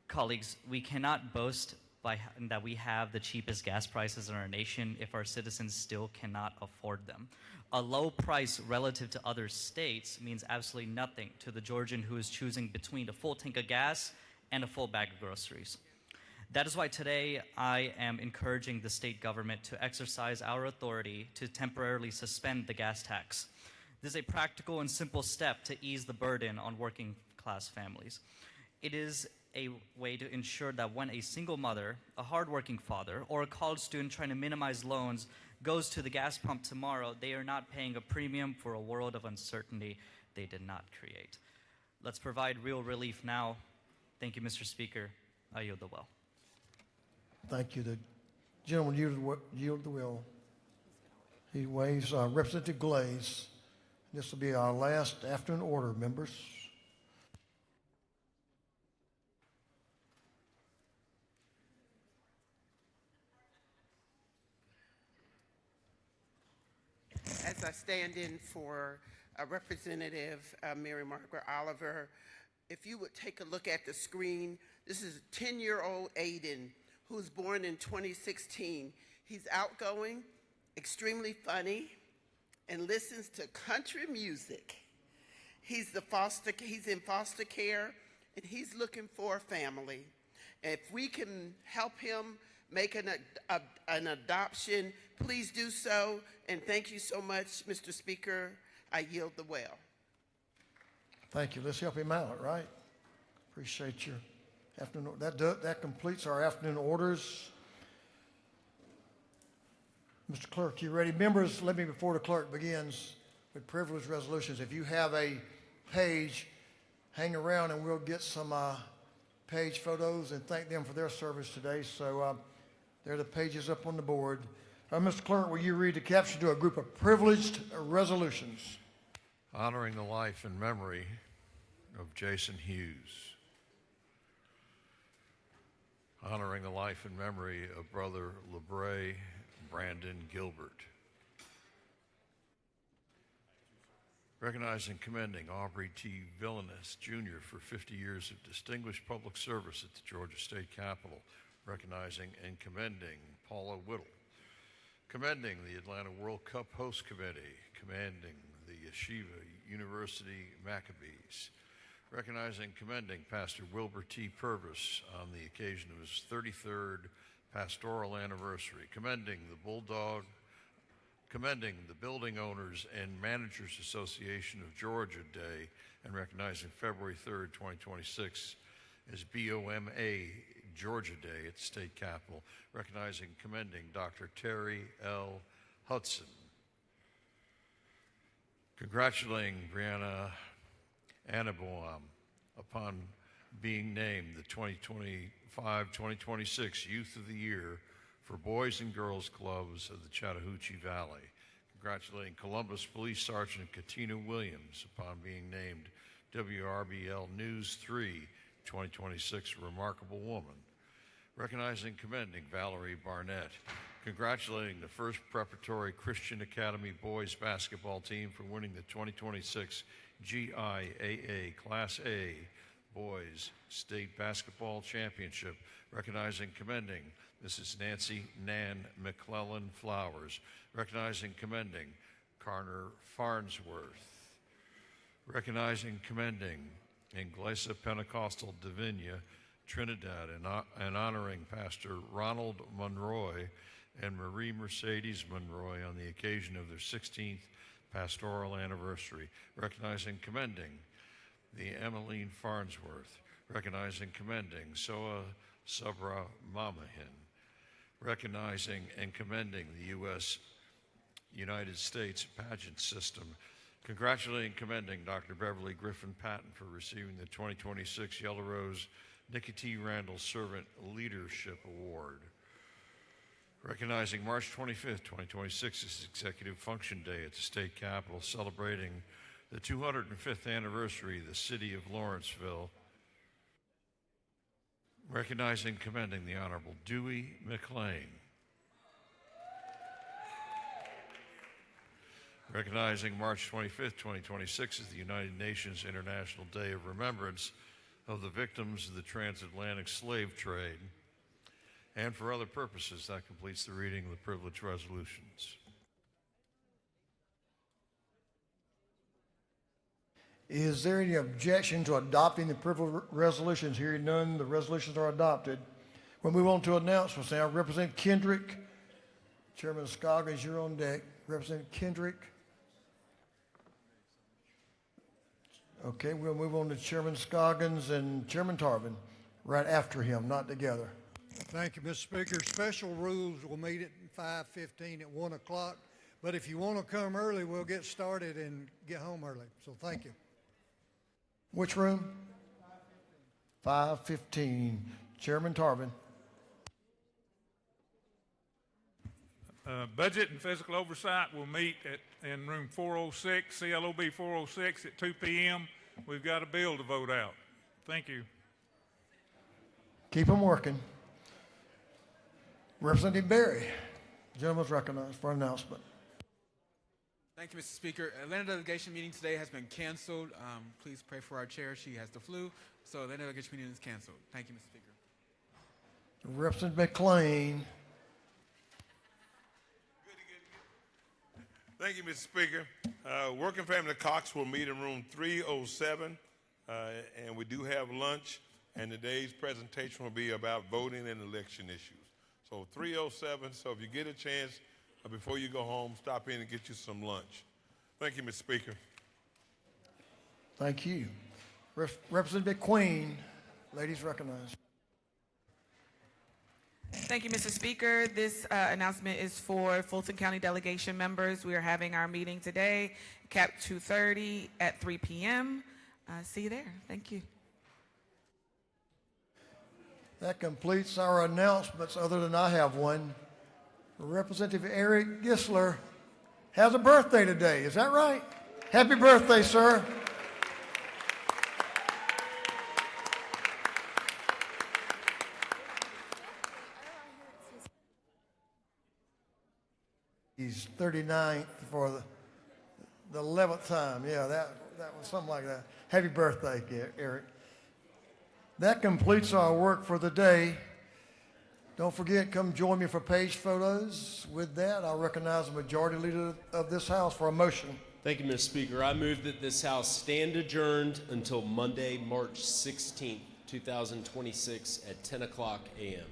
Colleagues, we cannot boast that we have the cheapest gas prices in our nation if our citizens still cannot afford them. A low price relative to other states means absolutely nothing to the Georgian who is choosing between a full tank of gas and a full bag of groceries. That is why today I am encouraging the state government to exercise our authority to temporarily suspend the gas tax. This is a practical and simple step to ease the burden on working class families. It is a way to ensure that when a single mother, a hardworking father, or a college student trying to minimize loans goes to the gas pump tomorrow, they are not paying a premium for a world of uncertainty they did not create. Let's provide real relief now. Thank you, Mr. Speaker. I yield the will. Thank you. The gentleman yielded the will. He waves Representative Glaze. This will be our last afternoon order, members. As I stand in for Representative Mary Margaret Oliver, if you would take a look at the screen, this is 10-year-old Aiden, who was born in 2016. He's outgoing, extremely funny, and listens to country music. He's in foster care, and he's looking for a family. If we can help him make an adoption, please do so. And thank you so much, Mr. Speaker. I yield the well. Thank you. Let's help him out, right? Appreciate your afternoon. That completes our afternoon orders. Mr. Clerk, you ready? Members, let me, before the clerk begins with privilege resolutions, if you have a page, hang around and we'll get some page photos and thank them for their service today. So there are the pages up on the board. Mr. Clerk, will you read the caption to a group of privileged resolutions? Honoring the life and memory of Jason Hughes. Honoring the life and memory of Brother LeBray Brandon Gilbert. Recognizing and commending Aubrey T. Villainous, Jr. for 50 years of distinguished public service at the Georgia State Capitol. Recognizing and commending Paula Whittle. Commending the Atlanta World Cup Host Committee. Commending the Yeshiva University Maccabees. Recognizing and commending Pastor Wilbur T. Purvis on the occasion of his 33rd pastoral anniversary. Commending the Building Owners and Managers Association of Georgia Day and recognizing February 3rd, 2026 as BOMA Georgia Day at the State Capitol. Recognizing and commending Dr. Terry L. Hudson. Congratulating Brianna Anneboam upon being named the 2025-2026 Youth of the Year for Boys and Girls Clubs of the Chattahoochee Valley. Congratulating Columbus Police Sergeant Katina Williams upon being named WRBL News 3 2026 Remarkable Woman. Recognizing and commending Valerie Barnett. Congratulating the First Preparatory Christian Academy boys basketball team for winning the 2026 GIAA Class A Boys State Basketball Championship. Recognizing and commending Mrs. Nancy Nan McClellan Flowers. Recognizing and commending Carner Farnsworth. Recognizing and commending Iglesia Pentecostal Divinia Trinidad and honoring Pastor Ronald Monroy and Marie Mercedes Monroy on the occasion of their 16th pastoral anniversary. Recognizing and commending the Emmeline Farnsworth. Recognizing and commending Soa Sabra Mamahin. Recognizing and commending the United States pageant system. Congratulating and commending Dr. Beverly Griffin Patton for receiving the 2026 Yellow Rose Nikki T. Randall Servant Leadership Award. Recognizing March 25th, 2026 as Executive Function Day at the State Capitol, celebrating the 205th anniversary of the city of Lawrenceville. Recognizing and commending the Honorable Dewey McLean. Recognizing March 25th, 2026 as the United Nations International Day of Remembrance of the victims of the transatlantic slave trade. And for other purposes, that completes the reading of the privilege resolutions. Is there any objection to adopting the privilege resolutions? Hearing none, the resolutions are adopted. We'll move on to announcements now. Representative Kendrick, Chairman Scoggins, you're on deck. Representative Kendrick. Okay, we'll move on to Chairman Scoggins and Chairman Tarvin right after him, not together. Thank you, Mr. Speaker. Special rules will meet at 5:15 at 1 o'clock. But if you want to come early, we'll get started and get home early. So thank you. Which room? 5:15. Chairman Tarvin. Budget and Physical Oversight will meet in room 406, CLOB 406 at 2 p.m. We've got a bill to vote out. Thank you. Keep them working. Representative Berry. Gentleman's recognized for an announcement. Thank you, Mr. Speaker. Atlanta delegation meeting today has been canceled. Please pray for our chair. She has the flu. So Atlanta delegation meeting is canceled. Thank you, Mr. Speaker. Representative McLean. Thank you, Mr. Speaker. Working Family Cox will meet in room 307, and we do have lunch, and today's presentation will be about voting and election issues. So 307, so if you get a chance before you go home, stop in and get you some lunch. Thank you, Mr. Speaker. Thank you. Representative McQueen, ladies recognized. Thank you, Mr. Speaker. This announcement is for Fulton County delegation members. We are having our meeting today, CAP 230 at 3 p.m. See you there. Thank you. That completes our announcements, other than I have one. Representative Eric Gisler has a birthday today. Is that right? Happy birthday, sir. He's 39th for the 11th time. Yeah, that was something like that. Happy birthday, Eric. That completes our work for the day. Don't forget, come join me for page photos. With that, I'll recognize the majority leader of this House for a motion. Thank you, Mr. Speaker. I move that this House stand adjourned until Monday, March 16th, 2026 at 10 o'clock a.m.